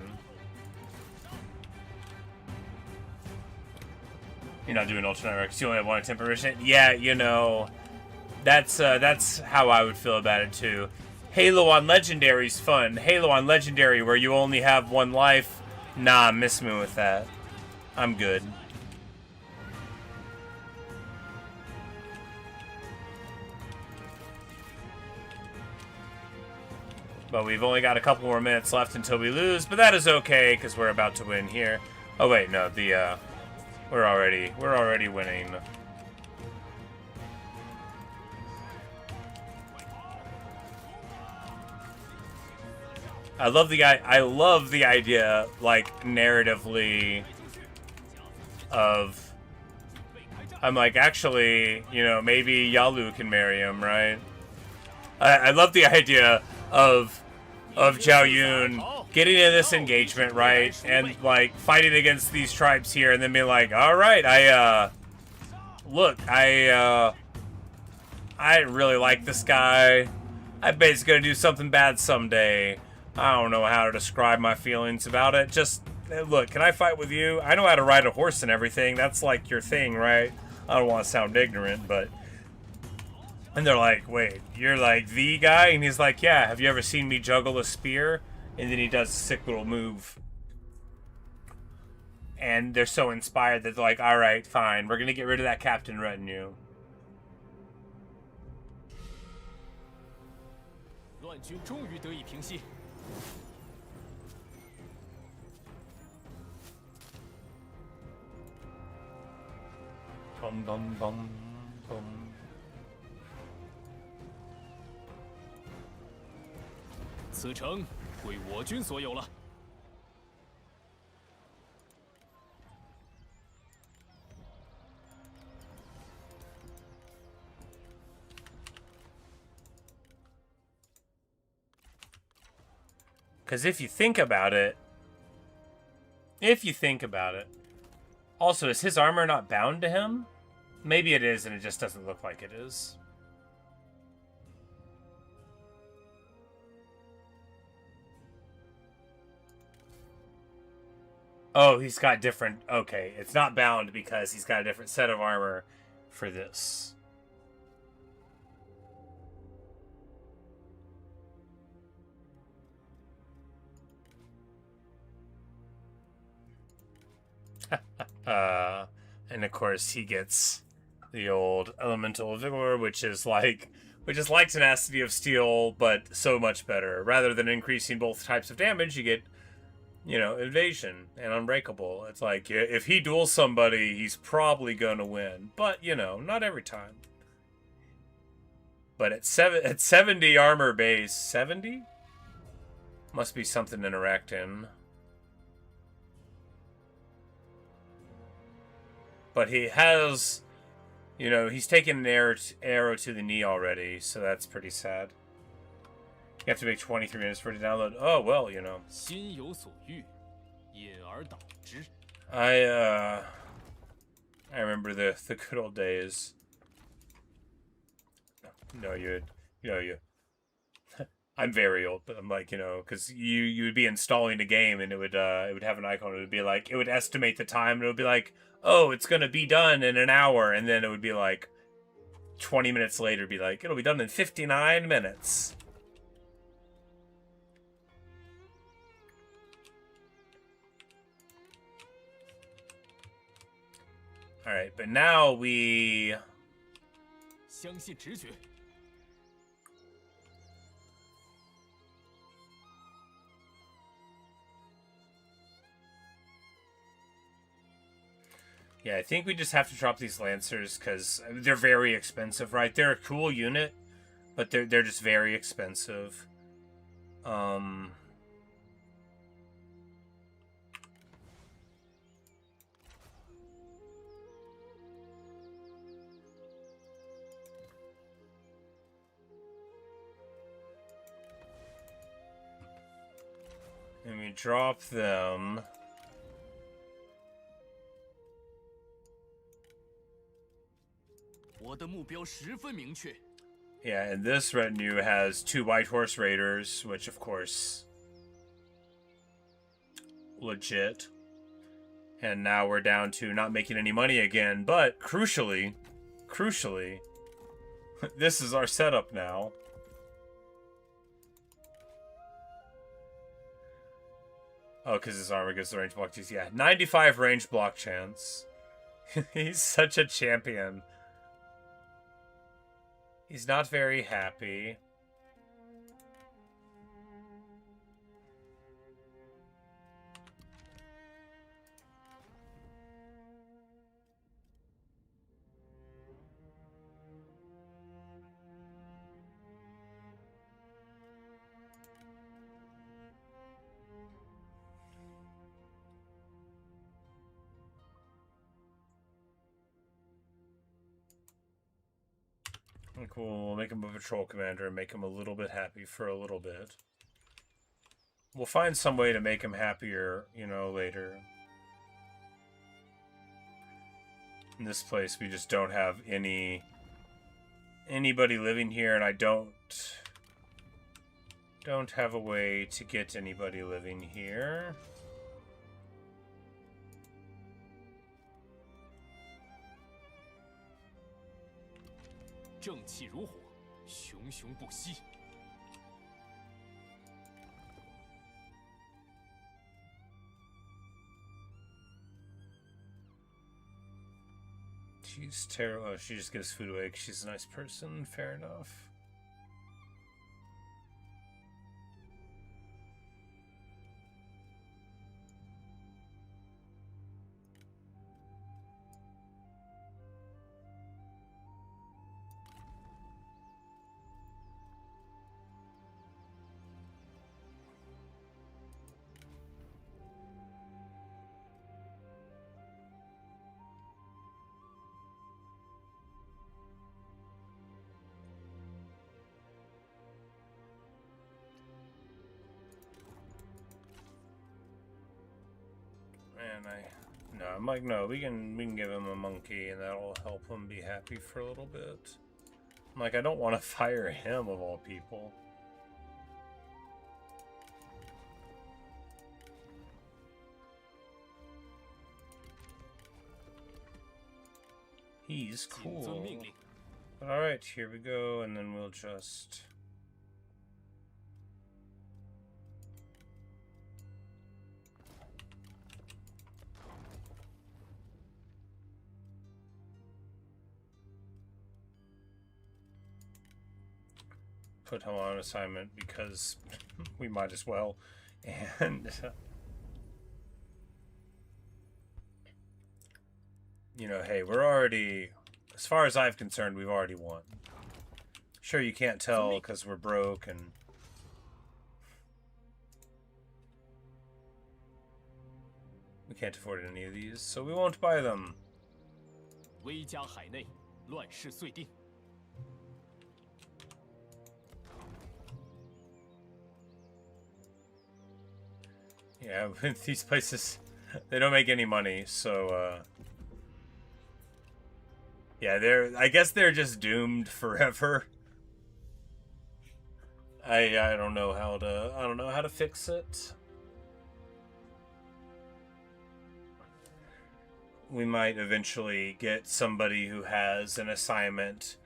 You're not doing Ultra Night Rex, you only have one attempt per mission? Yeah, you know... That's how I would feel about it too. Halo on Legendary's fun. Halo on Legendary where you only have one life. Nah, miss me with that. I'm good. But we've only got a couple more minutes left until we lose, but that is okay because we're about to win here. Oh wait, no, we're already winning. I love the idea, like, narratively, of, I'm like, actually, you know, maybe Yalu can marry him, right? I love the idea of Zhao Yun getting in this engagement, right? And, like, fighting against these tribes here, and then being like, alright, look, I really like this guy. I bet he's gonna do something bad someday. I don't know how to describe my feelings about it. Just, look, can I fight with you? I know how to ride a horse and everything. That's like your thing, right? I don't want to sound ignorant, but... And they're like, wait, you're like the guy? And he's like, yeah, have you ever seen me juggle a spear? And then he does a sick little move. And they're so inspired that they're like, alright, fine, we're gonna get rid of that captain retinue. 乱军终于得以平息。 Bum bum bum bum. 此城归我军所有了。 Because if you think about it... Also, is his armor not bound to him? Maybe it is, and it just doesn't look like it is. Oh, he's got different... Okay, it's not bound because he's got a different set of armor for this. And of course he gets the old elemental vigor, which is like tenacity of steel, but so much better. Rather than increasing both types of damage, you get, you know, evasion and unbreakable. It's like, if he duels somebody, he's probably gonna win, but you know, not every time. But at 70 armor base, 70 must be something in Erectin. But he has, you know, he's taken an arrow to the knee already, so that's pretty sad. You have to make 23 minutes for it to download. Oh, well, you know. 心有所欲，因而导之。 I remember the good old days. No, you. I'm very old, but I'm like, you know, because you would be installing a game and it would have an icon. It would be like, it would estimate the time and it would be like, oh, it's gonna be done in an hour, and then it would be like 20 minutes later, be like, it'll be done in 59 minutes. All right, but now we. 相信直觉。 Yeah, I think we just have to drop these Lancers because they're very expensive, right? They're a cool unit, but they're just very expensive. And we drop them. Yeah, and this retinue has 2 White Horse Raiders, which of course, legit. And now we're down to not making any money again, but crucially, this is our setup now. Oh, because his armor gives the range block chance. Yeah, 95 range block chance. He's such a champion. He's not very happy. Cool, we'll make him a patrol commander and make him a little bit happy for a little bit. We'll find some way to make him happier, you know, later. In this place, we just don't have anybody living here, and I don't have a way to get anybody living here. She's terrible. Oh, she just gives food away because she's a nice person. Fair enough. And I'm like, no, we can give him a monkey, and that'll help him be happy for a little bit. I'm like, I don't want to fire him of all people. He's cool. Alright, here we go, and then we'll just... put him on assignment because we might as well. And you know, hey, we're already, as far as I'm concerned, we've already won. Sure, you can't tell because we're broke and we can't afford any of these, so we won't buy them. Yeah, these places, they don't make any money, so, yeah, I guess they're just doomed forever. I don't know how to fix it. We might eventually get somebody who has an assignment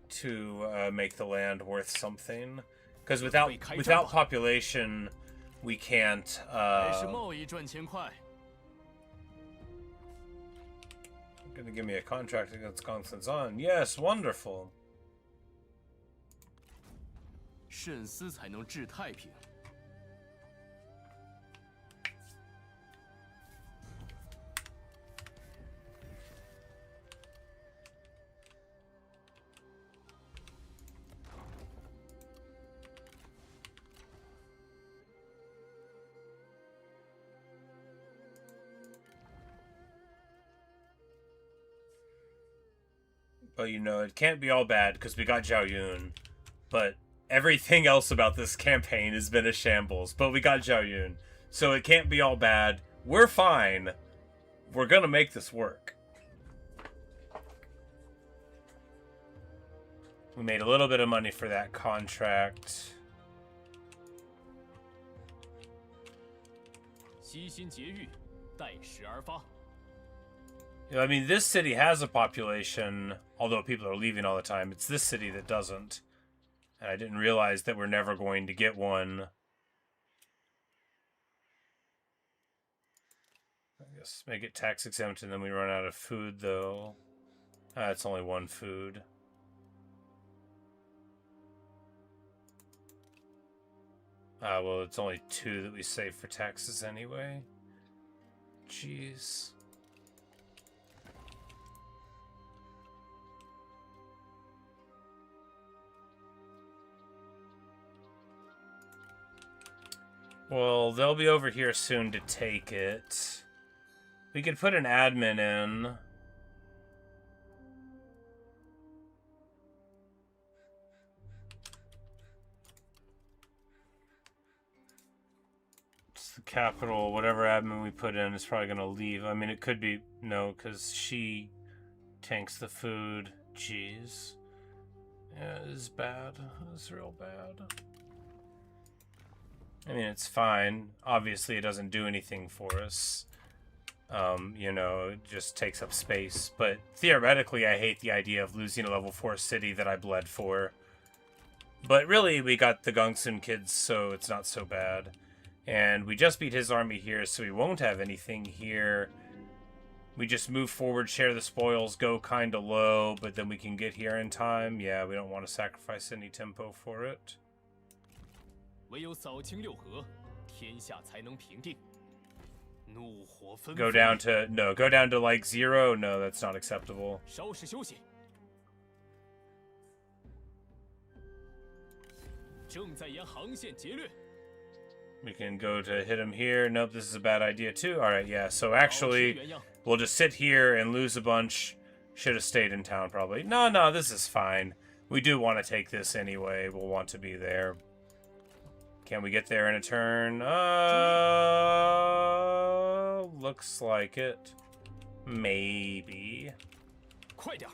to make the land worth something, because without population, we can't. Gonna give me a contract against Constance on. Yes, wonderful. 慎思才能治太平。But you know, it can't be all bad because we got Zhao Yun. But everything else about this campaign has been a shambles. But we got Zhao Yun. So it can't be all bad. We're fine. We're gonna make this work. We made a little bit of money for that contract. 悉心节欲，待时而发。 You know, I mean, this city has a population, although people are leaving all the time. It's this city that doesn't. And I didn't realize that we're never going to get one. I guess make it tax exempt and then we run out of food, though. It's only one food. Well, it's only 2 that we save for taxes anyway. Jeez. Well, they'll be over here soon to take it. We could put an admin in. It's the capital. Whatever admin we put in is probably going to leave. I mean, it could be... No, because she tanks the food. Jeez. Yeah, it's bad. It's real bad. I mean, it's fine. Obviously, it doesn't do anything for us. You know, it just takes up space. But theoretically, I hate the idea of losing a level 4 city that I bled for. But really, we got the Gongsun kids, so it's not so bad. And we just beat his army here, so we won't have anything here. We just move forward, share the spoils, go kind of low, but then we can get here in time. Yeah, we don't want to sacrifice any tempo for it. 唯有扫清六合，天下才能平定。怒火纷飞。Go down to no, go down to like 0. No, that's not acceptable. 稍事休息。正在沿航线劫掠。 We can go to hit him here. Nope, this is a bad idea too. All right, yeah. So actually, we'll just sit here and lose a bunch. Should have stayed in town probably. No, this is fine. We do want to take this anyway. We'll want to be there. Can we get there in a turn? Looks like it. Maybe. 快点。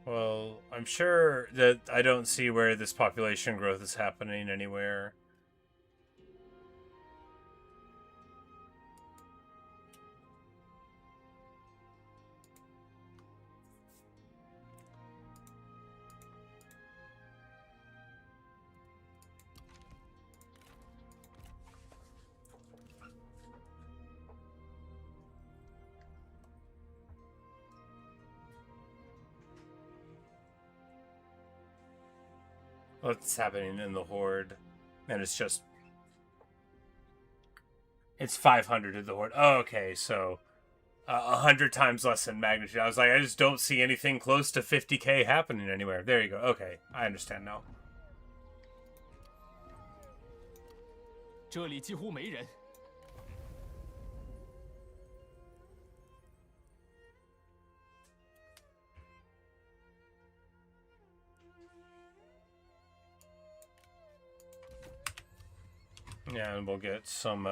Well, I'm sure that I don't see where this population growth is happening anywhere. What's happening in the Horde? And it's just... It's 500 in the Horde. Oh, okay, so... 100 times less in magnitude. I was like, I just don't see anything close to 50k happening anywhere. There you go. Okay, I understand now. 这里几乎没人。 Yeah, and we'll get some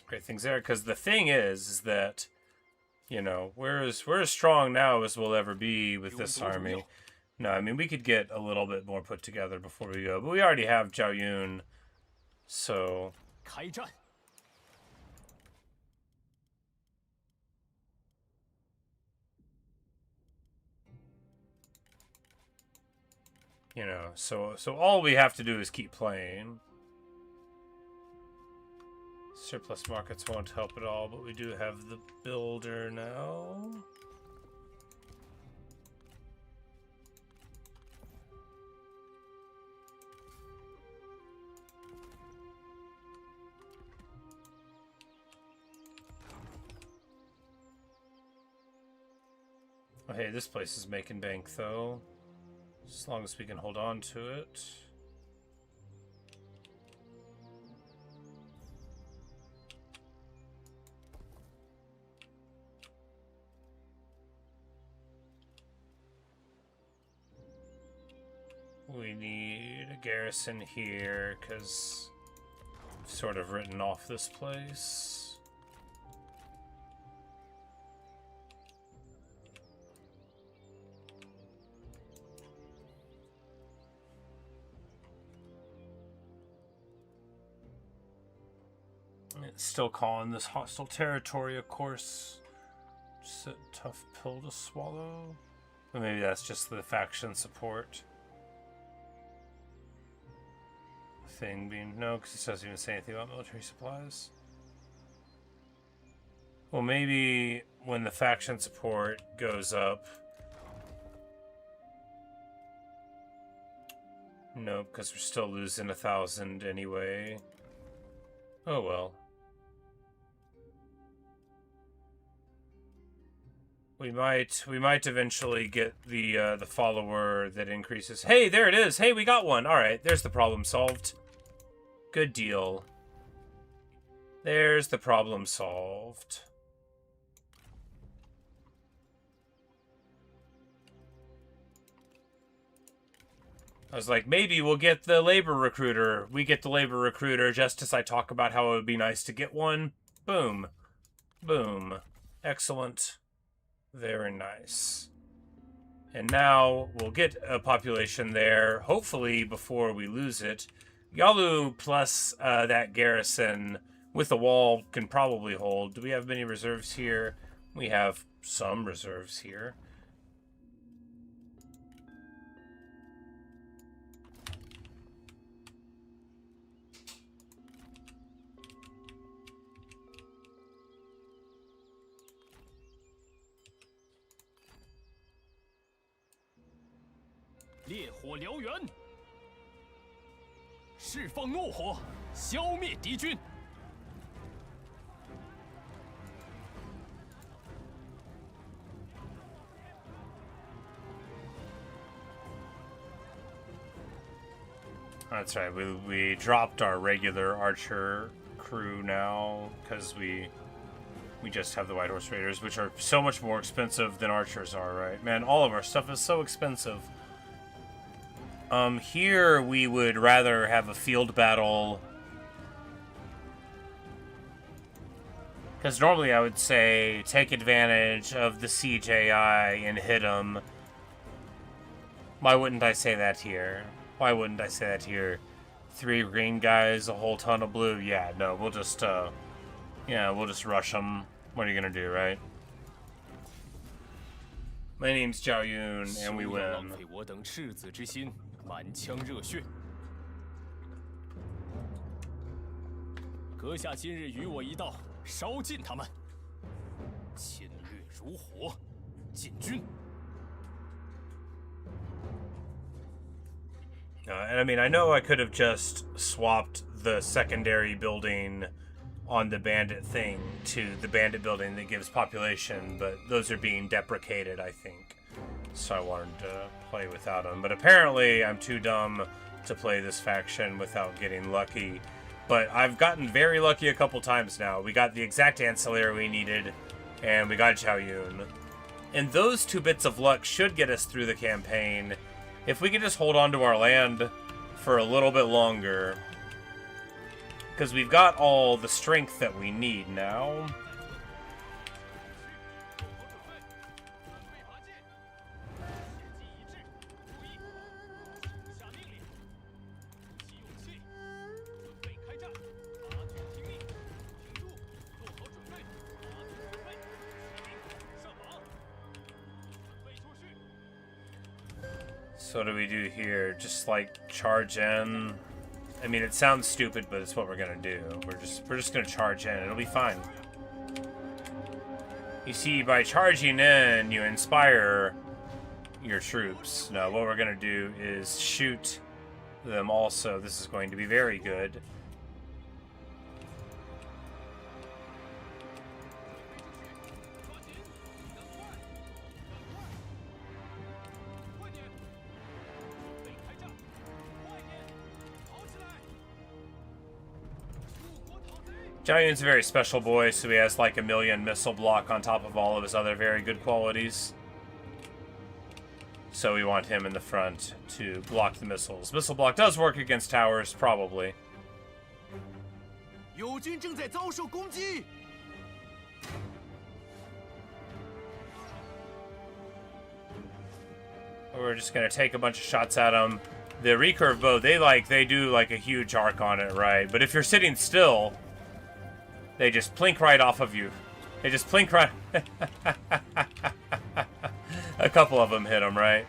great things there. Because the thing is that, you know, we're as strong now as we'll ever be with this army. No, I mean, we could get a little bit more put together before we go. But we already have Zhao Yun, so... 开战！ You know, so all we have to do is keep playing. Surplus markets won't help at all, but we do have the builder now. Oh, hey, this place is making bank, though. As long as we can hold on to it. We need a garrison here, because I've sort of written off this place. It's still calling this hostile territory, of course. Just a tough pill to swallow. Or maybe that's just the faction support thing being... No, because it doesn't even say anything about military supplies. Well, maybe when the faction support goes up. Nope, because we're still losing 1,000 anyway. Oh well. We might eventually get the follower that increases. Hey, there it is. Hey, we got one. All right, there's the problem solved. Good deal. There's the problem solved. I was like, maybe we'll get the labor recruiter. We get the labor recruiter just as I talk about how it would be nice to get one. Boom. Boom. Excellent. Very nice. And now we'll get a population there, hopefully before we lose it. Yalu plus that garrison with the wall can probably hold. Do we have many reserves here? We have some reserves here.烈火燎原，释放怒火，消灭敌军。That's right. We dropped our regular archer crew now because we just have the White Horse Raiders, which are so much more expensive than archers are, right? Man, all of our stuff is so expensive. Here we would rather have a field battle. Because normally I would say take advantage of the siege AI and hit them. Why wouldn't I say that here? Why wouldn't I say that here? 3 green guys, a whole ton of blue. Yeah, no, we'll just, we'll just rush them. What are you gonna do, right? My name's Zhao Yun, and we win. 满腔热血，阁下今日与我一道，烧尽他们，侵略如火，进军。And I mean, I know I could have just swapped the secondary building on the bandit thing to the bandit building that gives population, but those are being deprecated, I think. So I wanted to play without them. But apparently I'm too dumb to play this faction without getting lucky. But I've gotten very lucky a couple times now. We got the exact ancillary we needed, and we got Zhao Yun. And those 2 bits of luck should get us through the campaign. If we could just hold on to our land for a little bit longer. Because we've got all the strength that we need now. So what do we do here? Just like charge in? I mean, it sounds stupid, but it's what we're gonna do. We're just gonna charge in. It'll be fine. You see, by charging in, you inspire your troops. Now, what we're gonna do is shoot them also. This is going to be very good. Zhao Yun's a very special boy, so he has like 1,000,000 missile block on top of all of his other very good qualities. So we want him in the front to block the missiles. Missile block does work against towers, probably. 友军正在遭受攻击。 We're just gonna take a bunch of shots at them. The recurve bow, they do like a huge arc on it, right? But if you're sitting still, they just plink right off of you. They just plink right. A couple of them hit them, right?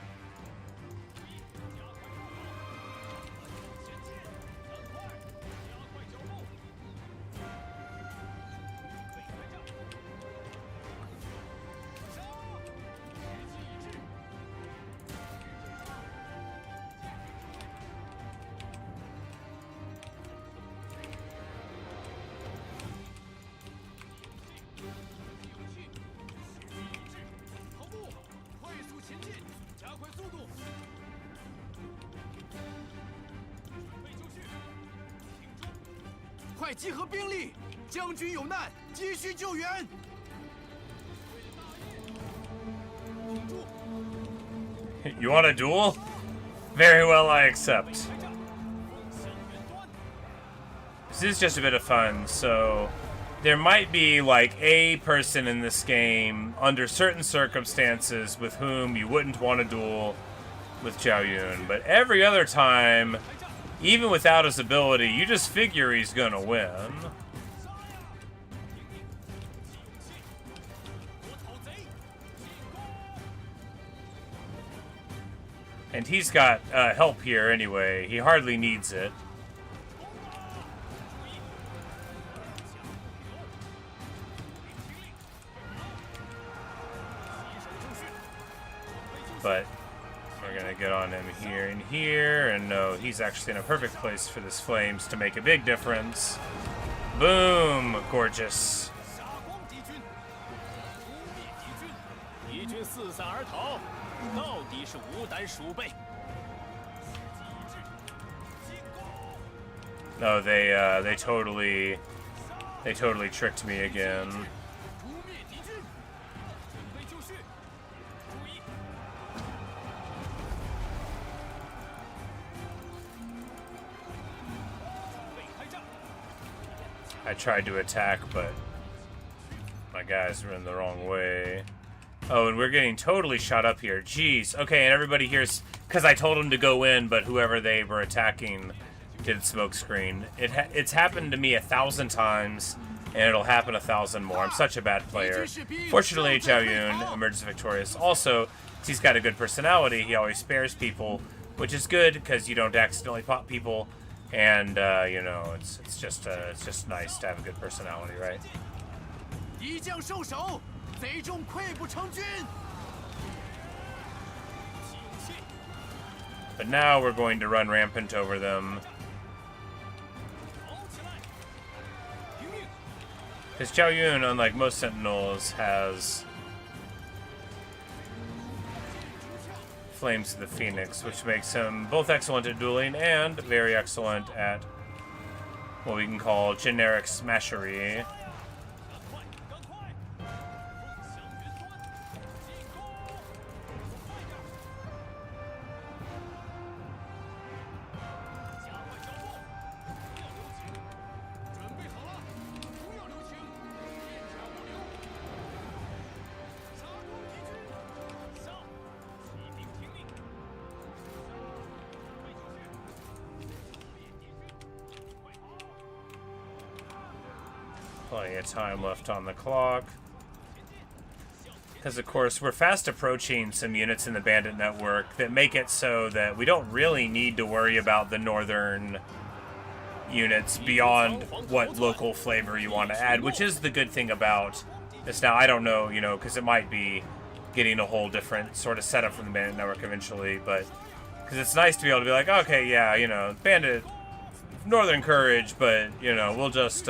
快集合兵力，将军有难，急需救援。 You want a duel? Very well, I accept. This is just a bit of fun, so there might be like a person in this game under certain circumstances with whom you wouldn't want to duel with Zhao Yun, but every other time, even without his ability, you just figure he's gonna win. And he's got help here anyway. He hardly needs it. But we're gonna get on him here and here, and no, he's actually in a perfect place for this flames to make a big difference. Boom! Gorgeous. No, they totally tricked me again. I tried to attack, but my guys were in the wrong way. Oh, and we're getting totally shot up here. Jeez. Okay, and everybody here's... Because I told them to go in, but whoever they were attacking did smokescreen. It's happened to me 1,000 times, and it'll happen 1,000 more. I'm such a bad player. Fortunately, Zhao Yun emerges victorious. Also, he's got a good personality. He always spares people, which is good, because you don't accidentally pop people. And, you know, it's just nice to have a good personality, right? But now we're going to run rampant over them. Because Zhao Yun, unlike most Sentinels, has Flames of the Phoenix, which makes him both excellent at dueling and very excellent at what we can call generic smashery. Plenty of time left on the clock. Because, of course, we're fast approaching some units in the Bandit network that make it so that we don't really need to worry about the northern units beyond what local flavor you want to add, which is the good thing about this. Now, I don't know, you know, because it might be getting a whole different sort of setup from the Bandit network eventually, but because it's nice to be able to be like, okay, yeah, you know, Bandit, Northern Courage, but, you know, we'll just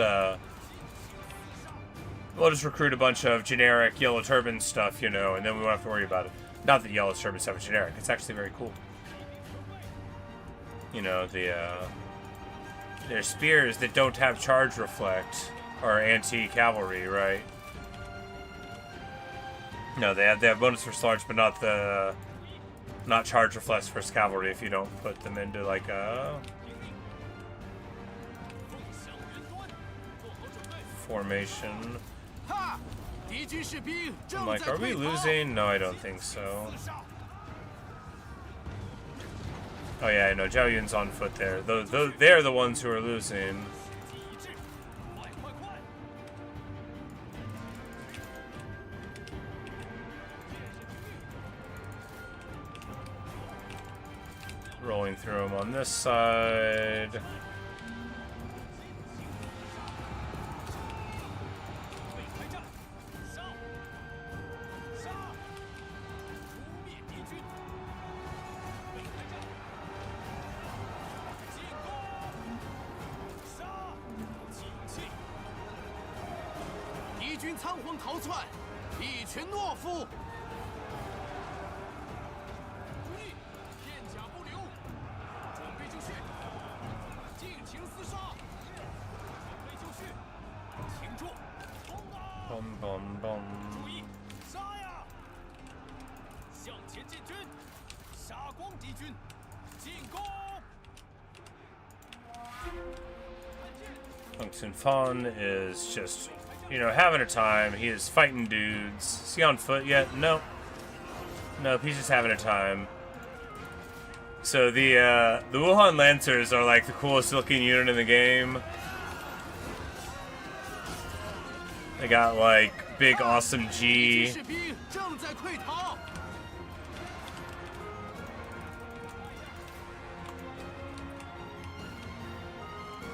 recruit a bunch of generic Yellow Turban stuff, you know, and then we won't have to worry about it. Not that Yellow Turban stuff is generic. It's actually very cool. You know, their spears that don't have charge reflect are anti-cavalry, right? No, they have bonus for large, but not charge reflects for cavalry if you don't put them into like a formation. I'm like, are we losing? No, I don't think so. Oh yeah, I know. Zhao Yun's on foot there. They're the ones who are losing. Rolling through them on this side. 进军，杀光敌军，进攻！ Hong Fan is just, you know, having a time. He is fighting dudes. Is he on foot yet? No. Nope, he's just having a time. So the Wuhan Lancers are like the coolest looking unit in the game. They got like big awesome G.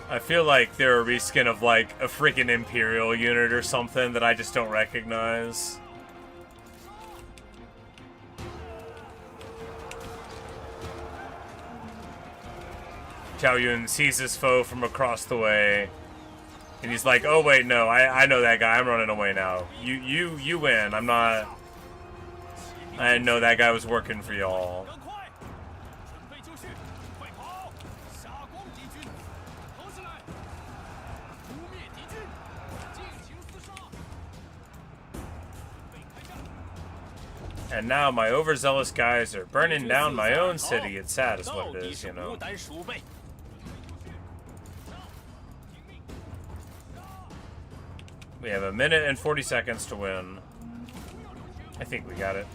I feel like they're a reskin of like a freaking Imperial unit or something that I just don't recognize. Zhao Yun sees his foe from across the way, and he's like, "Oh wait, no, I know that guy. I'm running away now. You win. I'm not. I didn't know that guy was working for y'all." And now my overzealous guys are burning down my own city. It's sad is what it is, you know. We have 1 minute and 40 seconds to win. I think we got it.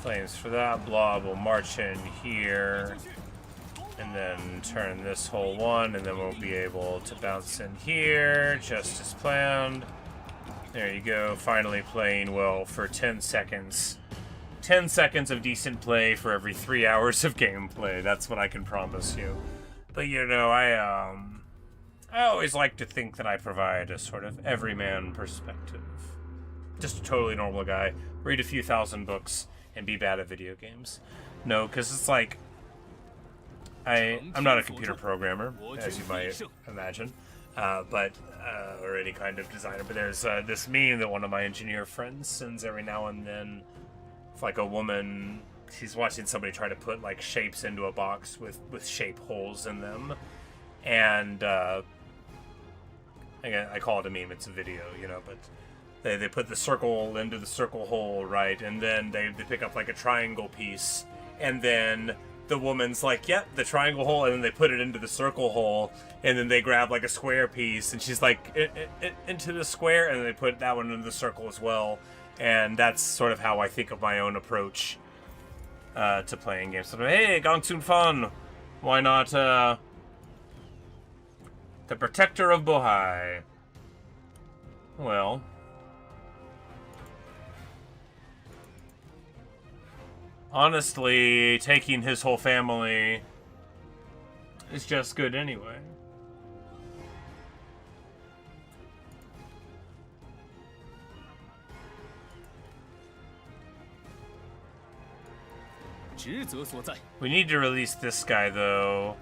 Flames for that. Blob will march in here and then turn this whole one, and then we'll be able to bounce in here just as planned. There you go, finally playing well for 10 seconds. 10 seconds of decent play for every 3 hours of gameplay. That's what I can promise you. But you know, I always like to think that I provide a sort of everyman perspective. Just a totally normal guy. Read a few thousand books and be bad at video games. No, because it's like, I'm not a computer programmer, as you might imagine, or any kind of designer, but there's this meme that one of my engineer friends sends every now and then. It's like a woman, she's watching somebody try to put like shapes into a box with shape holes in them, and again, I call it a meme, it's a video, you know, but they put the circle into the circle hole, right, and then they pick up like a triangle piece, and then the woman's like, yep, the triangle hole, and then they put it into the circle hole, and then they grab like a square piece, and she's like, into the square, and then they put that one into the circle as well. And that's sort of how I think of my own approach to playing games. So, hey, Gongsun Fan, why not the Protector of Bohai? Well, honestly, taking his whole family is just good anyway. We need to release this guy, though.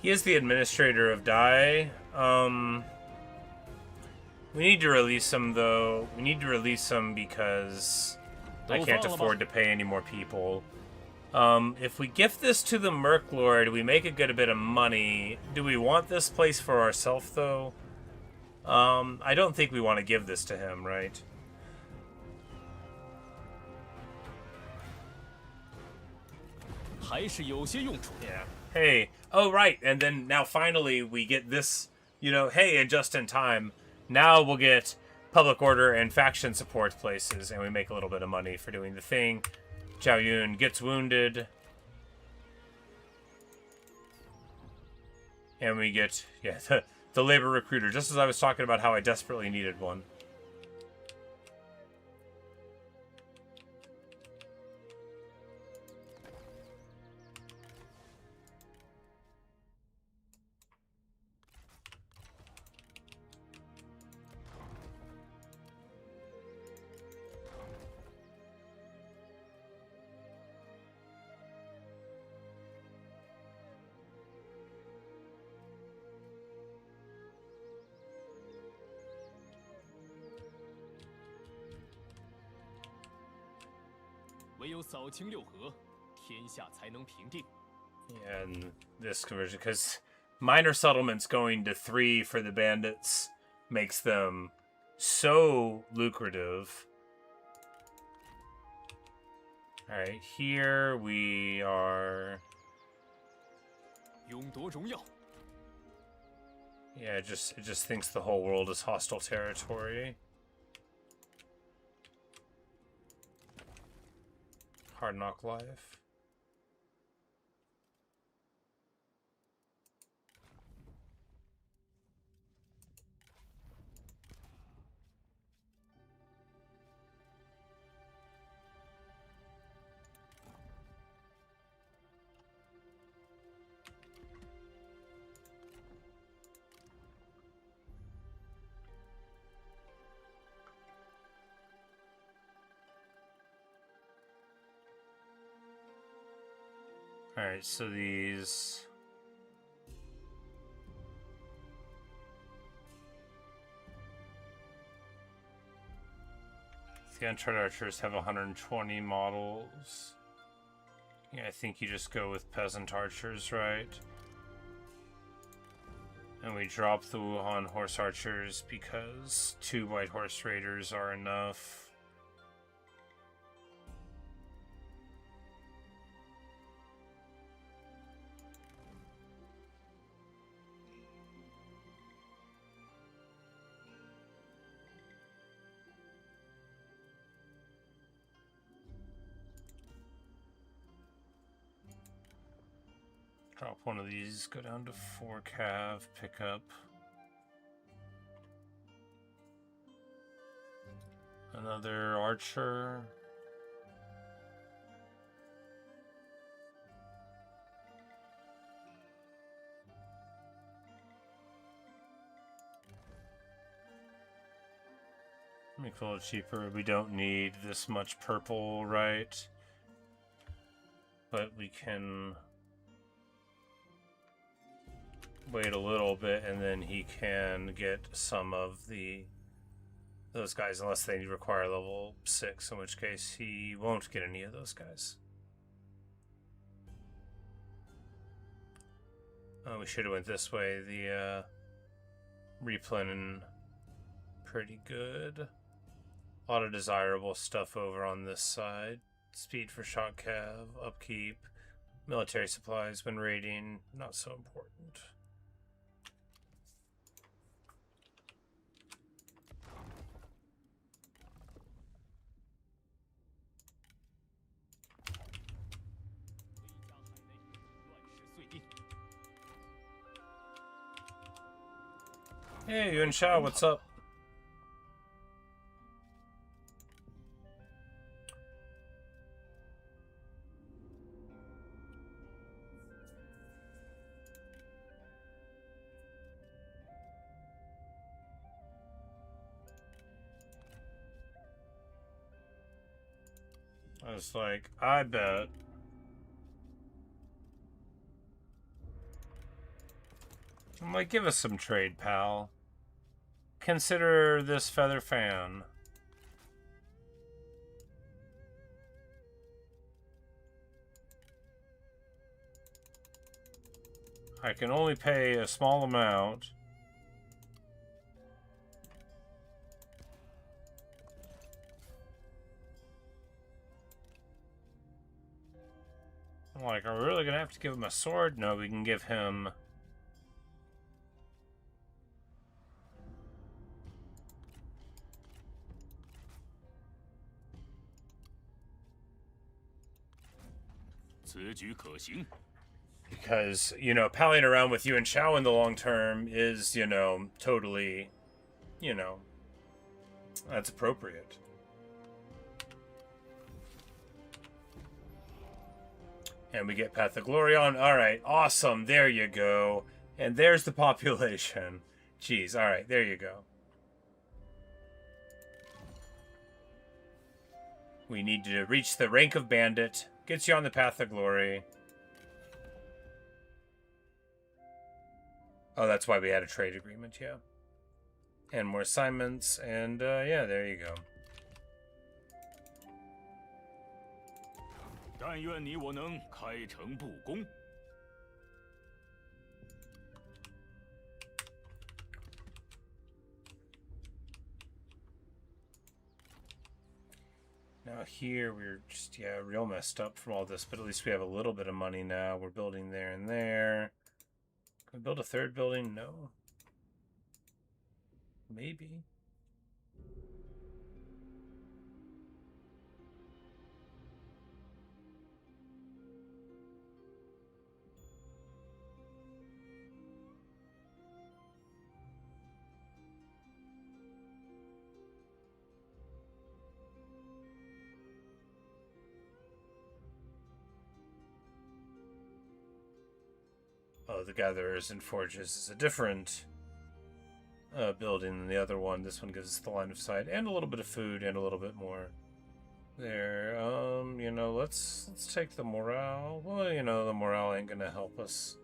He is the administrator of Dai. We need to release him, though. We need to release him because I can't afford to pay any more people. If we gift this to the Merc Lord, we make a good bit of money. Do we want this place for ourselves, though? I don't think we want to give this to him, right? Yeah. Hey. Oh, right. And then now finally we get this, you know, hey, and just in time. Now we'll get public order and faction support places, and we make a little bit of money for doing the thing. Zhao Yun gets wounded. And we get, yeah, the labor recruiter, just as I was talking about how I desperately needed one. 唯有扫清六合，天下才能平定。 Yeah, and this conversion, because minor settlements going to 3 for the bandits makes them so lucrative. Alright, here we are... 勇夺荣耀。 Yeah, it just thinks the whole world is hostile territory. Hard knock life. Alright, so these... The Uncharted Archers have 120 models. Yeah, I think you just go with Peasant Archers, right? And we drop the Wuhan Horse Archers because 2 White Horse Raiders are enough. Drop one of these, go down to 4 cav, pick up another archer. Make it a little cheaper. We don't need this much purple, right? But we can wait a little bit, and then he can get some of those guys, unless they require level 6, in which case he won't get any of those guys. Oh, we should have went this way. The replenin pretty good. A lot of desirable stuff over on this side. Speed for shock cav, upkeep, military supplies when raiding, not so important. Hey, Yun Shao, what's up? I was like, I bet. I'm like, give us some trade, pal. Consider this feather fan. I can only pay a small amount. I'm like, are we really gonna have to give him a sword? No, we can give him... Because, you know, palling around with Yuan Shao in the long term is, you know, totally, you know, that's appropriate. And we get Path of Glory on. Alright, awesome. There you go. And there's the population. Jeez, alright, there you go. We need to reach the rank of bandit. Gets you on the Path of Glory. Oh, that's why we had a trade agreement, yeah. And more assignments, and yeah, there you go. 但愿你我能开诚布公。 Now here we're just, yeah, real messed up from all this, but at least we have a little bit of money now. We're building there and there. Can we build a third building? No. Maybe. Oh, the Gatherers and Forges is a different building than the other one. This one gives us the line of sight and a little bit of food and a little bit more. There, you know, let's take the morale. Well, you know, the morale ain't gonna help us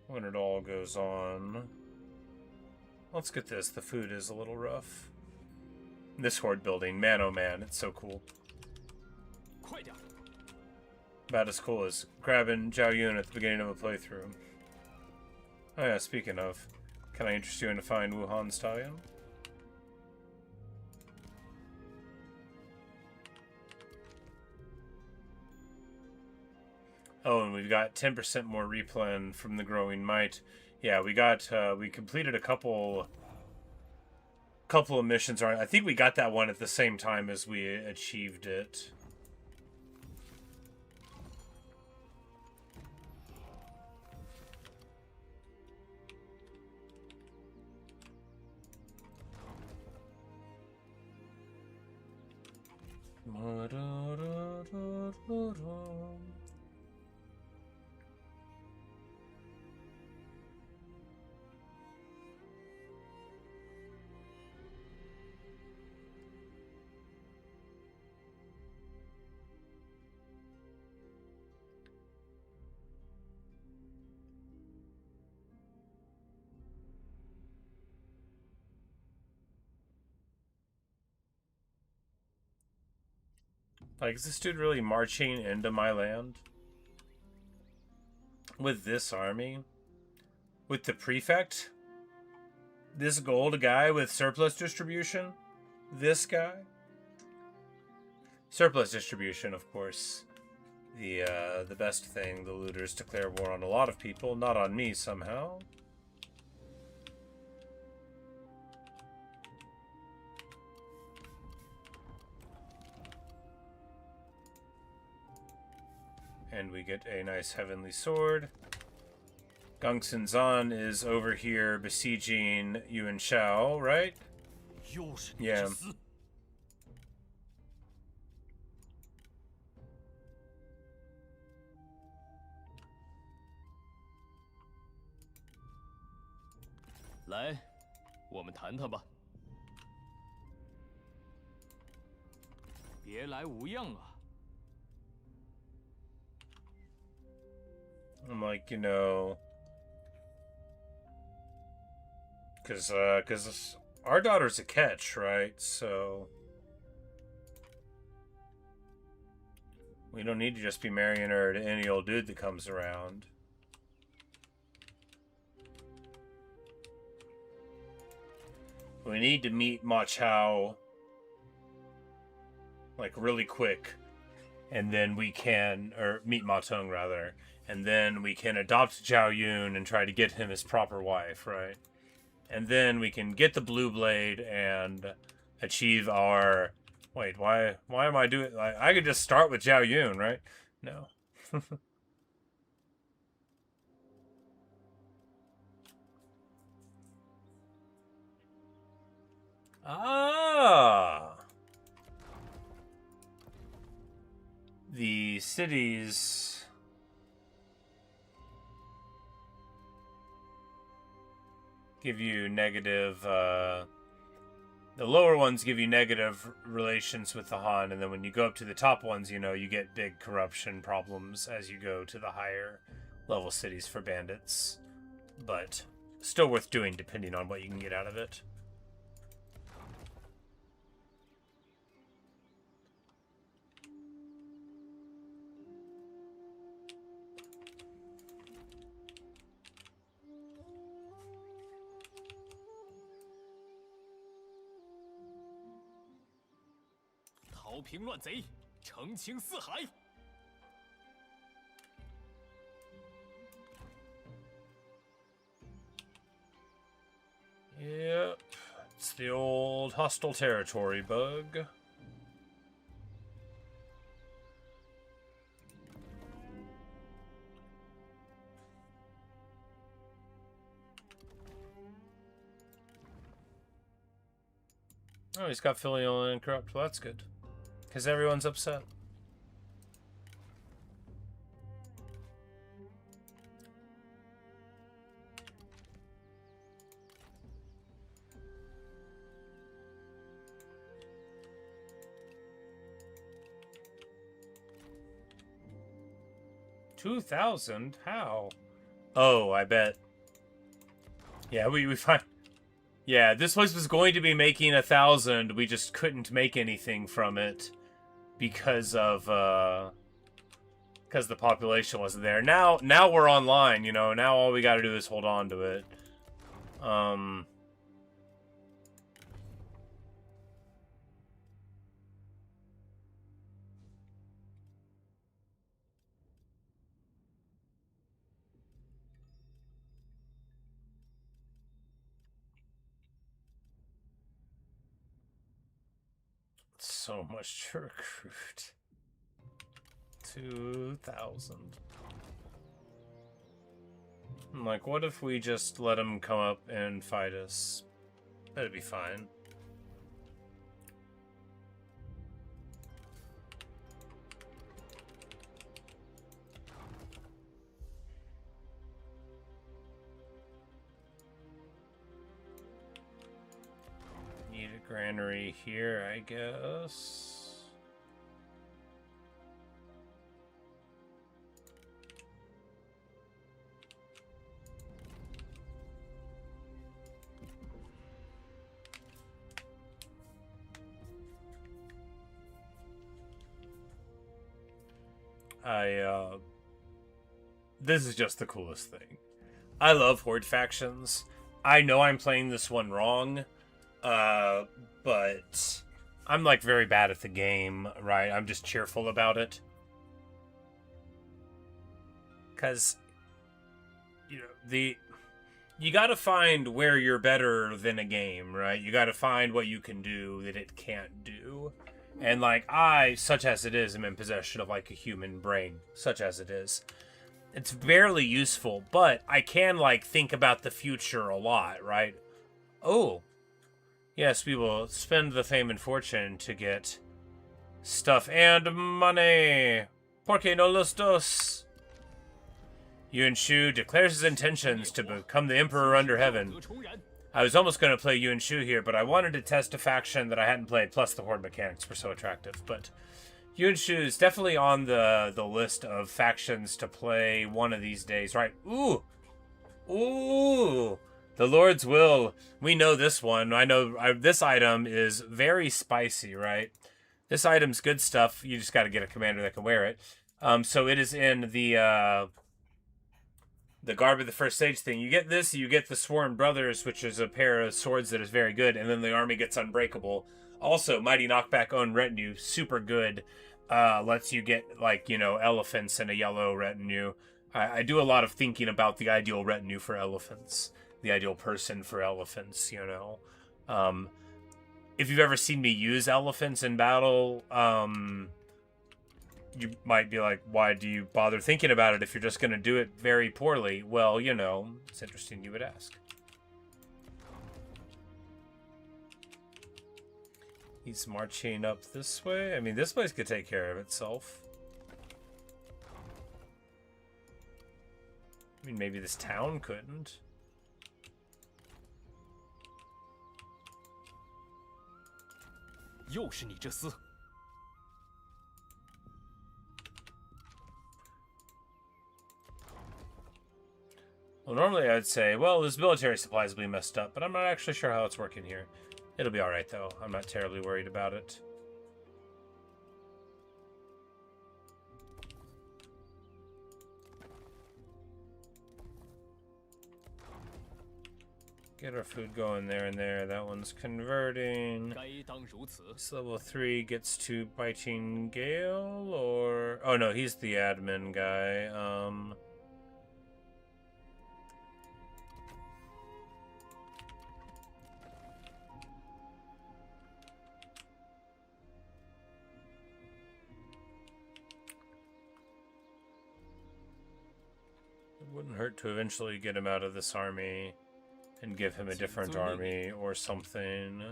when it all goes on. Let's get this. The food is a little rough. This Horde building, man oh man, it's so cool. About as cool as grabbing Zhao Yun at the beginning of a playthrough. Oh yeah, speaking of, can I interest you in a fine Wuhan stallion? Oh, and we've got 10% more replen from the Growing Might. Yeah, we got, we completed a couple of missions. I think we got that one at the same time as we achieved it. Like, is this dude really marching into my land? With this army? With the prefect? This gold guy with surplus distribution? This guy? Surplus distribution, of course. The best thing. The looters declare war on a lot of people, not on me somehow. And we get a nice heavenly sword. Gongsun Zan is over here besieging Yuan Shao, right? Yeah. 来，我们谈谈吧。别来无恙啊！ I'm like, you know, because our daughter's a catch, right? So we don't need to just be marrying her to any old dude that comes around. We need to meet Ma Chao, like, really quick, and then we can, or meet Ma Tong rather. And then we can adopt Zhao Yun and try to get him his proper wife, right? And then we can get the Blue Blade and achieve our... Wait, why am I doing... I could just start with Zhao Yun, right? No. Ah! The cities... give you negative, the lower ones give you negative relations with the Han, and then when you go up to the top ones, you know, you get big corruption problems as you go to the higher level cities for bandits. But still worth doing depending on what you can get out of it. 扫平乱贼，澄清四海。 Yep, it's the old hostile territory bug. Oh, he's got filial and corrupt. Well, that's good. Because everyone's upset. $2,000? How? Oh, I bet. Yeah, we find. Yeah, this place was going to be making 1,000. We just couldn't make anything from it because of because the population wasn't there. Now we're online. You know, now all we got to do is hold on to it. So much to recruit. 2,000. I'm like, what if we just let them come up and fight us? That'd be fine. Need a granary here, I guess. This is just the coolest thing. I love Horde factions. I know I'm playing this one wrong, but I'm like very bad at the game, right? I'm just cheerful about it. Because, you know, you gotta find where you're better than a game, right? You gotta find what you can do that it can't do. And, like, I, such as it is, am in possession of, like, a human brain, such as it is. It's barely useful, but I can, like, think about the future a lot, right? Oh. Yes, we will spend the fame and fortune to get stuff and money. Porque no los dos? Yuan Shu declares his intentions to become the Emperor under heaven. I was almost going to play Yuan Shu here, but I wanted to test a faction that I hadn't played, plus the Horde mechanics were so attractive. But Yuan Shu is definitely on the list of factions to play one of these days, right? Ooh! Ooh! The Lord's Will. We know this one. I know this item is very spicy, right? This item's good stuff. You just got to get a commander that can wear it. So it is in the Garb of the First Stage thing. You get this, you get the Sworn Brothers, which is a pair of swords that is very good, and then the army gets Unbreakable. Also, Mighty Knockback Own Retinue, super good. Lets you get, like, you know, elephants in a yellow retinue. I do a lot of thinking about the ideal retinue for elephants. The ideal person for elephants, you know. If you've ever seen me use elephants in battle, you might be like, why do you bother thinking about it if you're just going to do it very poorly? Well, you know, it's interesting you would ask. He's marching up this way. I mean, this place could take care of itself. I mean, maybe this town couldn't. Well, normally I'd say, well, this military supplies will be messed up, but I'm not actually sure how it's working here. It'll be alright, though. I'm not terribly worried about it. Get our food going there and there. That one's converting. 该当如此。 This level 3 gets to biting Gale, or... Oh no, he's the admin guy. It wouldn't hurt to eventually get him out of this army and give him a different army or something.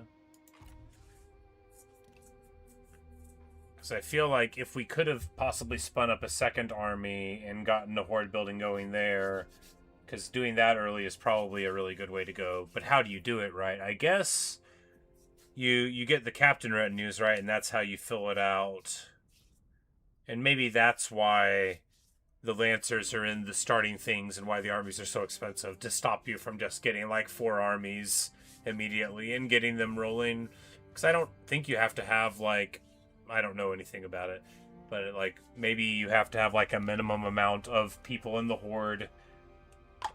Because I feel like if we could have possibly spun up a second army and gotten the Horde building going there, because doing that early is probably a really good way to go. But how do you do it right? I guess you get the captain retinues right, and that's how you fill it out. And maybe that's why the Lancers are in the starting things and why the armies are so expensive, to stop you from just getting like 4 armies immediately and getting them rolling. Because I don't think you have to have like, I don't know anything about it, but like maybe you have to have like a minimum amount of people in the Horde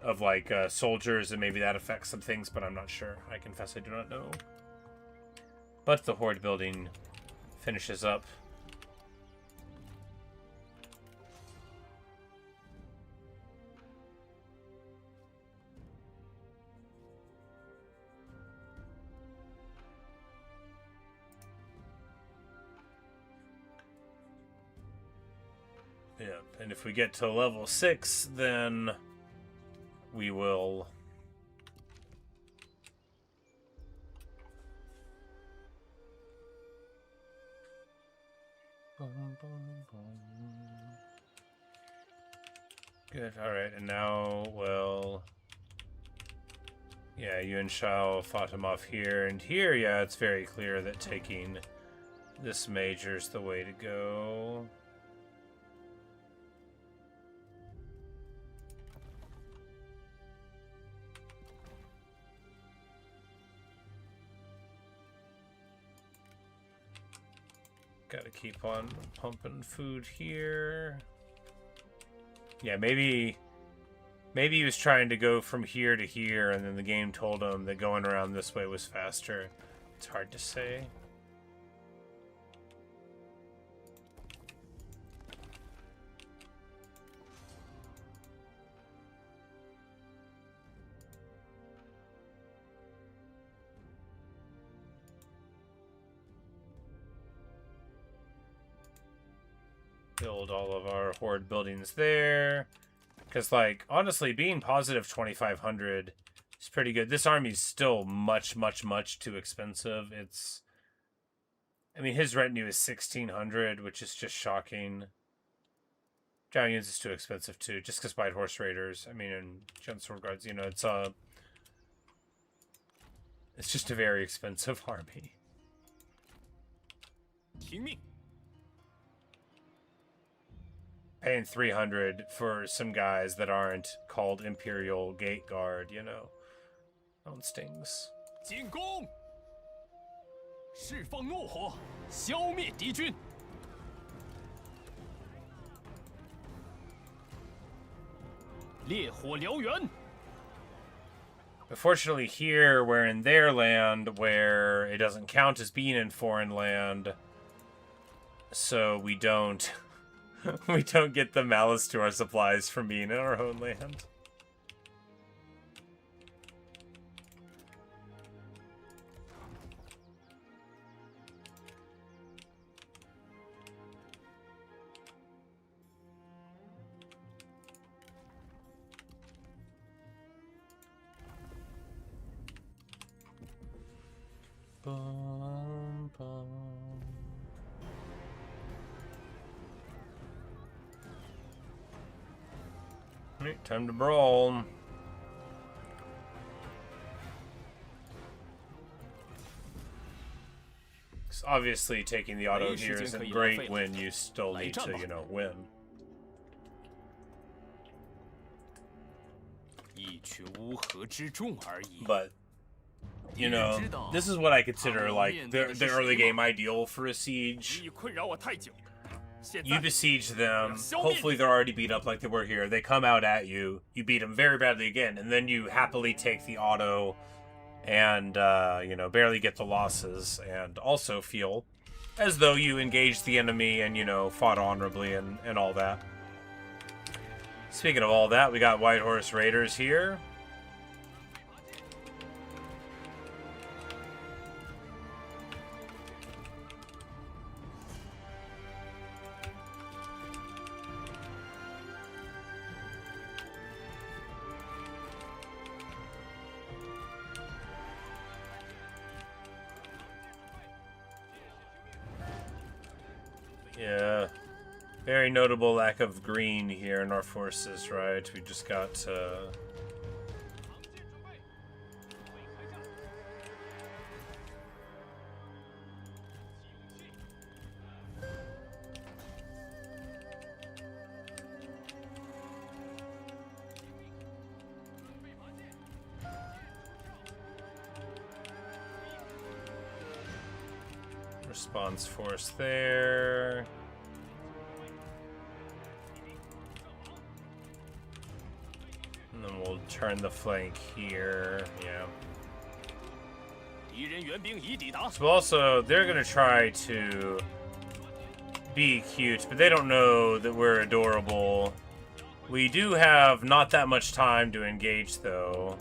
of like soldiers, and maybe that affects some things, but I'm not sure. I confess I do not know. But the Horde building finishes up. Yep, and if we get to level 6, then we will... Good, alright, and now, well... Yeah, you and Zhao fought him off here, and here, yeah, it's very clear that taking this major's the way to go. Gotta keep on pumping food here. Yeah, maybe he was trying to go from here to here, and then the game told him that going around this way was faster. It's hard to say. Build all of our Horde buildings there. Because, like, honestly, being positive 2,500 is pretty good. This army's still much, much, much too expensive. It's... I mean, his retinue is 1,600, which is just shocking. Zhao Yun's is too expensive, too, just because White Horse Raiders, I mean, and Giant Sword Guards, you know, it's just a very expensive army. 听命。 Paying 300 for some guys that aren't called Imperial Gate Guard, you know. That one stings. 进攻！释放怒火，消灭敌军。烈火燎原。 Unfortunately, here we're in their land where it doesn't count as being in foreign land, so we don't we don't get the malice to our supplies from being in our own land. Bum, bum. Alright, time to brawl. Obviously, taking the auto here isn't great when you still need to, you know, win. 一群乌合之众而已。 But, you know, this is what I consider, like, the early game ideal for a siege. 你困扰我太久。 You besiege them, hopefully they're already beat up like they were here, they come out at you, you beat them very badly again, and then you happily take the auto and you know, barely get the losses, and also feel as though you engaged the enemy and, you know, fought honorably and all that. Speaking of all that, we got White Horse Raiders here. Yeah. Very notable lack of green here in our forces, right? We just got, response force there. And then we'll turn the flank here. Yeah. So also, they're gonna try to be cute, but they don't know that we're adorable. We do have not that much time to engage, though.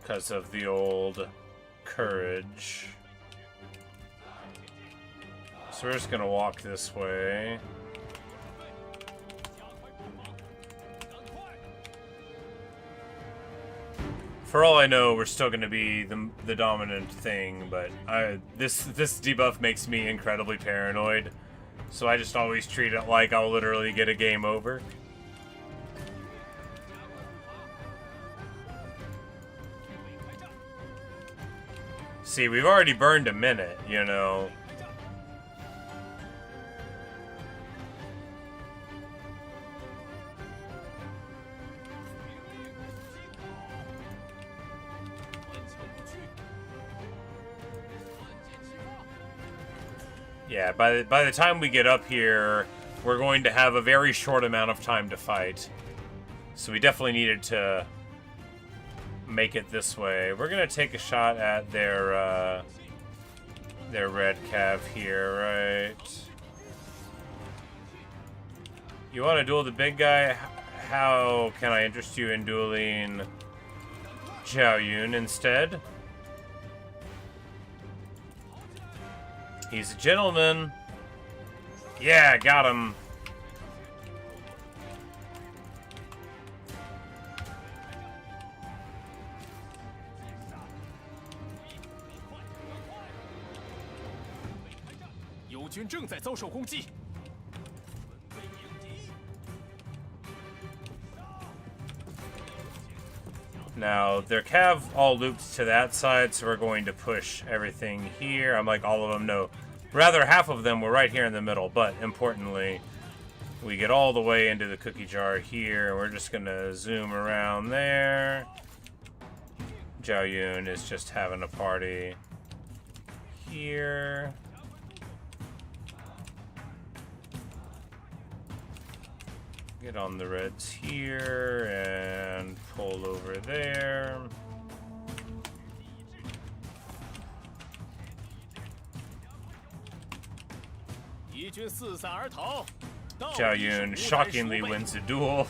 Because of the old courage. So we're just gonna walk this way. For all I know, we're still gonna be the dominant thing, but this debuff makes me incredibly paranoid. So I just always treat it like I'll literally get a game over. See, we've already burned a minute, you know. Yeah, by the time we get up here, we're going to have a very short amount of time to fight. So we definitely needed to make it this way. We're gonna take a shot at their red cav here, right? You want to duel the big guy? How can I interest you in dueling Zhao Yun instead? He's a gentleman. Yeah, got him. Now, their cav all looped to that side, so we're going to push everything here. I'm like, all of them? No. Rather, half of them were right here in the middle, but importantly, we get all the way into the cookie jar here. We're just going to zoom around there. Zhao Yun is just having a party here. Get on the reds here and pull over there. Zhao Yun shockingly wins the duel.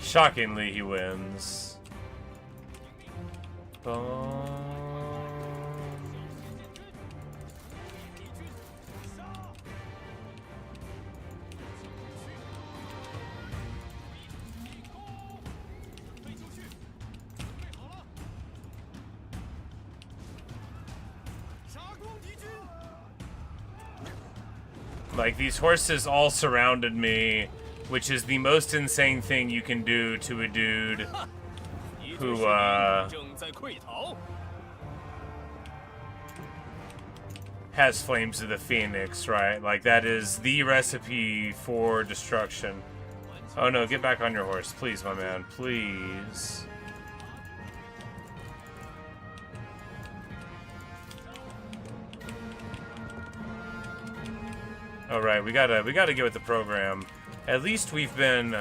Shockingly, he wins. Boom. Like, these horses all surrounded me, which is the most insane thing you can do to a dude who, has Flames of the Phoenix, right? Like, that is the recipe for destruction. Oh no, get back on your horse, please, my man, please. All right, we gotta get with the program. At least we've been.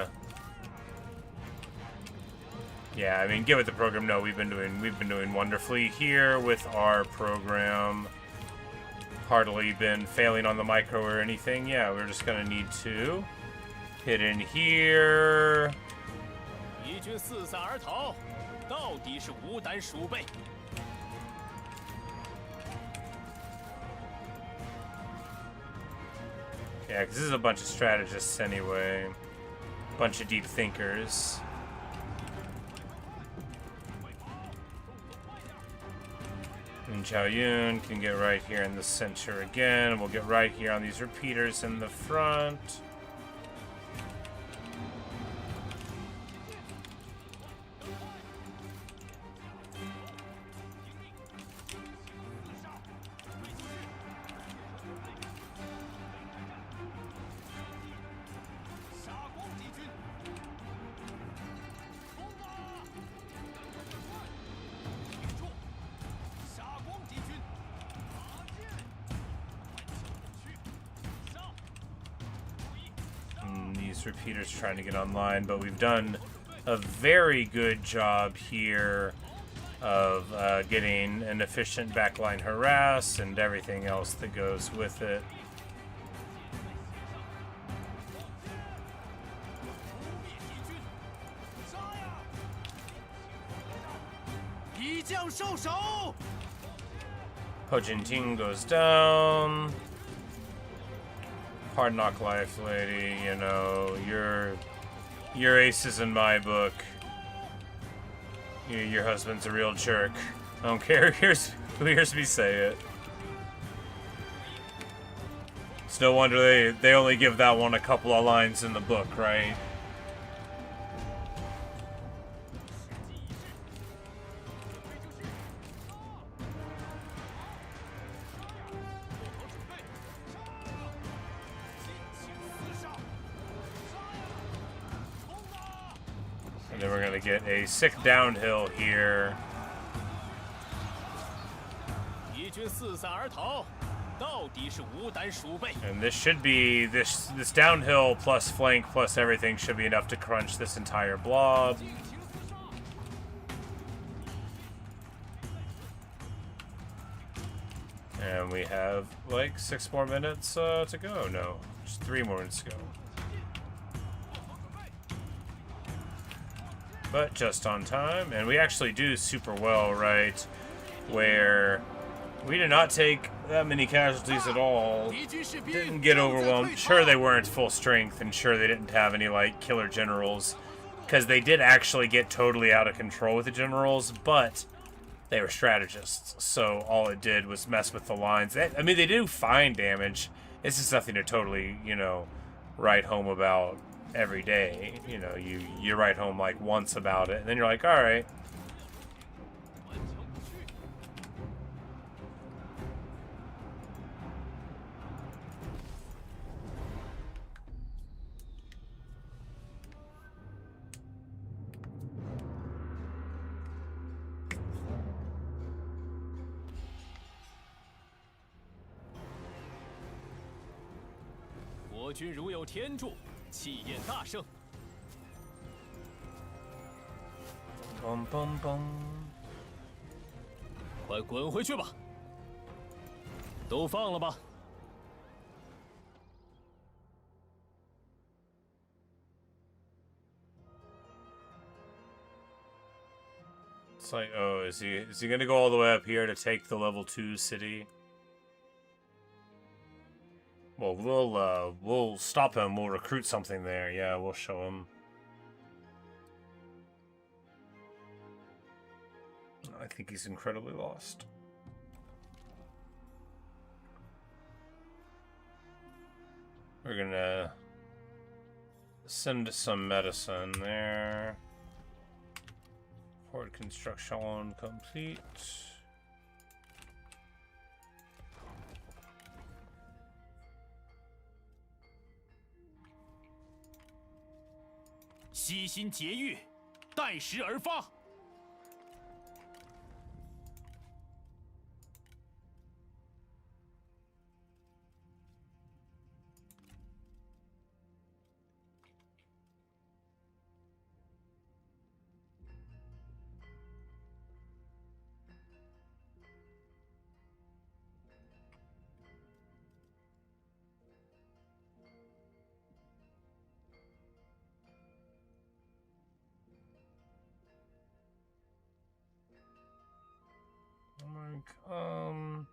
Yeah, I mean, get with the program. No, we've been doing wonderfully here with our program. Hardly been failing on the micro or anything. Yeah, we're just gonna need to hit in here. 敌军四散而逃，到底是无胆鼠辈。 Yeah, because this is a bunch of strategists anyway. Bunch of deep thinkers. And Zhao Yun can get right here in the center again. We'll get right here on these repeaters in the front. Repeaters trying to get online, but we've done a very good job here of getting an efficient backline harass and everything else that goes with it. Ho Jinting goes down. Hard knock life, lady. You know, your ace is in my book. Your husband's a real jerk. I don't care who hears me say it. It's no wonder they only give that one a couple of lines in the book, right? Then we're gonna get a sick downhill here. And this should be this downhill plus flank plus everything should be enough to crunch this entire blob. And we have like 6 more minutes to go. No, just 3 more minutes to go. But just on time, and we actually do super well, right? Where we did not take that many casualties at all. Didn't get overwhelmed. Sure, they weren't full strength, and sure, they didn't have any, like, killer generals. Because they did actually get totally out of control with the generals, but they were strategists. So all it did was mess with the lines. I mean, they do fine damage. It's just nothing to totally, you know, write home about every day. You know, you write home like once about it, and then you're like, all right. Bum, bum. 快滚回去吧！都放了吧。 It's like, oh, is he gonna go all the way up here to take the level 2 city? Well, we'll stop him. We'll recruit something there. Yeah, we'll show him. I think he's incredibly lost. We're gonna send some medicine there. Horde construction complete.悉心节欲，待时而发。think.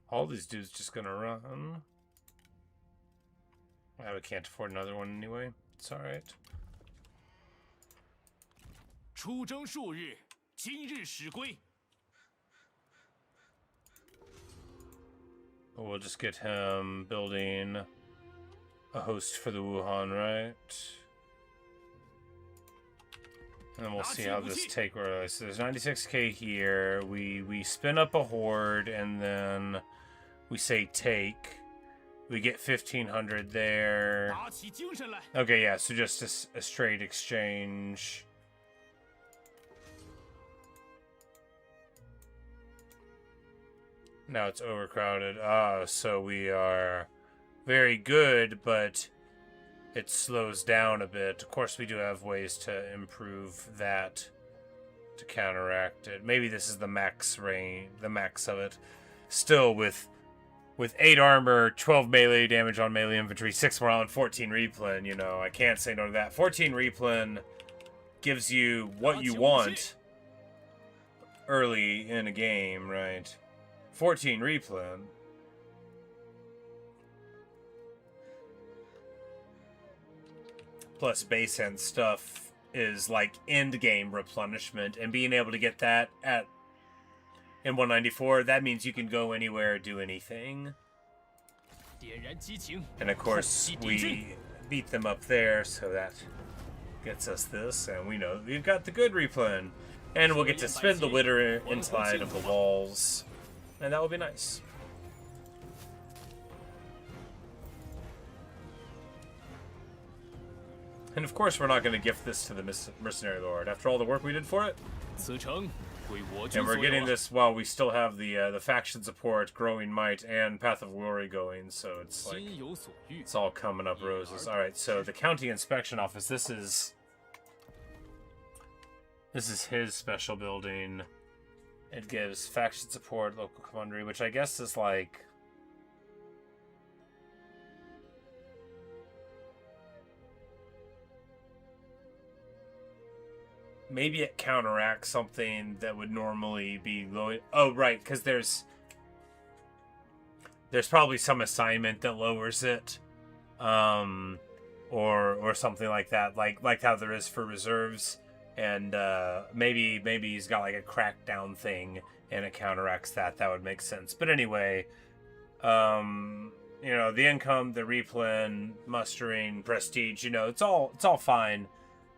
All these dudes just gonna run. We can't afford another one anyway. It's alright. 出征数日，今日始归。 We'll just get him building a host for the Wuhan, right? And then we'll see how this take works. So there's 96k here. We spin up a horde, and then we say take. We get 1500 there. Okay, yeah, so just a straight exchange. Now it's overcrowded. So we are very good, but it slows down a bit. Of course, we do have ways to improve that to counteract it. Maybe this is the max range, the max of it. Still, with 8 armor, 12 melee damage on melee infantry, 6 morale, and 14 replen, you know, I can't say no to that. 14 replen gives you what you want early in a game, right? 14 replen. Plus base end stuff is like end game replenishment, and being able to get that in 194, that means you can go anywhere, do anything. And of course, we beat them up there, so that gets us this, and we know we've got the good replen. And we'll get to spin the litter inside of the walls, and that will be nice. And of course, we're not going to gift this to the Mercenary Lord. After all the work we did for it. And we're getting this while we still have the faction support, Growing Might, and Path of Glory going, so it's like, it's all coming up roses. Alright, so the County Inspection Office, this is his special building. It gives faction support, local commandery, which I guess is like... maybe it counteracts something that would normally be low. Oh, right, because there's probably some assignment that lowers it, or something like that, like how there is for reserves, and maybe he's got like a crackdown thing and it counteracts that. That would make sense. But anyway, you know, the income, the replen, mustering, prestige, you know, it's all fine.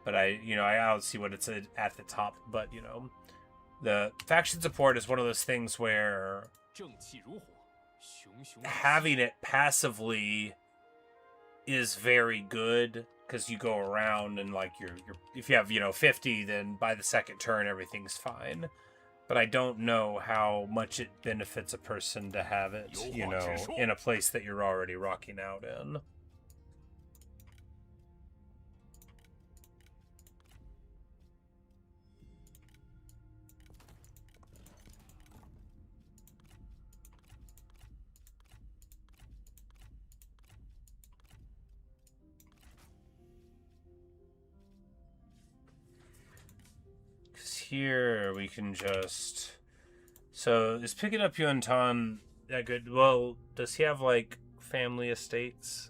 But I don't see what it's at the top. But, you know, the faction support is one of those things where having it passively is very good, because you go around and like you're if you have, you know, 50, then by the second turn everything's fine. But I don't know how much it benefits a person to have it, you know, in a place that you're already rocking out in. Here we can just... So, is picking up Yuan Tan that good? Well, does he have, like, family estates?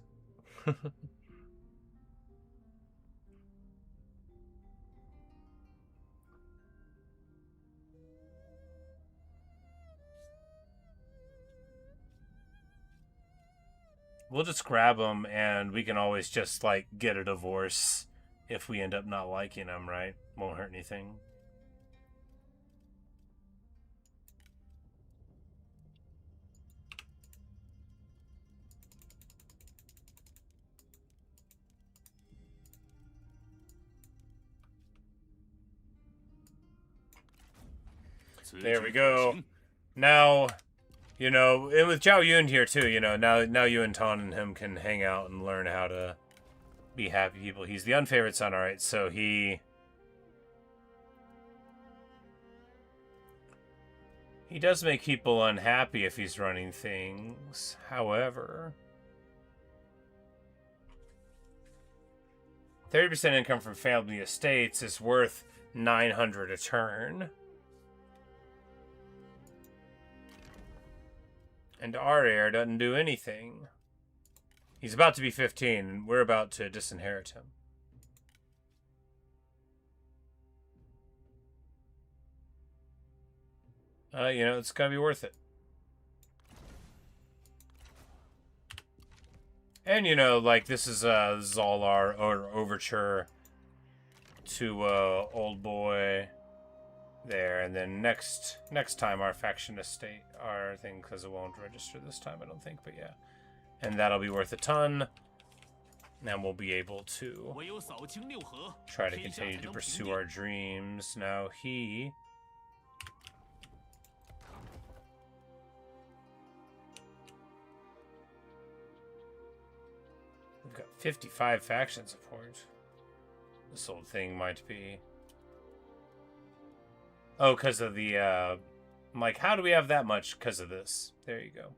We'll just grab him, and we can always just, like, get a divorce if we end up not liking him, right? Won't hurt anything. There we go. Now, you know, and with Zhao Yun here too, you know, now Yuan Tan and him can hang out and learn how to be happy people. He's the unfavored son, alright, so he does make people unhappy if he's running things. However, 30% income from family estates is worth 900 a turn. And our heir doesn't do anything. He's about to be 15, and we're about to disinherit him. You know, it's gonna be worth it. And, you know, like, this is all our overture to Old Boy there. And then next time our faction estate, our thing, because it won't register this time, I don't think, but yeah. And that'll be worth a ton. And we'll be able to try to continue to pursue our dreams. Now he... We've got 55 faction support. This old thing might be... Oh, because of the, I'm like, how do we have that much? Because of this. There you go.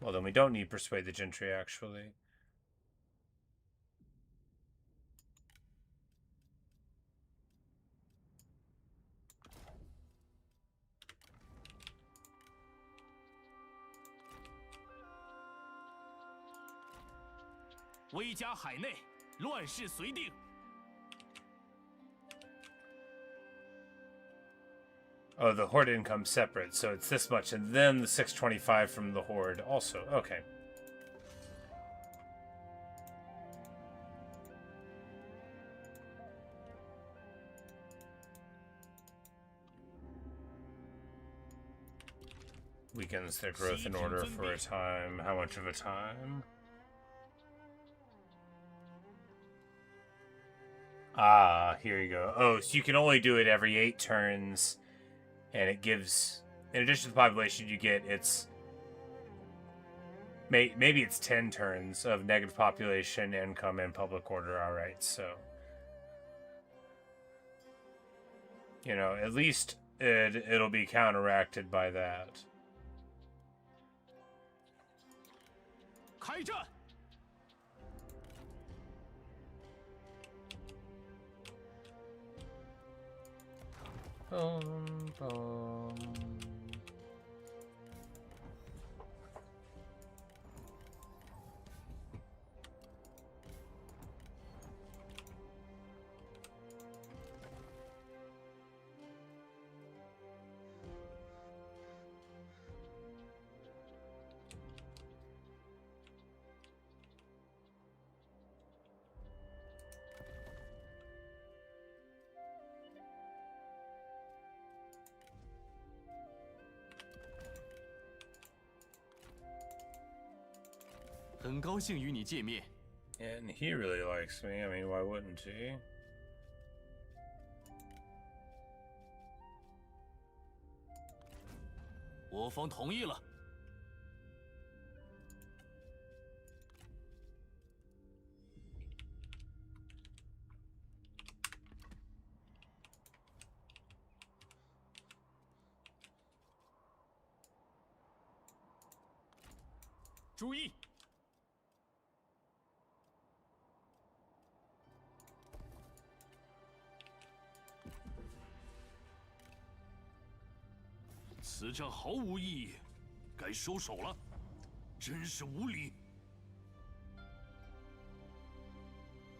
Well, then we don't need Persuade the Gentry, actually. Oh, the Horde income separate, so it's this much, and then the 625 from the Horde also. Okay. Weakens their growth in order for a time. How much of a time? Ah, here you go. Oh, so you can only do it every 8 turns. And it gives, in addition to the population you get, it's maybe it's 10 turns of negative population, income, and public order. All right, so you know, at least it'll be counteracted by that. Boom, boom. And he really likes me. I mean, why wouldn't he?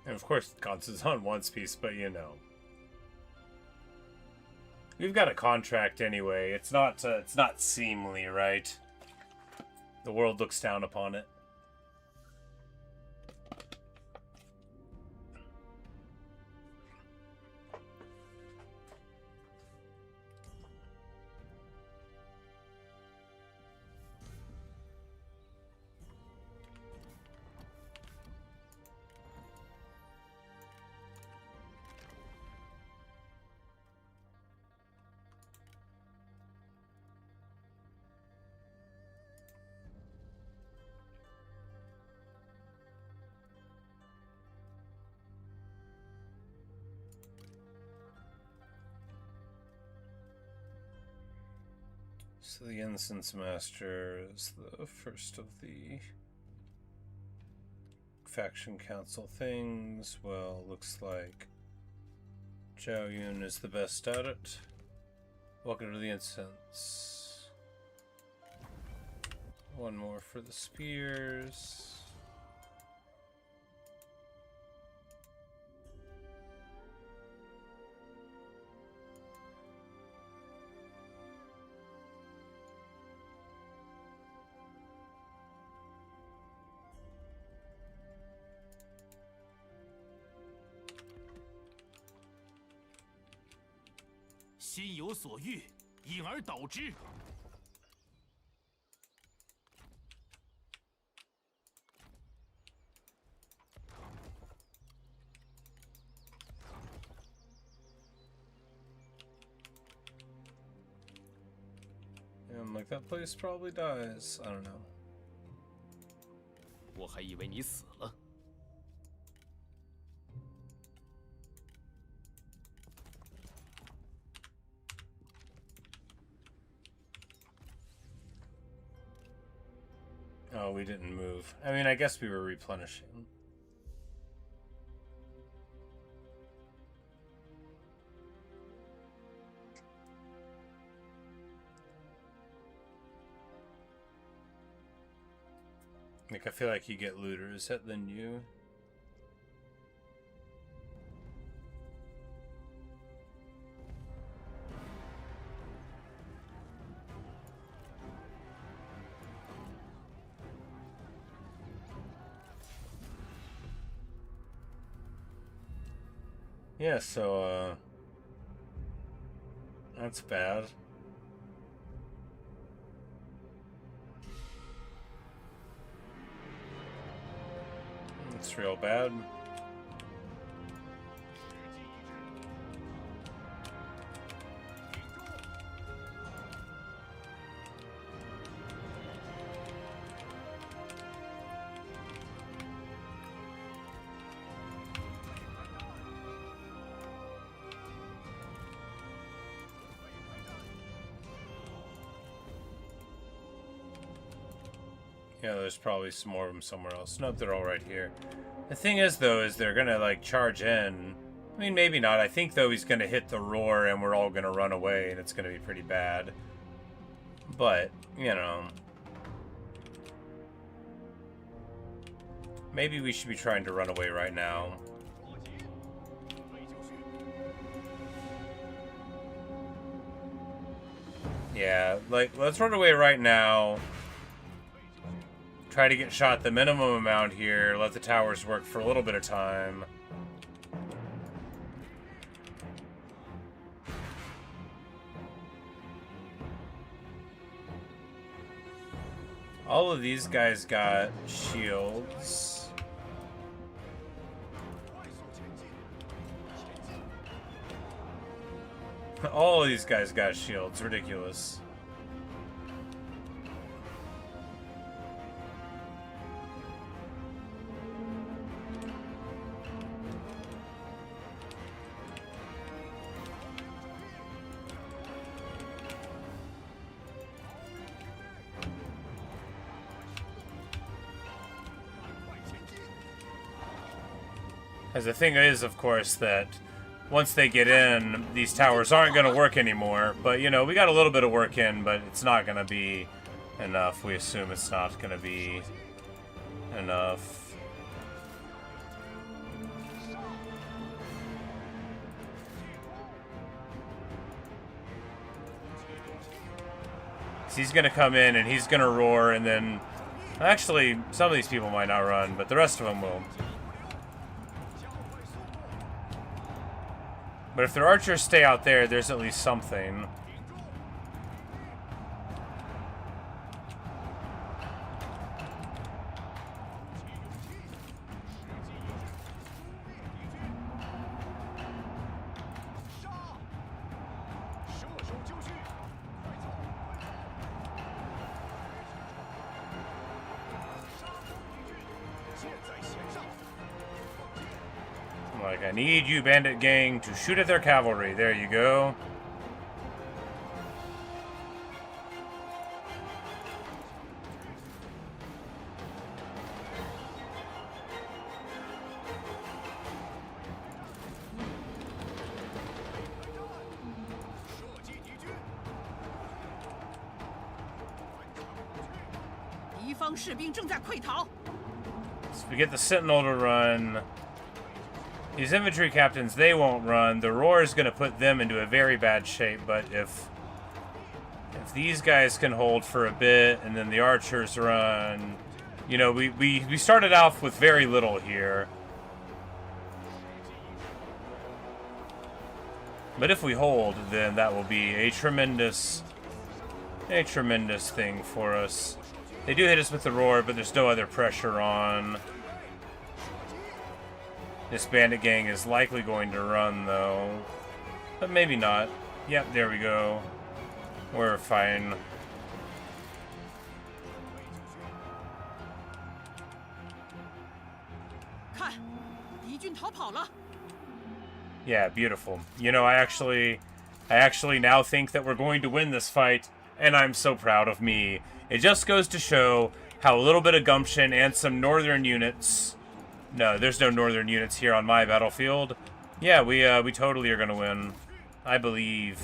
And of course, Gonza's on one piece, but you know, we've got a contract anyway. It's not seemly, right? The world looks down upon it. So the Incense Master is the first of the faction council things. Well, looks like Zhao Yun is the best at it. Welcome to the incense. One more for the spears. 心有所欲，因而导之。Like that place probably dies. I don't know. 我还以为你死了。 Oh, we didn't move. I mean, I guess we were replenishing. Like, I feel like you get looters than you. Yeah, so, that's bad. It's real bad. Yeah, there's probably some more of them somewhere else. Nope, they're all right here. The thing is, though, is they're gonna, like, charge in. I mean, maybe not. I think, though, he's gonna hit the roar and we're all gonna run away and it's gonna be pretty bad. But, you know. Maybe we should be trying to run away right now. Yeah, like, let's run away right now. Try to get shot the minimum amount here. Let the towers work for a little bit of time. All of these guys got shields. All of these guys got shields. Ridiculous. As the thing is, of course, that once they get in, these towers aren't going to work anymore. But, you know, we got a little bit of work in, but it's not going to be enough. We assume it's not going to be enough. So he's going to come in and he's going to roar, and then... Actually, some of these people might not run, but the rest of them will. But if their archers stay out there, there's at least something. Like, I need you, bandit gang, to shoot at their cavalry. There you go. 方士兵正在溃逃。 So we get the Sentinel to run. These infantry captains, they won't run. The roar is going to put them into a very bad shape, but if these guys can hold for a bit and then the archers run, you know, we started off with very little here. But if we hold, then that will be a tremendous thing for us. They do hit us with the roar, but there's no other pressure on. This bandit gang is likely going to run, though. But maybe not. Yep, there we go. We're fine. Yeah, beautiful. You know, I actually now think that we're going to win this fight, and I'm so proud of me. It just goes to show how a little bit of gumption and some northern units... No, there's no northern units here on my battlefield. Yeah, we totally are gonna win. I believe.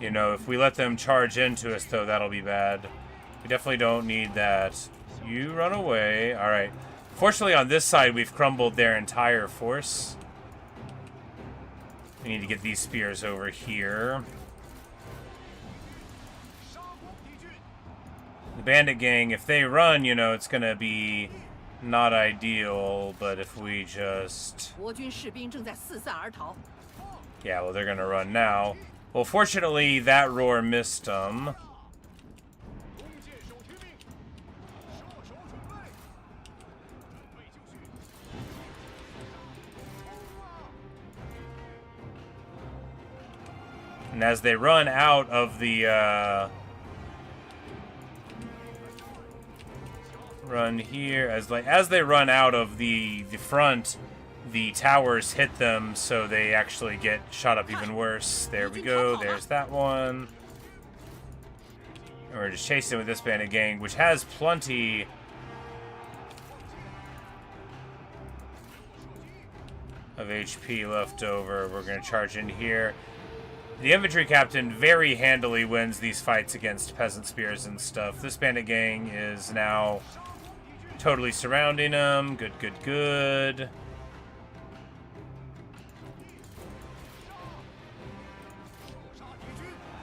You know, if we let them charge into us, though, that'll be bad. We definitely don't need that. You run away. Alright. Fortunately, on this side, we've crumbled their entire force. We need to get these spears over here. The bandit gang, if they run, you know, it's gonna be not ideal, but if we just... Yeah, well, they're gonna run now. Well, fortunately, that roar missed them. And as they run out of the, run here, as they run out of the front, the towers hit them, so they actually get shot up even worse. There we go. There's that one. And we're just chasing with this bandit gang, which has plenty of HP left over. We're going to charge in here. The infantry captain very handily wins these fights against peasant spears and stuff. This bandit gang is now totally surrounding him. Good, good, good.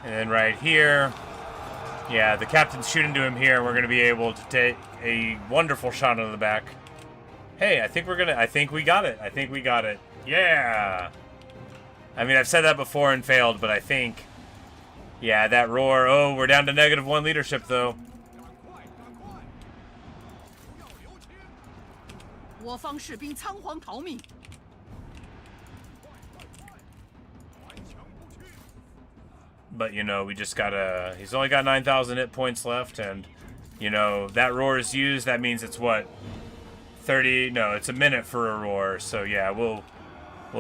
And then right here, yeah, the captain's shooting to him here. We're going to be able to take a wonderful shot on the back. Hey, I think we got it. I think we got it. Yeah. I mean, I've said that before and failed, but I think, yeah, that roar. Oh, we're down to -1 leadership, though. But, you know, we just gotta... He's only got 9,000 hit points left, and, you know, that roar is used. That means it's, what, 30... No, it's a minute for a roar. So, yeah, we'll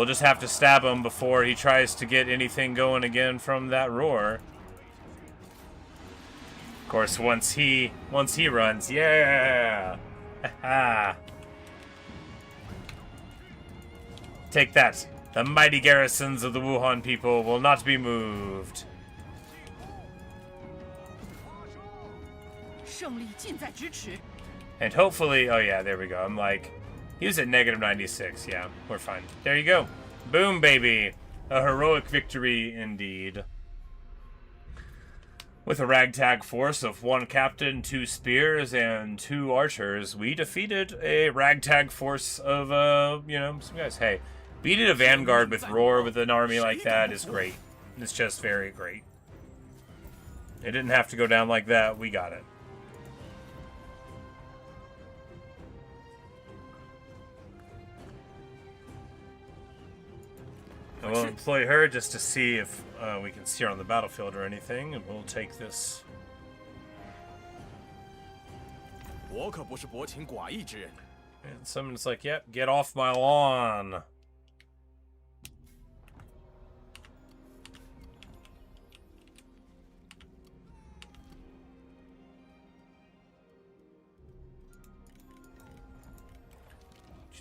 just have to stab him before he tries to get anything going again from that roar. Of course, once he runs, yeah! Take that. The mighty garrisons of the Wuhan people will not be moved. And hopefully, oh yeah, there we go. I'm like, he was at -96. Yeah, we're fine. There you go. Boom, baby. A heroic victory indeed. With a ragtag force of 1 captain, 2 spears, and 2 archers, we defeated a ragtag force of, you know, some guys. Hey, beating a vanguard with roar with an army like that is great. It's just very great. It didn't have to go down like that. We got it. And we'll employ her just to see if we can see her on the battlefield or anything, and we'll take this. And someone's like, yep, get off my lawn.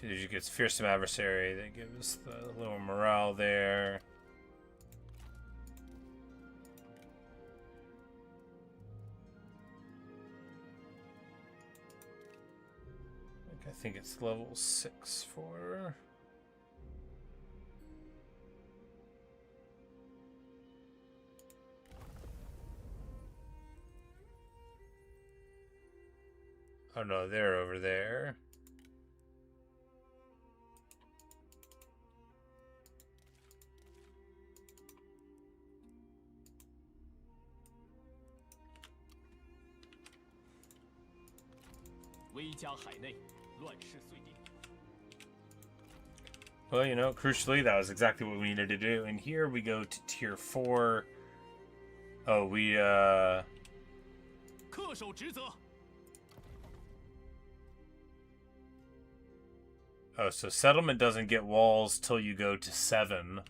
Qiuliju gets fearsome adversary. That gives us the little morale there. think it's level 6 for. Oh no, they're over there. Well, you know, crucially, that was exactly what we needed to do. And here we go to tier 4. Oh, we, Oh, so settlement doesn't get walls till you go to 7.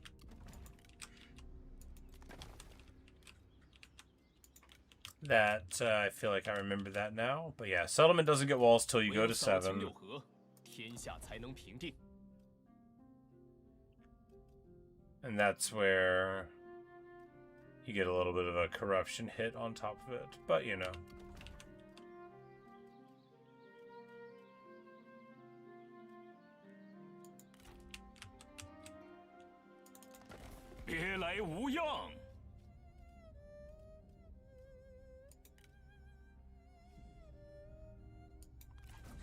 That, I feel like I remember that now. But yeah, settlement doesn't get walls till you go to 7. And that's where you get a little bit of a corruption hit on top of it. But, you know.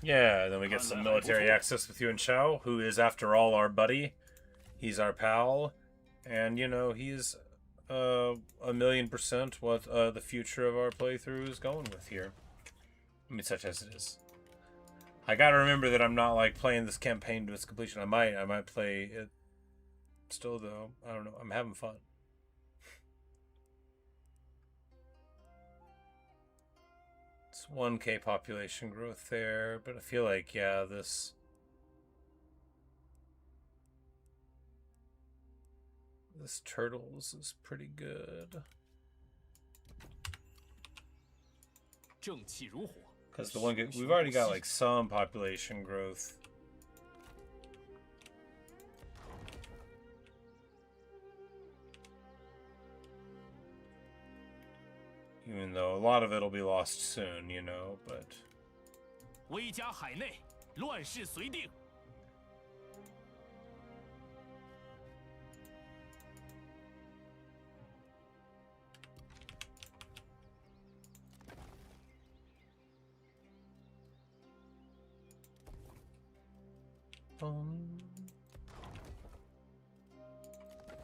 Yeah, then we get some military access with Yuan Shao, who is, after all, our buddy. He's our pal. And, you know, he's 1,000,000% what the future of our playthrough is going with here. I mean, such as it is. I gotta remember that I'm not, like, playing this campaign to its completion. I might play it still, though. I don't know. I'm having fun. It's 1K population growth there, but I feel like, yeah, this turtles is pretty good. Because we've already got like some population growth. Even though a lot of it'll be lost soon, you know, but...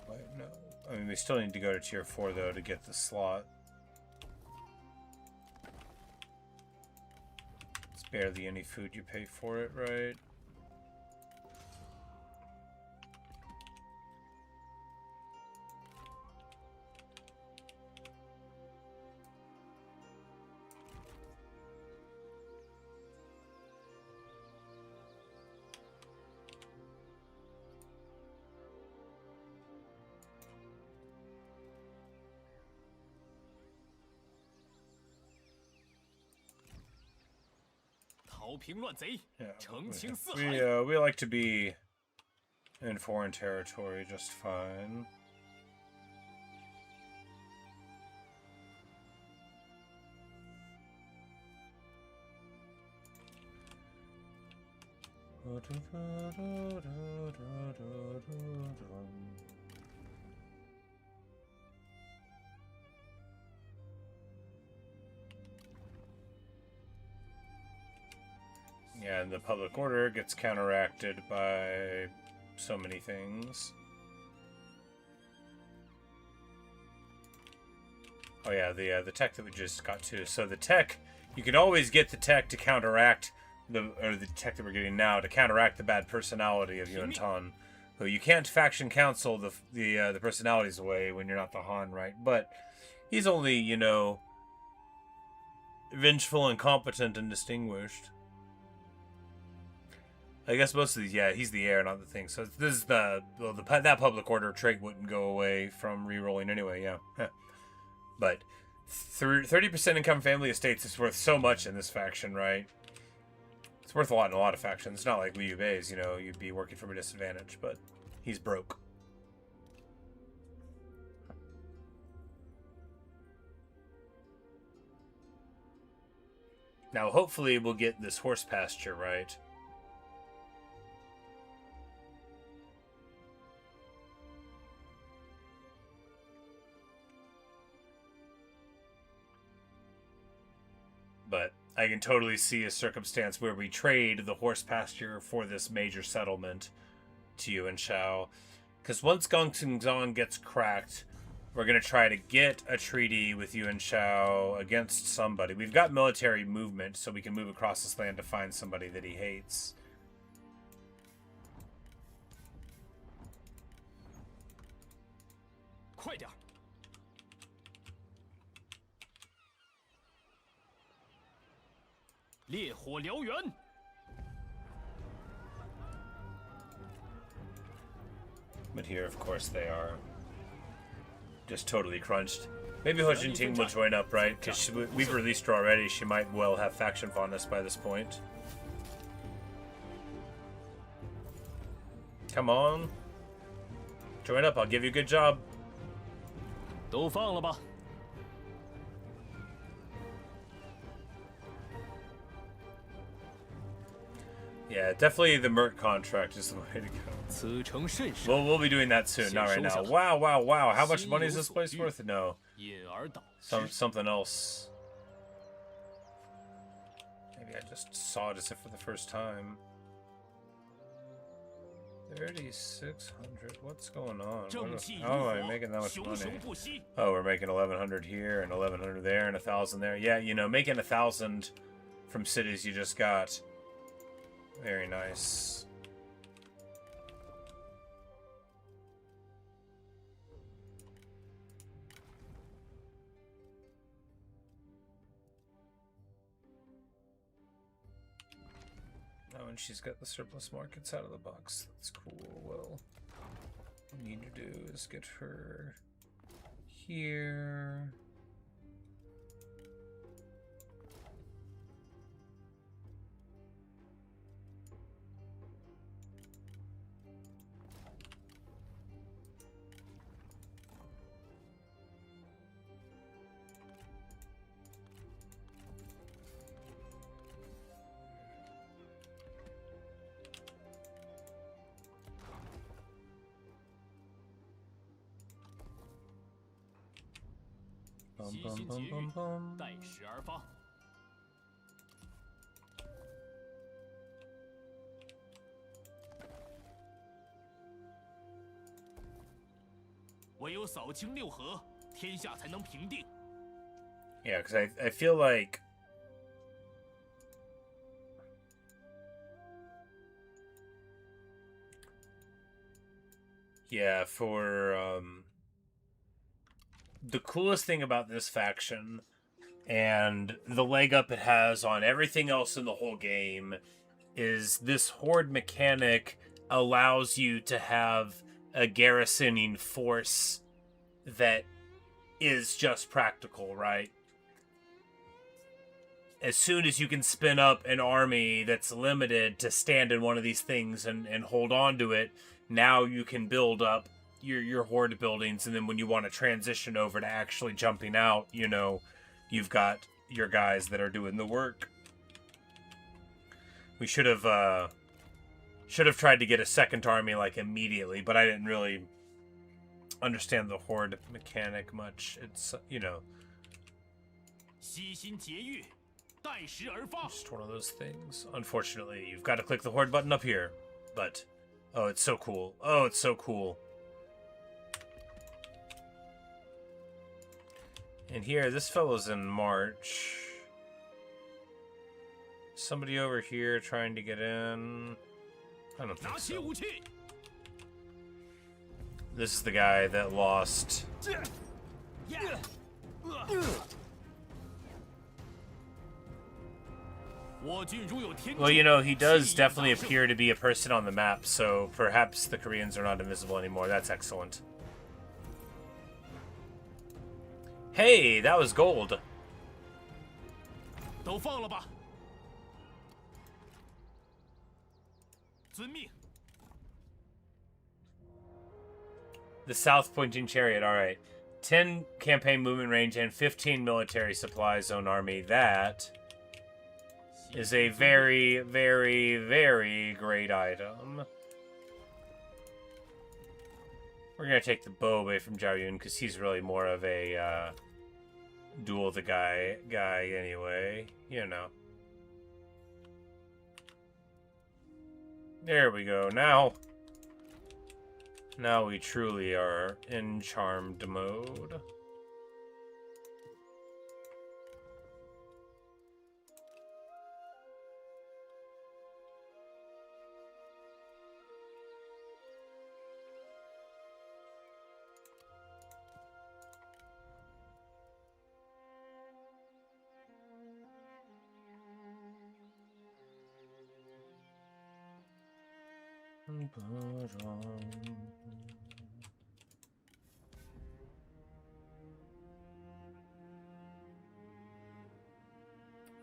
Wait, no. I mean, we still need to go to tier 4, though, to get the slot. It's barely any food you pay for it, right? Yeah, we like to be in foreign territory just fine. Yeah, and the public order gets counteracted by so many things. Oh yeah, the tech that we just got to. So the tech, you can always get the tech to counteract the tech that we're getting now to counteract the bad personality of Yuan Tan. Who you can't faction council the personalities away when you're not the Han, right? But he's only, you know, vengeful, incompetent, and distinguished. I guess most of these, yeah, he's the heir, not the thing. So this is that public order trait wouldn't go away from re-rolling anyway, yeah. But 30% income family estates is worth so much in this faction, right? It's worth a lot in a lot of factions. It's not like Liu Bei's, you know, you'd be working from a disadvantage, but he's broke. Now, hopefully we'll get this horse pasture, right? I can totally see a circumstance where we trade the horse pasture for this major settlement to Yuan Shao. Because once Gongsun gets cracked, we're going to try to get a treaty with Yuan Shao against somebody. We've got military movement, so we can move across this land to find somebody that he hates. But here, of course, they are just totally crunched. Maybe Ho Jinting will join up, right? Because we've released her already. She might well have faction fondness by this point. Come on. Join up, I'll give you a good job. 都放了吧。 Yeah, definitely the Merc contract is the way to go. We'll be doing that soon, not right now. Wow, wow, wow. How much money is this place worth? No. Something else. Maybe I just saw it as if for the first time. 3,600. What's going on? How am I making that much money? Oh, we're making 1,100 here and 1,100 there and 1,000 there. Yeah, you know, making 1,000 from cities you just got. Very nice. Oh, and she's got the surplus markets out of the box. That's cool. Well, what we need to do is get her here. Bum, bum, bum, bum. 待时而发。唯有扫清六合，天下才能平定。 Yeah, because I feel like for the coolest thing about this faction and the leg up it has on everything else in the whole game is this horde mechanic allows you to have a garrisoning force that is just practical, right? As soon as you can spin up an army that's limited to stand in one of these things and hold on to it, now you can build up your horde buildings, and then when you want to transition over to actually jumping out, you know, you've got your guys that are doing the work. We should have tried to get a second army like immediately, but I didn't really understand the horde mechanic much. It's, you know, just one of those things. Unfortunately, you've got to click the horde button up here, but oh, it's so cool. Oh, it's so cool. And here, this fellow's in March. Somebody over here trying to get in. I don't think so. This is the guy that lost. Well, you know, he does definitely appear to be a person on the map, so perhaps the Koreans are not invisible anymore. That's excellent. Hey, that was gold. The south pointing chariot, alright. 10 campaign movement range and 15 military supply zone army. That is a very, very, very great item. We're going to take the bow away from Zhao Yun because he's really more of a duel the guy anyway, you know. There we go. Now we truly are in charmed mode.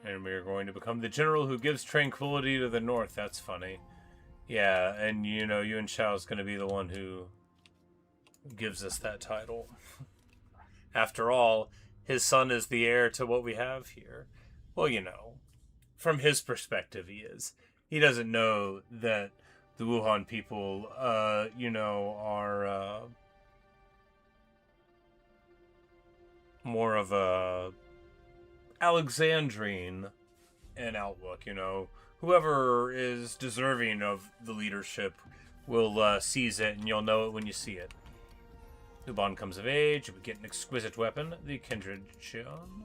And we're going to become the general who gives tranquility to the north. That's funny. Yeah, and you know, Yuan Shao's going to be the one who gives us that title. After all, his son is the heir to what we have here. Well, you know, from his perspective, he is. He doesn't know that the Wuhan people, you know, are more of a Alexandrine in outlook, you know. Whoever is deserving of the leadership will seize it, and you'll know it when you see it. Uban comes of age, we get an exquisite weapon, the Kindred Shion.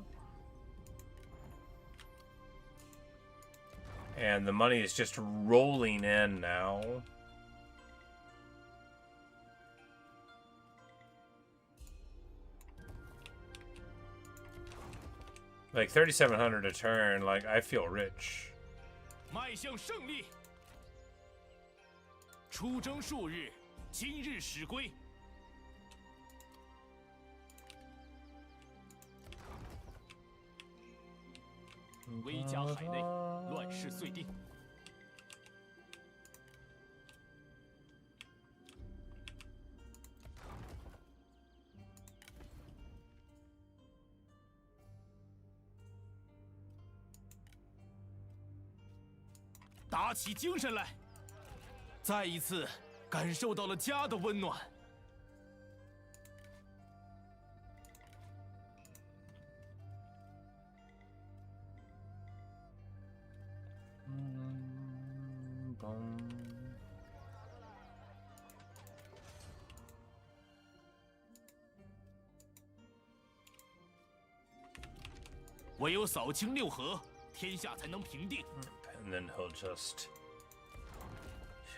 And the money is just rolling in now. Like 3,700 a turn, like I feel rich. 迈向胜利。出征数日，今日始归。威加海内，乱世遂定。打起精神来，再一次感受到了家的温暖。唯有扫清六合，天下才能平定。 And then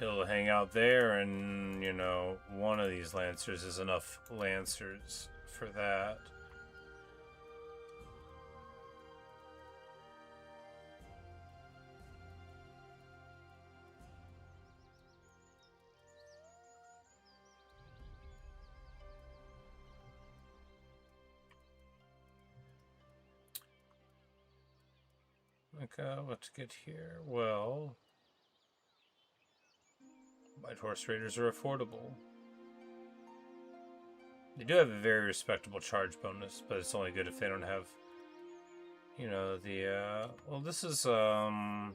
he'll hang out there, and you know, one of these lancers is enough lancers for that. Okay, let's get here. Well, White Horse Raiders are affordable. They do have a very respectable charge bonus, but it's only good if they don't have, you know, the, well, this is, let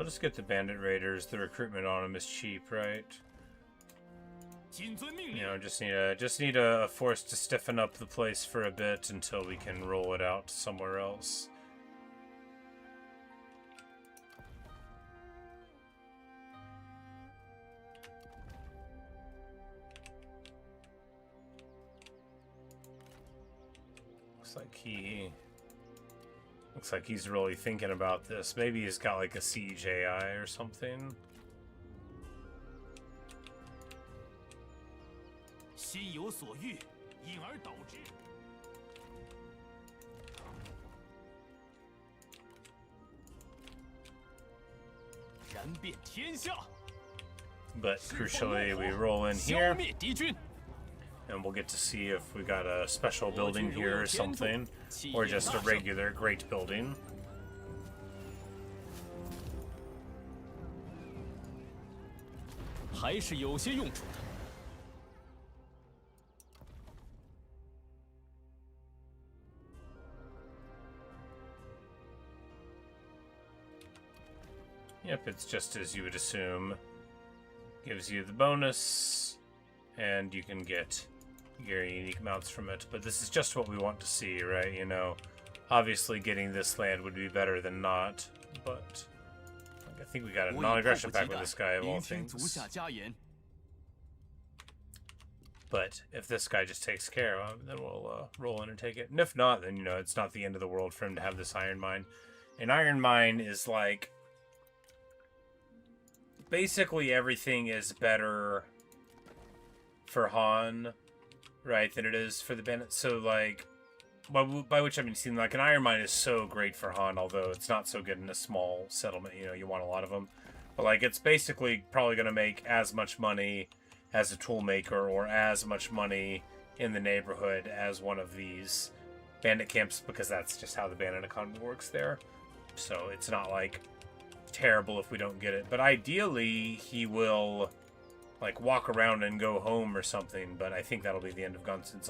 us get the Bandit Raiders. The recruitment on them is cheap, right? You know, just need a force to stiffen up the place for a bit until we can roll it out somewhere else. Looks like he's really thinking about this. Maybe he's got like a siege AI or something. 心有所欲，因而导之。燃遍天下。But crucially, we roll in 消 here, 灭敌军。 and we'll get to see if we got a special building here or something, or just a regular great building. 还是有些用处的。 Yep, it's just as you would assume. Gives you the bonus, and you can get your unique mounts from it. But this is just what we want to see, right? You know, obviously getting this land would be better than not, but I think we got a non-aggression pact with this guy of all 聆听 things. 足下佳言。 But if this guy just takes care of him, then we'll roll in and take it. And if not, then, you know, it's not the end of the world for him to have this iron mine. An iron mine is like... basically everything is better for Han, right, than it is for the bandits. So, like... by which I mean, seeing like an iron mine is so great for Han, although it's not so good in a small settlement. You know, you want a lot of them. But, like, it's basically probably going to make as much money as a tool maker or as much money in the neighborhood as one of these bandit camps, because that's just how the bandit economy works there. So it's not like terrible if we don't get it, but ideally he will like walk around and go home or something, but I think that'll be the end of Gunsen's.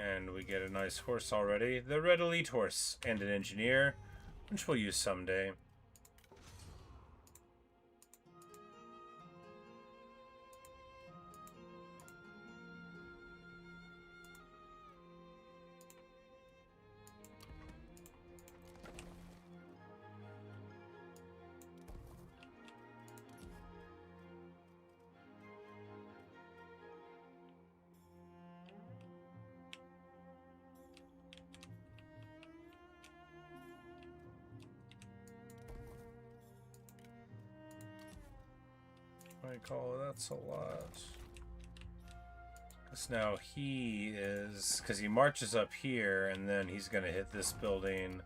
And we get a nice horse already. The Red Elite Horse. And an engineer, which we'll use someday. I call that's a lot. Because now he is... because he marches up here, and then he's going to hit this building.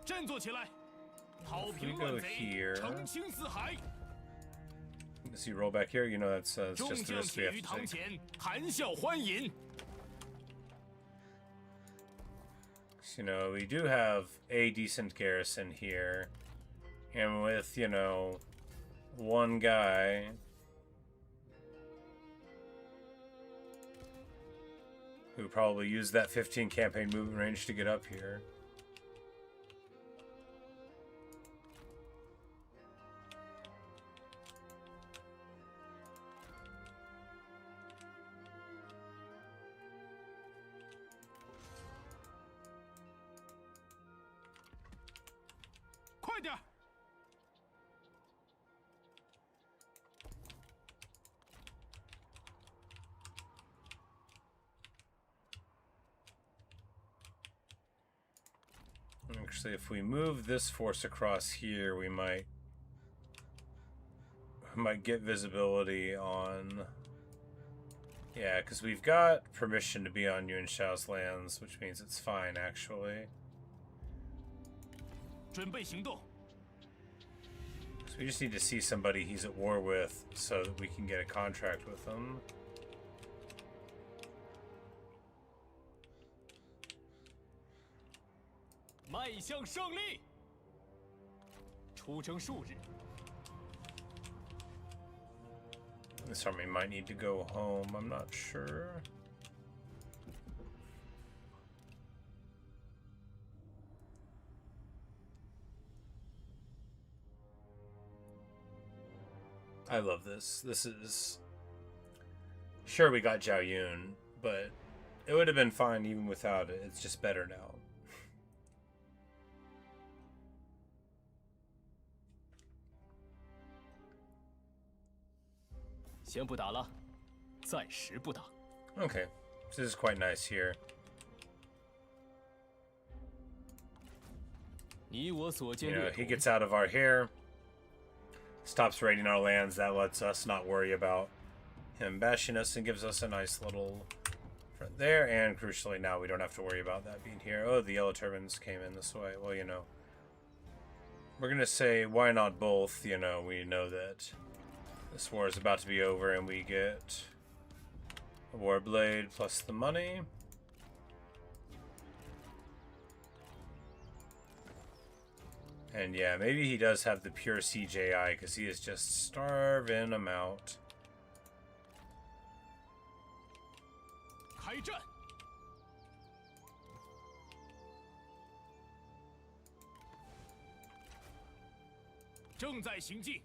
If we go here... does he roll back here? You know, that's just the risk we have to take. You know, we do have a decent garrison here, and with, you know, one guy, who probably used that 15 campaign movement range to get up here. Actually, if we move this force across here, we might get visibility on... yeah, because we've got permission to be on Yuan Shao's lands, which means it's fine, actually. So we just need to see somebody he's at war with so that we can get a contract with them. This army might need to go home, I'm not sure. I love this. This is... sure, we got Zhao Yun, but it would have been fine even without it. It's just better now. 先不打了，暂时不打。 Okay, this is quite nice here. 你我所见 You 略 know, he 同。 gets out of our hair, stops raiding our lands. That lets us not worry about him bashing us and gives us a nice little front there, and crucially now we don't have to worry about that being here. Oh, the yellow turbans came in this way. Well, you know, we're gonna say why not both? You know, we know that this war is about to be over, and we get a war blade plus the money. And yeah, maybe he does have the pure CJI because he is just starving them out. 开战！正在行进。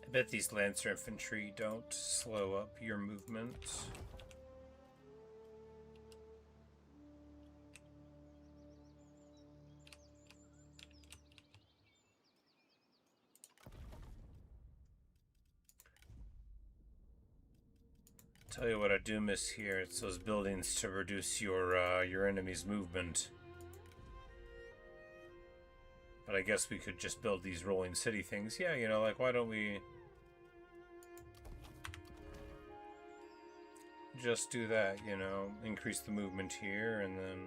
I bet these Lancer infantry don't slow up your movement. Tell you what I do miss here, it's those buildings to reduce your enemy's movement. But I guess we could just build these rolling city things. Yeah, you know, like, why don't we just do that, you know? Increase the movement here, and then...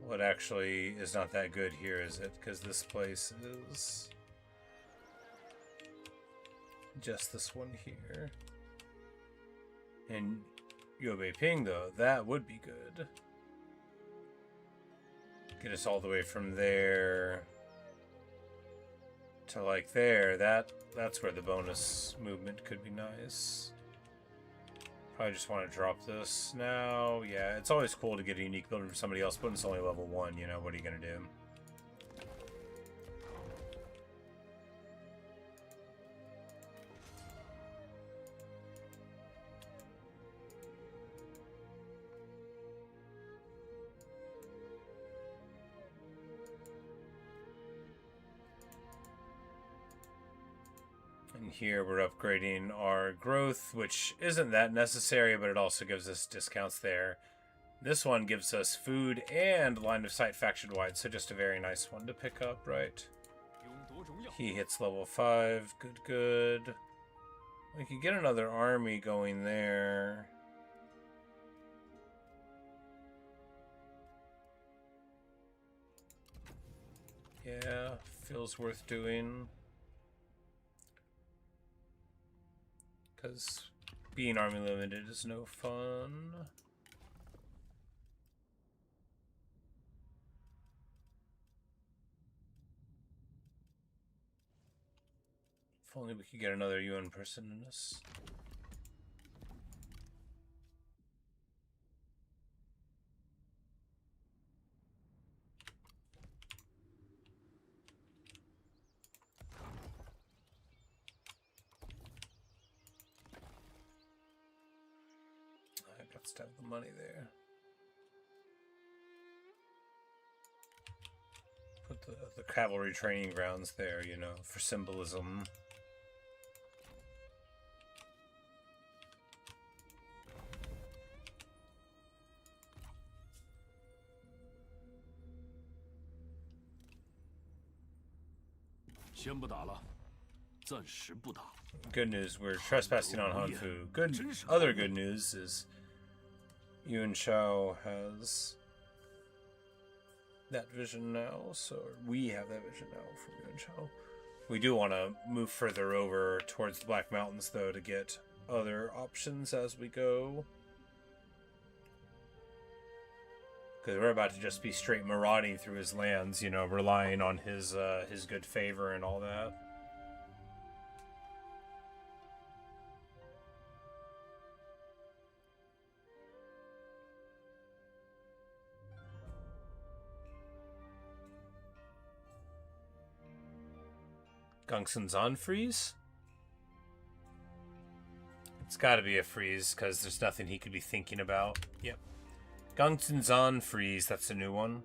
What actually is not that good here, is it? Because this place is... just this one here. And Yubei Ping, though, that would be good. Get us all the way from there to like there. That's where the bonus movement could be nice. Probably just want to drop this now. Yeah, it's always cool to get a unique building from somebody else, but it's only level 1, you know, what are you gonna do? Here we're upgrading our growth, which isn't that necessary, but it also gives us discounts there. This one gives us food and line of sight faction wide, so just a very nice one to pick up, right? He hits level 5, good. We could get another army going there. Yeah, feels worth doing. Because being army limited is no fun. If only we could get another UN person in this. To have the money there. Put the cavalry training grounds there, you know, for symbolism. Good news, we're trespassing on Hanfu. Other good news is Yuan Shao has that vision now, so we have that vision now from Yuan Shao. We do want to move further over towards the Black Mountains, though, to get other options as we go. Because we're about to just be straight marauding through his lands, you know, relying on his good favor and all that. Gongsun's on freeze? It's gotta be a freeze, because there's nothing he could be thinking about. Yep. Gongsun's on freeze, that's a new one.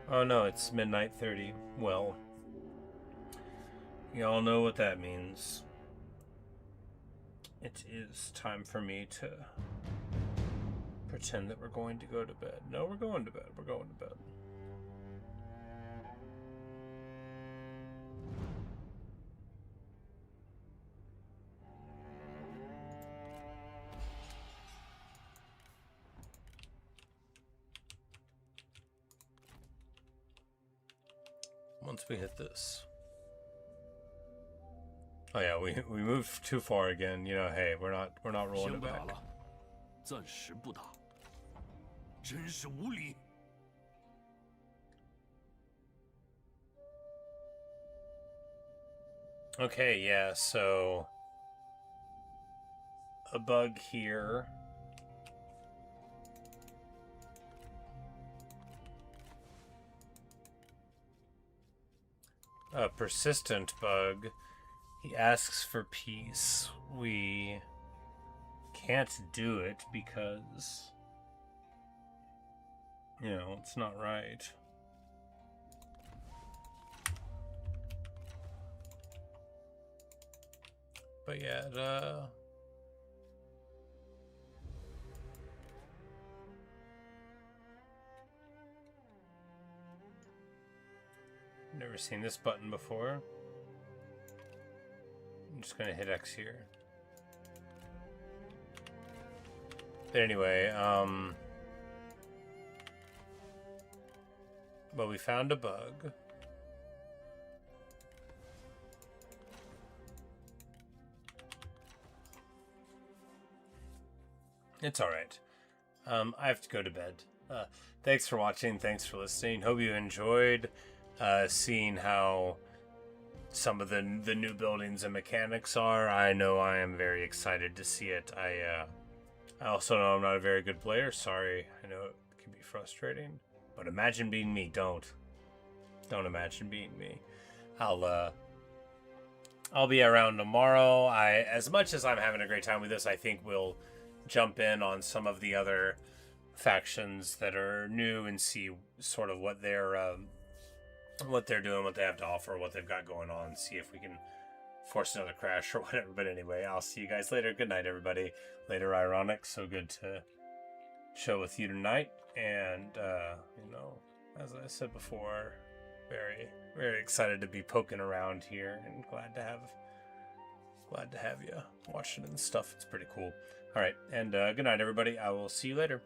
Oh no, it's midnight 30. Well, y'all know what that means. It is time for me to pretend that we're going to go to bed. No, we're going to bed. We're going to bed. once we hit this. Oh yeah, we moved too far again. You know, hey, we're not rolling it back. 暂时不打，真是无礼。 Okay, yeah, so a bug here. A persistent bug. He asks for peace. We can't do it because, you know, it's not right. But yeah, never seen this button before. I'm just gonna hit X here. But anyway, well, we found a bug. It's alright. I have to go to bed. Thanks for watching. Thanks for listening. Hope you enjoyed seeing how some of the new buildings and mechanics are. I know I am very excited to see it. I also know I'm not a very good player. Sorry. I know it can be frustrating. But imagine being me. Don't imagine being me. I'll be around tomorrow. As much as I'm having a great time with this, I think we'll jump in on some of the other factions that are new and see sort of what they're doing, what they have to offer, what they've got going on, see if we can force another crash or whatever. But anyway, I'll see you guys later. Good night, everybody. Later, Ironic. So good to chill with you tonight. And, you know, as I said before, very, very excited to be poking around here and glad to have you watching and stuff. It's pretty cool. All right, and good night, everybody. I will see you later.